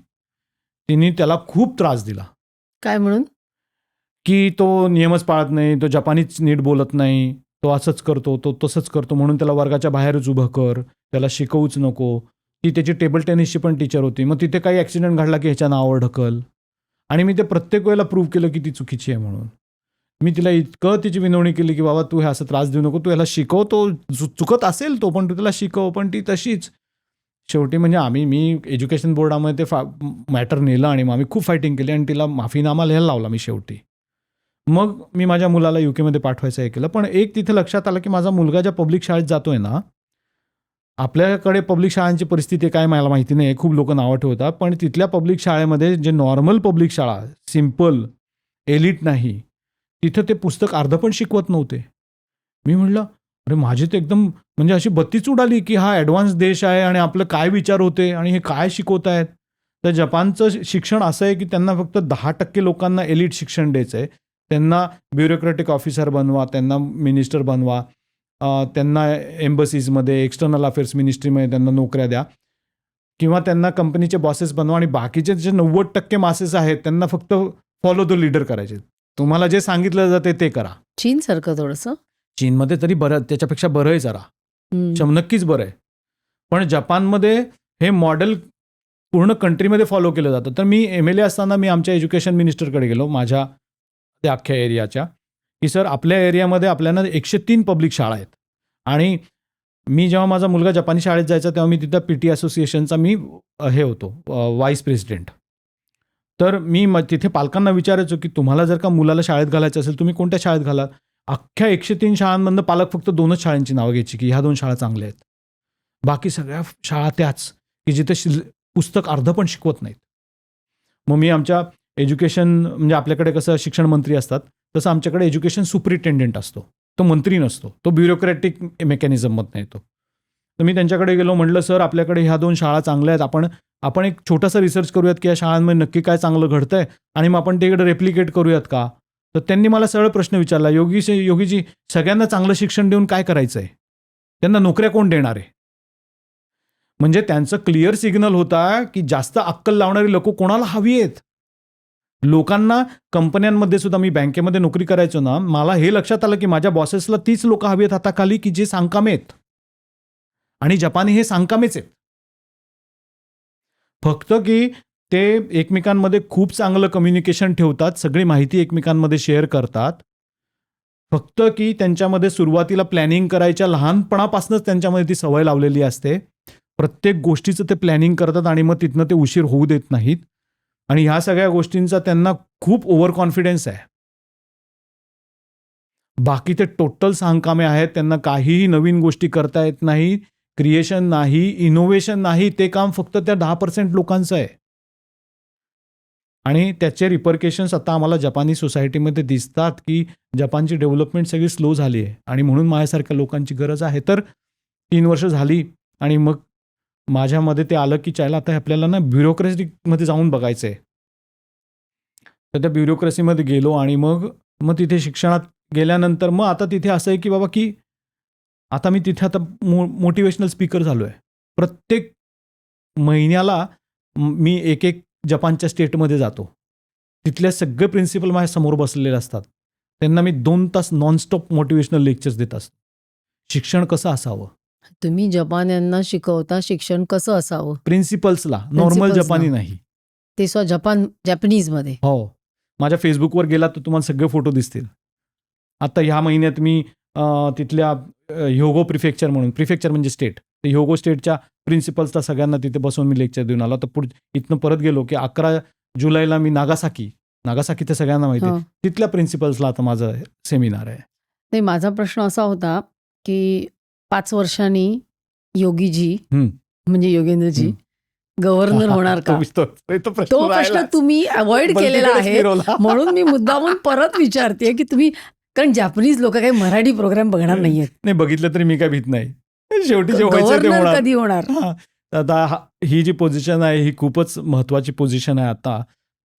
तिने त्याला खूप त्रास दिला. काय म्हणून? की तो नियमच पाळत नाही, तो जपानीच नीट बोलत नाही, तो असंच करतो, तो तसंच करतो, म्हणून त्याला वर्गाच्या बाहेरच उभं कर, त्याला शिकवूच नको, ती त्याची टेबल टेनिसची पण टीचर होती. मग तिथे काही ॲक्सिडेंट घडला की ह्याच्या नावावर ढकल. आणि मी ते प्रत्येक वेळेला प्रूव्ह केलं की ती चुकीची आहे म्हणून. मी तिला इतकं तिची विनवणी केली की बाबा तू हे असं त्रास देऊ नको, तू याला शिकव, तो चुकत असेल तो, पण तू त्याला शिकव. पण ती तशीच. शेवटी म्हणजे मी एज्युकेशन बोर्डामध्ये ते मॅटर नेलं आणि मग आम्ही खूप फायटिंग केली आणि तिला माफीनामा लिहायला लावला मी शेवटी. मग मी माझ्या मुलाला UK पाठवायचं हे केलं. पण एक तिथे लक्षात आलं की माझा मुलगा ज्या पब्लिक शाळेत जातोय ना, आपल्याकडे पब्लिक शाळांची परिस्थिती काय मला माहिती नाही, खूप लोक नावं ठेवतात. पण तिथल्या पब्लिक शाळेमध्ये जे नॉर्मल पब्लिक शाळा, सिम्पल, एलिट नाही, तिथं ते पुस्तक अर्धं पण शिकवत नव्हते. मी म्हटलं अरे माझी तर एकदम म्हणजे अशी बत्तीच उडाली की हा ॲडव्हान्स देश आहे आणि आपलं काय विचार होते आणि हे काय शिकवत आहेत. तर जपानचं शिक्षण असं आहे की त्यांना फक्त 10% लोकांना एलिट शिक्षण द्यायचं आहे. त्यांना ब्युरोक्रॅटिक ऑफिसर बनवा, त्यांना मिनिस्टर बनवा, त्यांना एम्बसीजमध्ये, एक्सटर्नल अफेअर्स मिनिस्ट्रीमध्ये त्यांना नोकऱ्या द्या किंवा त्यांना कंपनीचे बॉसेस बनवा आणि बाकीचे जे 90% मासेस आहेत त्यांना फक्त फॉलो द लीडर करायचे. तुम्हाला जे सांगितलं जाते ते करा. चीनसारखं थोडंसं. चीनमध्ये तरी बरं, त्याच्यापेक्षा बरं आहे जरा, नक्कीच बरं आहे. पण जपानमध्ये हे मॉडेल पूर्ण कंट्रीमध्ये फॉलो केलं जातं. तर मी MLA असताना मी आमच्या एज्युकेशन मिनिस्टरकडे गेलो, माझ्या त्या अख्ख्या एरियाच्या, की सर आपल्या एरियामध्ये आपल्याला 103 पब्लिक शाळा आहेत आणि मी जेव्हा माझा मुलगा जपानी शाळेत जायचा तेव्हा मी तिथं PT असोसिएशनचा मी हे होतो व्हाईस प्रेसिडेंट. तर मी तिथे पालकांना विचारायचो की तुम्हाला जर का मुलाला शाळेत घालायचं असेल तुम्ही कोणत्या शाळेत घाला. अख्ख्या 103 शाळांमधनं पालक फक्त 2च शाळांची नावं घ्यायची की ह्या 2 शाळा चांगल्या आहेत. बाकी सगळ्या शाळा त्याच की जिथे पुस्तक अर्धं पण शिकवत नाहीत. मग मी आमच्या एज्युकेशन म्हणजे आपल्याकडे कसं शिक्षण मंत्री असतात तसं आमच्याकडे एज्युकेशन सुपरिटेंडेंट असतो. तो मंत्री नसतो, तो ब्युरोक्रॅटिक मेकॅनिझममधनं येतो. तर मी त्यांच्याकडे गेलो, म्हटलं सर आपल्याकडे ह्या 2 शाळा चांगल्या आहेत, आपण एक छोटासा रिसर्च करूयात की या शाळांमध्ये नक्की काय चांगलं घडतंय आणि मग आपण तिकडे रेप्लिकेट करूयात का. तर त्यांनी मला सरळ प्रश्न विचारला, योगीजी सगळ्यांना चांगलं शिक्षण देऊन काय करायचं आहे, त्यांना नोकऱ्या कोण देणार आहे. म्हणजे त्यांचं क्लिअर सिग्नल होता की जास्त अक्कल लावणारी लोक कोणाला हवी आहेत. लोकांना कंपन्यांमध्ये सुद्धा, मी बँकेमध्ये नोकरी करायचो ना, मला हे लक्षात आलं की माझ्या बॉसेसला तीच लोक हवी आहेत हाताखाली की जे सांकामे आहेत. आणि जपानी हे सांकामेच आहेत. फक्त की ते एकमेकांमध्ये खूप चांगलं कम्युनिकेशन ठेवतात, सगळी माहिती एकमेकांमध्ये शेअर करतात. फक्त की त्यांच्यामध्ये सुरुवातीला प्लॅनिंग करायच्या लहानपणापासूनच त्यांच्यामध्ये ती सवय लावलेली असते. प्रत्येक गोष्टीचं ते प्लॅनिंग करतात आणि मग तिथनं ते उशीर होऊ देत नाहीत. आणि ह्या सगळ्या गोष्टींचा त्यांना खूप ओव्हर कॉन्फिडन्स आहे. बाकी ते टोटल सांगकामे आहेत, त्यांना काहीही नवीन गोष्टी करता येत नाही, क्रिएशन नाही, इनोव्हेशन नाही. ते काम फक्त त्या 10% लोकांचं आहे. आणि त्याचे रिपरकेशन्स आता आम्हाला जपानी सोसायटीमध्ये दिसतात की जपानची डेव्हलपमेंट सगळी स्लो झाली आहे आणि म्हणून माझ्यासारख्या लोकांची गरज आहे. तर 3 वर्ष झाली आणि मग माझ्यामध्ये ते आलं की चायला आता आपल्याला ना ब्युरोक्रेसीमध्ये जाऊन बघायचं आहे. तर त्या ब्युरोक्रेसीमध्ये गेलो आणि मग तिथे शिक्षणात गेल्यानंतर मग आता तिथे असं आहे की बाबा की आता मी तिथे आता मोटिवेशनल स्पीकर झालो आहे. प्रत्येक महिन्याला मी एक जपानच्या स्टेटमध्ये जातो. तिथले सगळे प्रिन्सिपल माझ्या समोर बसलेले असतात. त्यांना मी 2 तास नॉनस्टॉप मोटिवेशनल लेक्चर्स देत असतो. शिक्षण कसं असावं, तुम्ही जपान्यांना शिकवता शिक्षण कसं असावं, प्रिन्सिपल्सला, नॉर्मल जपानी नाही. ते जॅपनीजमध्ये. हो, माझ्या फेसबुकवर गेला तर तुम्हाला सगळे फोटो दिसतील. आता ह्या महिन्यात मी तिथल्या ह्योगो प्रिफेक्चर म्हणून, प्रिफेक्चर म्हणजे स्टेट, ते ह्योगो स्टेटच्या प्रिन्सिपल्सला सगळ्यांना तिथे बसवून मी लेक्चर देऊन आलो. तर इथनं परत गेलो की 11 जुलैला मी नागासाकी तर सगळ्यांना माहिती आहे, तिथल्या प्रिन्सिपल्सला आता माझं सेमिनार आहे. नाही, माझा प्रश्न असा होता की 5 वर्षांनी योगीजी म्हणजे योगेंद्रजी गव्हर्नर होणार का, तो प्रश्न तुम्ही अवॉइड केलेला आहे. म्हणून मी मुद्दामून परत विचारते की तुम्ही, कारण जॅपनीज लोक काही मराठी प्रोग्राम बघणार नाहीयेत. नाही, बघितलं तरी मी काय भीत नाही. शेवटी जे व्हायचं ते होणार. कधी होणार. आता ही जी पोझिशन आहे ही खूपच महत्वाची पोझिशन आहे आता.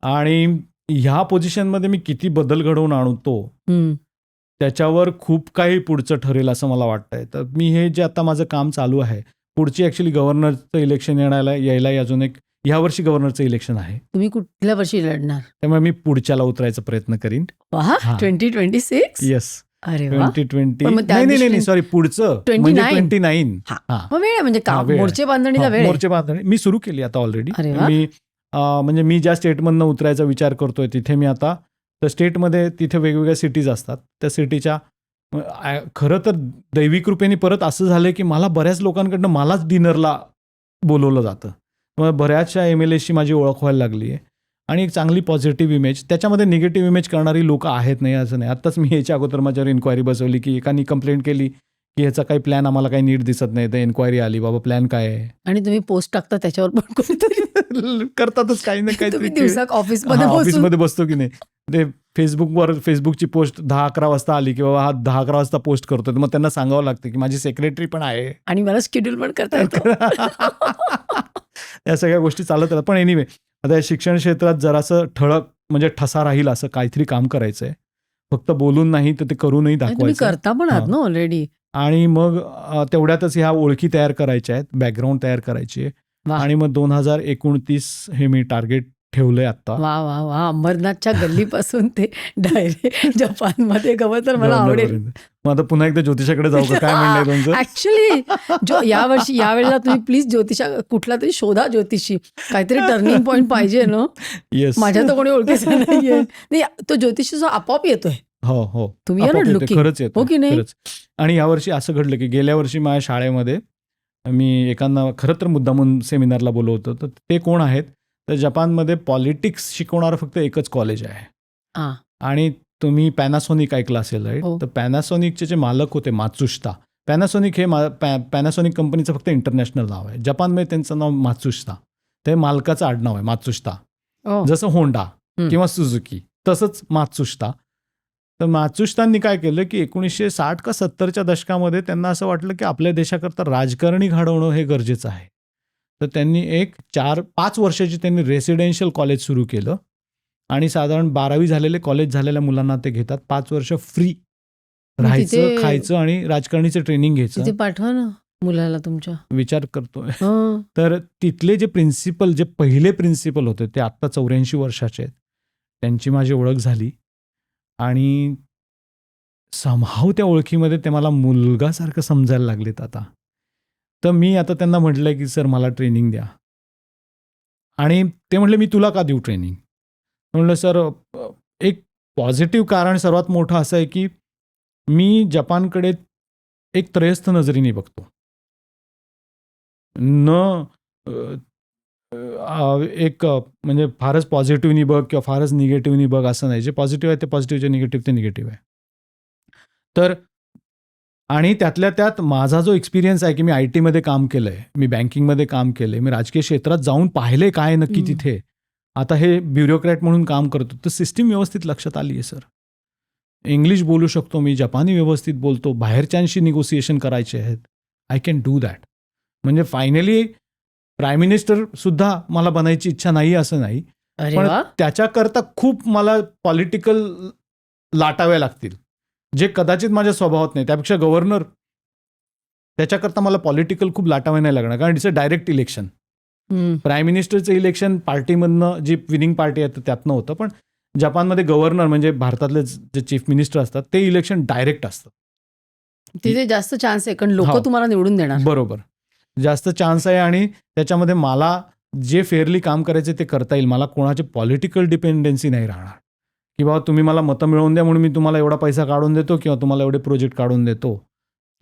आणि ह्या पोझिशनमध्ये मी किती बदल घडवून आणतो त्याच्यावर खूप काही पुढचं ठरेल असं मला वाटतंय. तर मी हे जे आता माझं काम चालू आहे, पुढची ॲक्च्युली गव्हर्नरचं इलेक्शन यायला अजून एक, ह्या वर्षी गव्हर्नरचं इलेक्शन आहे. तुम्ही कुठल्या वर्षी लढणार? त्यामुळे मी पुढच्याला उतरायचा प्रयत्न करीन. 2026. येस. अरे वा 2020 पण मग त्या नाही नाही नाही दृष्टीने- सॉरी पुढचं 29? म्हणजे 29 हा. हा. मग वेळ आहे म्हणजे हा, वेळ आहे. मोर्चे बांधणीला हा, वेळ आहे. मोर्चे बांधणी मी सुरू केली आता ऑलरेडी. अरे वा. मी म्हणजे मी ज्या स्टेटमधनं उतरायचा विचार करतोय तिथे मी आता त्या स्टेटमध्ये तिथे वेगवेगळ्या सिटीज असतात त्या सिटीच्या खरं तर दैवी कृपेने परत असं झालं की मला बऱ्याच लोकांकडनं मलाच डिनरला बोलवलं जातं. मग बऱ्याचशा MLAशी माझी ओळख व्हायला लागली आहे आणि एक चांगली पॉझिटिव्ह इमेज. त्याच्यामध्ये निगेटिव्ह इमेज करणारी लोक आहेत नाही असं नाही. आत्ताच मी याच्या अगोदर माझ्यावर इन्क्वायरी बसवली की एकानी कंप्लेंट केली की ह्याचा काही प्लॅन आम्हाला काही नीट दिसत नाही. तर इन्क्वायरी आली बाबा प्लॅन काय आहे. आणि तुम्ही पोस्ट टाकता त्याच्यावर पण कोणीतरी करतातच काही ना तुम्ही काही दिवसात ऑफिसमध्ये बसून ऑफिसमध्ये बसतो की नाही ते फेसबुकची पोस्ट 10-11 वाजता आली की बाबा हा 10-11 वाजता पोस्ट करतो. मग त्यांना सांगावं लागतं की माझी सेक्रेटरी पण आहे. आणि मला शेड्यूल पण करता येतं. या सगळ्या गोष्टी चालत राहतात. पण एनिवे आता या शिक्षण क्षेत्रात जरासं ठळक म्हणजे ठसा राहील असं काहीतरी काम करायचं आहे. फक्त बोलून नाही तर ते करूनही आणि तुम्ही दाखवायचं. करता पण आहात ना ऑलरेडी. आणि मग तेवढ्यातच ह्या ओळखी तयार करायच्या आहेत, बॅकग्राऊंड तयार करायची आहे. वा. आणि मग 2029 हे मी टार्गेट ठेवलंय आता. वा वा वा अंबरनाथच्या गल्लीपासून ते डायरेक्ट जपानमध्ये गवं तर मला आवडेल. मग आता पुन्हा एकदा ज्योतिषाकडे जाऊ का काय म्हणणं तुमचं? ऍक्च्युली यावेळेला तुम्ही प्लीज ज्योतिषा कुठला तरी शोधा ज्योतिषी. काहीतरी टर्निंग पॉईंट पाहिजे ना. येस. माझ्या तर कोणी ओळखीचं नाहीये. नाही तो ज्योतिषी जो आपोआप येतोय. हो हो तुम्ही are not आपोआप येते, looking. खरंच येतं, हो की नाही? खरंच. आणि यावर्षी असं घडलं की गेल्या वर्षी माझ्या शाळेमध्ये मी एकांना खरं तर मुद्दामून सेमिनारला बोलवलं होतं. तर ते कोण आहेत तर जपानमध्ये पॉलिटिक्स शिकवणारं फक्त एकच कॉलेज आहे. हा. आणि तुम्ही पॅनासॉनिक ऐकलं असेल राईट. हो. तर पॅनासॉनिकचे जे मालक होते मात्सुशिता. पॅनासॉनिक हे पॅनासॉनिक कंपनीचं फक्त इंटरनॅशनल नाव आहे. जपानमध्ये त्यांचं नाव मात्सुशिता. ते मालकाचं आडनाव आहे मात्सुशिता. ओ. जसं होंडा हम्म. किंवा सुझुकी तसंच मात्सुशिता. तर मात्सुशितांनी काय केलं की 1960 का 70च्या दशकामध्ये त्यांना असं वाटलं की आपल्या देशाकरता राजकारणी घडवणं हे गरजेचं आहे. तर त्यांनी एक 4-5 वर्षाची त्यांनी रेसिडेन्शियल कॉलेज सुरू केलं आणि साधारण 12वी झालेले कॉलेज झालेल्या मुलांना ते घेतात. 5 वर्ष फ्री राहायचं तिथे- खायचं आणि राजकारणीचं ट्रेनिंग तिथे घ्यायचं. पाठवा ना मुलाला तुमच्या. विचार करतोय. हं. तर तिथले जे प्रिन्सिपल जे पहिले प्रिन्सिपल होते ते आत्ता 84 वर्षाचे आहेत. त्यांची माझी ओळख झाली आणि समहाव त्या ओळखीमध्ये ते मला मुलगासारखं समजायला लागलेत आता. तर मी आता त्यांना म्हटलंय की सर मला ट्रेनिंग द्या. आणि ते म्हटले मी तुला का देऊ ट्रेनिंग. म्हटलं सर एक पॉझिटिव्ह कारण सर्वात मोठं असं आहे की मी जपानकडे एक त्रयस्थ नजरेने बघतो. एक म्हणजे फारच पॉझिटिव्हनी बघ किंवा फारच निगेटिव्हनी बघ असं नाही. जे पॉझिटिव्ह आहे ते पॉझिटिव्ह, जे निगेटिव्ह ते निगेटिव्ह आहे. तर आणि त्यातल्या त्यात माझा जो एक्सपिरियन्स आहे की मी IT मध्ये काम केलं आहे, मी बँकिंगमध्ये काम केलं आहे, मी राजकीय क्षेत्रात जाऊन पाहिले काय नक्की तिथे. आता हे ब्युरोक्रॅट म्हणून काम करतो तर सिस्टीम व्यवस्थित लक्षात आली आहे सर. इंग्लिश बोलू शकतो मी, जपानी व्यवस्थित बोलतो, बाहेरच्यांशी निगोसिएशन करायचे आहेत. I can do that. म्हणजे फायनली प्राईम मिनिस्टर सुद्धा मला बनायची इच्छा नाही असं नाही. अरे पण वा. त्याच्याकरता खूप मला पॉलिटिकल लाटाव्या लागतील जे कदाचित माझ्या स्वभावात नाही. त्यापेक्षा गव्हर्नर त्याच्याकरता मला पॉलिटिकल खूप लाटावे नाही लागणार कारण इट्स अ डायरेक्ट इलेक्शन. हम्म. प्राईम मिनिस्टरचं इलेक्शन पार्टीमधनं जी विनिंग पार्टी आहे त्यातनं होतं. पण जपानमध्ये गव्हर्नर म्हणजे भारतातले जे चीफ मिनिस्टर असतात ते इलेक्शन डायरेक्ट असतं. तिथे जास्त चान्स आहे कारण लोक हो. तुम्हाला निवडून देणार. बरोबर. जास्त चान्स आहे आणि त्याच्यामध्ये मला जे फेअरली काम करायचे ते करता येईल. मला कोणाची पॉलिटिकल डिपेंडन्सी नाही राहणार की बाबा तुम्ही मला मतं मिळवून द्या म्हणून मी तुम्हाला एवढा पैसा काढून देतो किंवा तुम्हाला एवढे प्रोजेक्ट काढून देतो.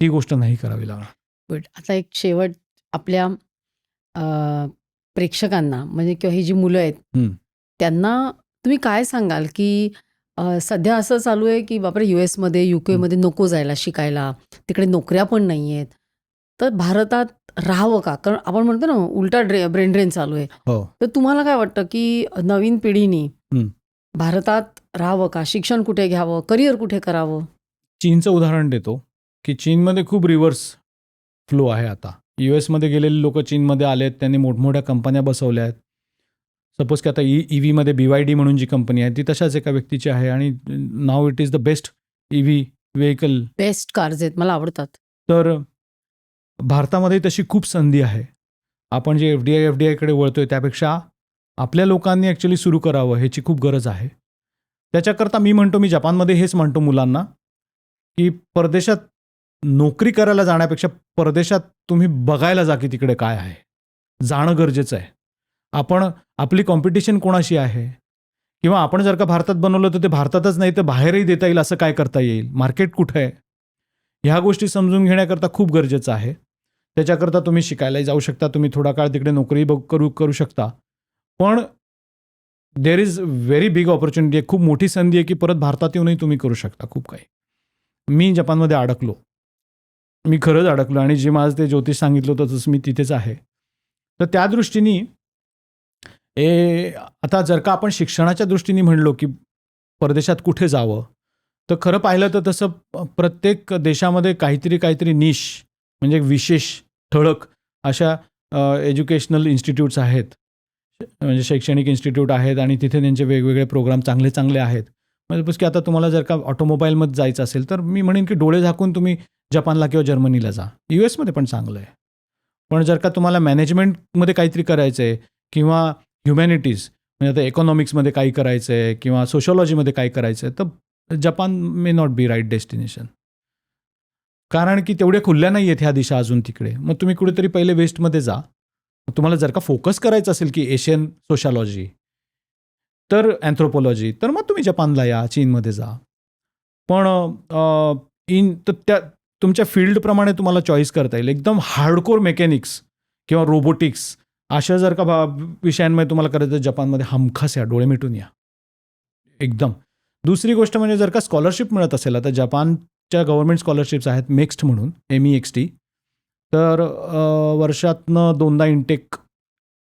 ती गोष्ट नाही करावी लागणार. गुड. आता एक शेवट आपल्या प्रेक्षकांना म्हणजे किंवा ही जी मुलं आहेत त्यांना तुम्ही काय सांगाल की सध्या असं चालू आहे की बापरे US मध्ये UK मध्ये नको जायला शिकायला, तिकडे नोकऱ्या पण नाही आहेत, तर भारतात राहावं का? कारण आपण म्हणतो ना उलटा ब्रेन ड्रेन चालू आहे. हो. तर तुम्हाला काय वाटतं की नवीन पिढीने भारतात राहावं का? शिक्षण कुठे घ्यावं? करिअर कुठे करावं? चीनचं उदाहरण देतो की चीनमध्ये खूप रिव्हर्स फ्लो आहे आता. US मध्ये गेलेले लोक चीनमध्ये आलेत, त्यांनी मोठमोठ्या कंपन्या बसवल्या आहेत. सपोज की आता EV मध्ये BYD म्हणून जी कंपनी आहे ती तशाच एका व्यक्तीची आहे आणि now it is the best EV vehicle. Best cars आहेत, मला आवडतात. तर भारतामध्ये तशी खूप संधी आहे. आपण जे FDI कडे वळतोय त्यापेक्षा आपल्या लोकांनी ॲक्च्युली सुरू करावं ह्याची खूप गरज आहे. त्याच्याकरता मी म्हणतो, मी जपानमध्ये हेच म्हणतो मुलांना की परदेशात नोकरी करायला जाण्यापेक्षा परदेशात तुम्ही बघायला जा की तिकडे काय आहे. जाणं गरजेचं आहे. आपली कॉम्पिटिशन कोणाशी आहे, किंवा आपण जर का भारतात बनवलं तर ते भारतातच नाही तर बाहेरही देता येईल असं काय करता येईल, मार्केट कुठं आहे, ह्या गोष्टी समजून घेण्याकरता खूप गरजेचं आहे. त्याच्याकरता तुम्ही शिकायलाही जाऊ शकता, तुम्ही थोडा काळ तिकडे नोकरी करू शकता. पण there is very big opportunity आहे, खूप मोठी संधी आहे की परत भारतात येऊनही तुम्ही करू शकता खूप काही. मी जपानमध्ये अडकलो, मी खरंच अडकलो, आणि जे माझं ते ज्योतिष सांगितलं होतं तसं मी तिथेच आहे. तर त्या दृष्टीने आता जर का आपण शिक्षणाच्या दृष्टीने म्हणलो की परदेशात कुठे जावं, तर खरं पाहिलं तर तसं प्रत्येक देशामध्ये काहीतरी निश म्हणजे विशेष ठळक अशा एज्युकेशनल इन्स्टिट्यूट्स आहेत, म्हणजे शैक्षणिक इन्स्टिट्यूट आहेत, आणि तिथे त्यांचे वेगवेगळे प्रोग्राम चांगले आहेत. म्हणजे की आता तुम्हाला जर का ऑटोमोबाईलमध्ये जायचं असेल तर मी म्हणेन की डोळे झाकून तुम्ही जपानला किंवा जर्मनीला जा. US मध्ये पण चांगलं आहे. पण जर का तुम्हाला मॅनेजमेंटमध्ये काहीतरी करायचं आहे, किंवा ह्युमॅनिटीज म्हणजे आता इकॉनॉमिक्समध्ये काही करायचं आहे, किंवा सोशॉलॉजीमध्ये काही करायचं आहे, तर Japan may not be right destination. कारण की तेवढ्या खुल्या नाही आहेत ह्या दिशा अजून तिकडे. मग तुम्ही कुठेतरी पहिले वेस्टमध्ये जा. तुम्हाला जर का फोकस करायचं असेल की एशियन सोशॉलॉजी तर अँथ्रोपॉलॉजी, तर मग तुम्ही जपानला या, चीनमध्ये जा. पण त्या तुमच्या फील्डप्रमाणे तुम्हाला चॉईस करता येईल. एकदम हार्डकोर मेकॅनिक्स किंवा रोबोटिक्स अशा जर का विषयांमध्ये तुम्हाला करायचं तर जपानमध्ये हमखास या, डोळे मिटून या एकदम. दुसरी गोष्ट म्हणजे जर का स्कॉलरशिप मिळत असेल, आता जपानच्या गव्हर्नमेंट स्कॉलरशिप्स आहेत MEXT म्हणून, MEXT. तर वर्षातनं 2दा इंटेक,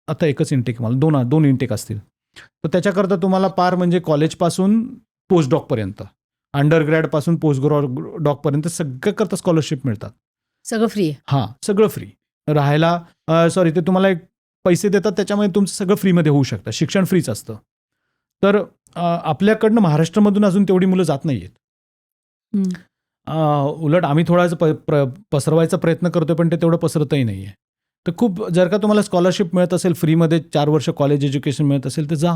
आता एकच इंटेक मला 2 इंटेक असतील. तर त्याच्याकरता तुम्हाला पार म्हणजे कॉलेजपासून पोस्ट डॉकपर्यंत, अंडरग्रॅडपासून पोस्ट डॉकपर्यंत सगळ्याकरता स्कॉलरशिप मिळतात. सगळं फ्री आहे. हां, सगळं फ्री. राहायला ते तुम्हाला एक पैसे देतात, त्याच्यामुळे तुमचं सगळं फ्रीमध्ये होऊ शकतं. शिक्षण फ्रीच असतं. तर आपल्याकडनं महाराष्ट्रामधून अजून तेवढी मुलं जात नाही आहेत. उलट आम्ही थोडासा पसरवायचा प्रयत्न करतोय, पण ते तेवढं पसरतही नाही आहे. तर खूप जर का तुम्हाला स्कॉलरशिप मिळत असेल, फ्रीमध्ये 4 वर्ष कॉलेज एज्युकेशन मिळत असेल तर जा.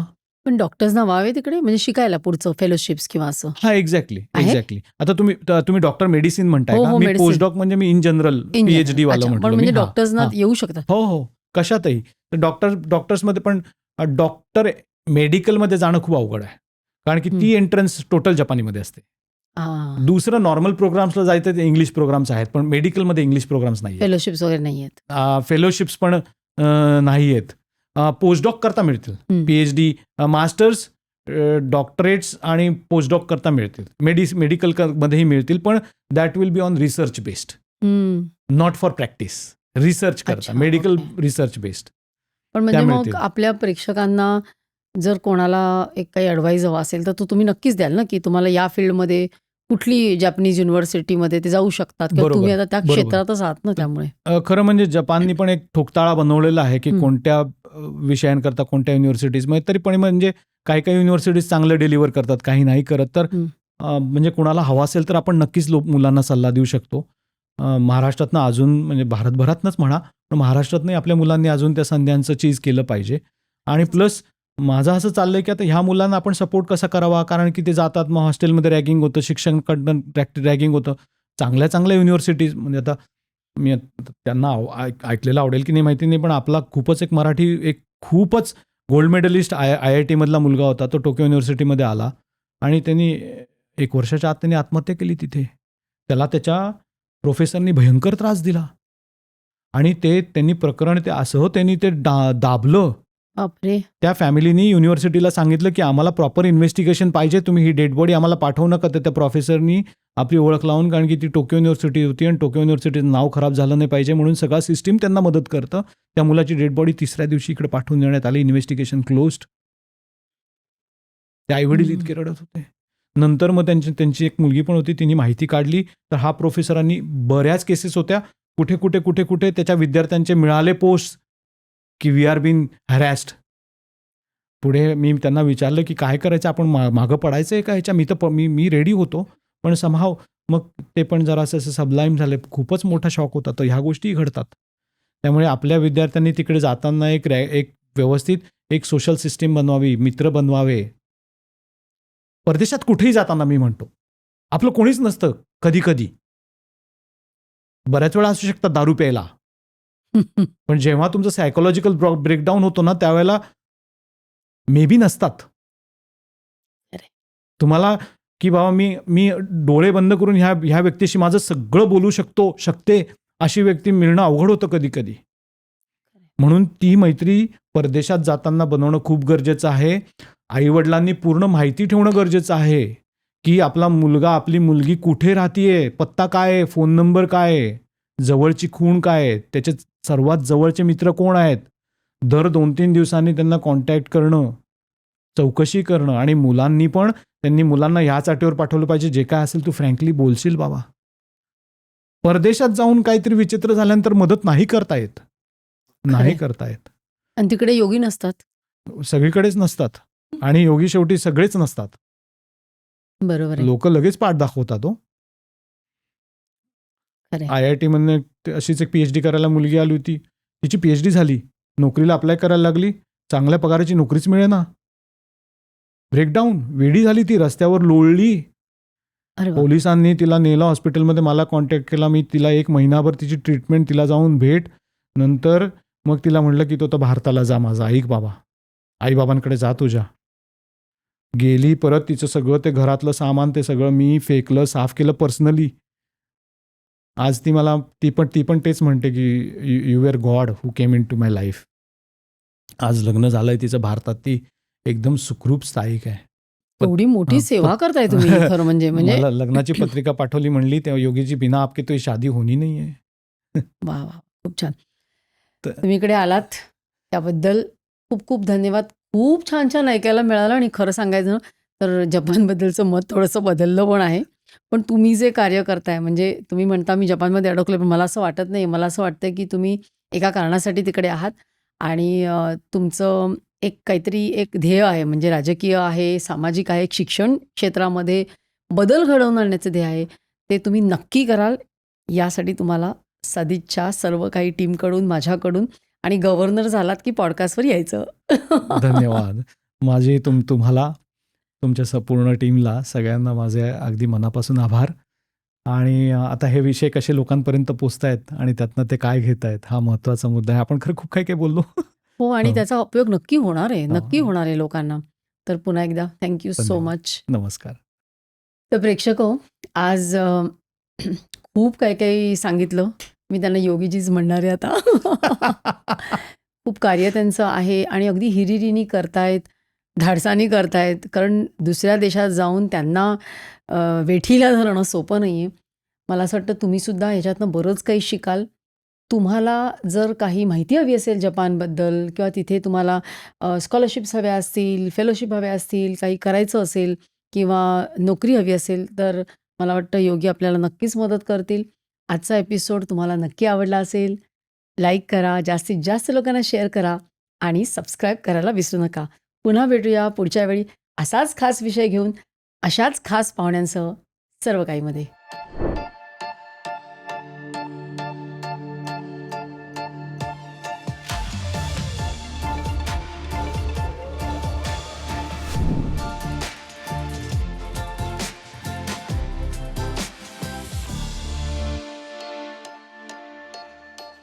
पण डॉक्टर्सना व्हावे तिकडे म्हणजे शिकायला पुढचं फेलोशिप्स किंवा असं. हां, एक्झॅक्टली. आहे? आता तुम्ही डॉक्टर मेडिसिन म्हणताय हो, का? हो, मी medicine. पोस्ट डॉक म्हणजे मी इन जनरल PhD वाला अच्छा, पण म्हटलं म्हणजे मी. हां, डॉक्टर्सना हां. येऊ शकतात. हो, कशातही. तर डॉक्टर्समध्ये पण डॉक्टर मेडिकलमध्ये जाणं खूप अवघड आहे. कारण की ती एंट्रन्स टोटल जपानीमध्ये असते. दुसरं नॉर्मल प्रोग्राम्सला जायचं ते इंग्लिश प्रोग्राम्स आहेत, पण मेडिकलमध्ये इंग्लिश प्रोग्राम्स नाही आहेत. फेलोशिप्स वगैरे नाही आहेत. फेलोशिप्स पण नाही आहेत. पोस्टडॉक करता मिळतील. PhD, मास्टर्स, डॉक्टरेट्स आणि पोस्टडॉक करता मिळतील. मेडिकलमध्येही मिळतील, पण that will be on research based, not for practice. Research करता, अच्छा, मेडिकल ओके. Research based. पण म्हणजे त्या मग मिळतील. आपल्या प्रेक्षकांना जर कोणाला एक काही ॲडवाईस हवा असेल तर तो तुम्ही नक्कीच द्याल ना, की तुम्हाला या फील्डमध्ये कुठली जॅपनीज युनिव्हर्सिटीमध्ये ते जाऊ शकतात, किंवा बरोबर, तुम्ही आता त्या बरोबर. क्षेत्रातच आहात ना त्यामुळे. खरं म्हणजे जपाननी पण एक ठोकताळा बनवलेला आहे की हं. कोणत्या विषयांकरता कोणत्या युनिव्हर्सिटीजमध्ये. तरी पण म्हणजे काही युनिव्हर्सिटीज चांगलं डिलिव्हर करतात, काही नाही करत. तर म्हणजे कुणाला हवा असेल तर आपण नक्कीच मुलांना सल्ला देऊ शकतो. महाराष्ट्रातनं अजून म्हणजे भारतभरातनंच म्हणा, पण महाराष्ट्रातनंही आपल्या मुलांनी अजून त्या संध्यांचं चीज केलं पाहिजे. आणि प्लस माझं असं चाललंय की आता ह्या मुलांना आपण सपोर्ट कसा करावा, कारण की ते जातात, मग हॉस्टेलमध्ये रॅगिंग होतं, शिक्षणकडनं रॅगिंग होतं. चांगल्या युनिव्हर्सिटीज म्हणजे आता मी त्यांना ऐकलेलं आवडेल की नाही माहिती नाही, पण आपला खूपच एक मराठी एक खूपच गोल्ड मेडलिस्ट IIT मधला मुलगा होता, तो टोकियो युनिव्हर्सिटीमध्ये आला आणि त्यांनी 1 वर्षाच्या आत त्यांनी आत्महत्या केली तिथे. त्याला त्याच्या प्रोफेसरनी भयंकर त्रास दिला आणि त्यांनी प्रकरण त्यांनी ते दाबलं. बापरे. त्या फॅमिलीनी युनिव्हर्सिटीला सांगितलं की आम्हाला प्रॉपर इन्व्हेस्टिगेशन पाहिजे, तुम्ही ही डेड बॉडी आम्हाला पाठवू नका. तर त्या प्रोफेसरनी आपली ओळख लावून, कारण की ती टोकियो युनिव्हर्सिटी होती आणि टोकियो युनिव्हर्सिटीचं नाव खराब झालं नाही पाहिजे म्हणून सगळा सिस्टीम त्यांना मदत करतं. त्या मुलाची डेड बॉडी 3ऱ्या दिवशी इकडे पाठवून देण्यात आली. Investigation closed. ते आईवडील इतके रडत होते. नंतर मग त्यांची एक मुलगी पण होती, तिने माहिती काढली. तर हा प्रोफेसरांनी बऱ्याच केसेस होत्या, कुठे त्याच्या विद्यार्थ्यांचे मिळाले पोस्ट की वी आर बीन हॅरॅस्ड. पुढे मी त्यांना विचारलं की काय करायचं, आपण मागं पडायचं आहे का ह्याच्या. मी रेडी होतो, पण समहाव मग ते पण जरासं असं सबलाईम झाले. खूपच मोठा शॉक होता. तर ह्या गोष्टी घडतात. त्यामुळे आपल्या विद्यार्थ्यांनी तिकडे जाताना एक व्यवस्थित एक सोशल सिस्टीम बनवावी, मित्र बनवावे. परदेशात कुठेही जाताना मी म्हणतो आपलं कोणीच नसतं कधी कधी. बऱ्याच वेळा असू शकतात दारू प्यायला, पण जेव्हा तुमचं सायकोलॉजिकल ब्रेकडाऊन होतो ना त्यावेळेला मे बी नसतात. खरंय. तुम्हाला की बाबा मी डोळे बंद करून ह्या व्यक्तीशी माझं सगळं बोलू शकते अशी व्यक्ती मिळणं अवघड होतं कधी कधी. म्हणून ती मैत्री परदेशात जाताना बनवणं खूप गरजेचं आहे. आईवडिलांनी पूर्ण माहिती ठेवणं गरजेचं आहे की आपला मुलगा आपली मुलगी कुठे राहतीये, पत्ता काय आहे, फोन नंबर काय आहे, जवळची खूण काय आहे, त्याचे सर्वात जवळचे मित्र कोण आहेत. दर 2-3 दिवसांनी त्यांना कॉन्टॅक्ट करणं, चौकशी करणं. आणि मुलांनी पण त्यांनी मुलांना ह्याच अटीवर पाठवलं पाहिजे, जे काय असेल तू फ्रँकली बोलशील बाबा. परदेशात जाऊन काहीतरी विचित्र झाल्यानंतर मदत नाही करता येत. आणि तिकडे योगी नसतात. सगळीकडेच नसतात आणि योगी शेवटी सगळेच नसतात. बरोबर आहे. लोक लगेच पाठ दाखवतात. खरंय. IIT मधनं अशीच एक PhD करायला मुलगी आली होती. तिची PhD झाली, नोकरीला अप्लाय करायला लागली, चांगल्या पगाराची नोकरीच मिळेना. ब्रेकडाऊन, वेडी झाली ती, रस्त्यावर लोळली. अरे वा. पोलिसांनी तिला नेलं हॉस्पिटलमध्ये, मला कॉन्टॅक्ट केला. मी तिला 1 महिनाभर तिची ट्रीटमेंट, तिला जाऊन भेट. नंतर मग तिला म्हटलं की तो तर भारताला जा माझा, ऐक बाबा, आईबाबांकडे जा तुझ्या. गेली परत, तिचं सगळं ते घरातलं सामान ते सगळं मी फेकलं, साफ केलं पर्सनली. आज ती पण तेच म्हणते की you are god who came into my life. आज लग्न झालंय तिचं भारतात, ती एकदम सुखरूप स्थायिक आहे. एवढी मोठी सेवा करताय तुम्ही खरं म्हणजे मला लग्नाची पत्रिका पाठवली, म्हणली तेव्हा योगीजी बिना आपके तो शादी होनी नाही आहे. वा वा, खूप छान. तुम्ही इकडे आलात त्याबद्दल खूप खूप धन्यवाद. खूप छान छान ऐकायला मिळालं. आणि खरं सांगायचं तर जपानबद्दलचं मत थोडंसं बदललं पण आहे. पण तुम्ही जे कार्य करताय, म्हणजे तुम्ही म्हणता मी जपानमध्ये अडकले, पण मला असं वाटत नाही. मला असं वाटतं की तुम्ही एका कारणासाठी तिकडे आहात आणि तुमचं एक काहीतरी एक ध्येय आहे, म्हणजे राजकीय आहे, सामाजिक आहे, एक शिक्षण क्षेत्रामध्ये बदल घडवून आणण्याचं ध्येय आहे. ते तुम्ही नक्की कराल, यासाठी तुम्हाला सदिच्छा सर्व काही टीमकडून, माझ्याकडून. आणि गव्हर्नर झालात की पॉडकास्टवर यायचं. धन्यवाद. माझे तुम्हाला, तुमच्या संपूर्ण टीमला, सगळ्यांना माझे अगदी मनापासून आभार. आणि आता हे विषय कसे लोकांपर्यंत पोचतायत आणि त्यातनं ते काय घेत आहेत, हा महत्त्वाचा मुद्दा आहे. आपण खरं खूप काही काही बोललो. हो, आणि हो. त्याचा उपयोग नक्की होणार आहे, हो. नक्की होणार आहे लोकांना. तर पुन्हा एकदा थँक्यू सो धन्यवाद. मच. नमस्कार. तर प्रेक्षको, आज खूप काही काही सांगितलं. मी त्यांना योगीजीच म्हणणार आहे आता. खूप कार्य त्यांचं आहे आणि अगदी हिरिरीनी करतायत, धाडसानी करतायत. कारण दुसऱ्या देशात जाऊन त्यांना वेठीला धरणं सोपं नाही आहे. मला असं वाटतं तुम्हीसुद्धा ह्याच्यातनं बरंच काही शिकाल. तुम्हाला जर काही माहिती हवी असेल जपानबद्दल, किंवा तिथे तुम्हाला स्कॉलरशिप्स हव्या असतील, फेलोशिप हव्या असतील, काही करायचं असेल किंवा नोकरी हवी असेल, तर मला वाटतं योगी आपल्याला नक्कीच मदत करतील. आजचा एपिसोड तुम्हाला नक्की आवडला असेल. लाईक करा, जास्तीत जास्त लोकांना शेअर करा आणि सबस्क्राईब करायला विसरू नका. पुन्हा भेटूया पुढच्या वेळी असाच खास विषय घेऊन, अशाच खास पाहुण्यांसह सर्व काहीमध्ये.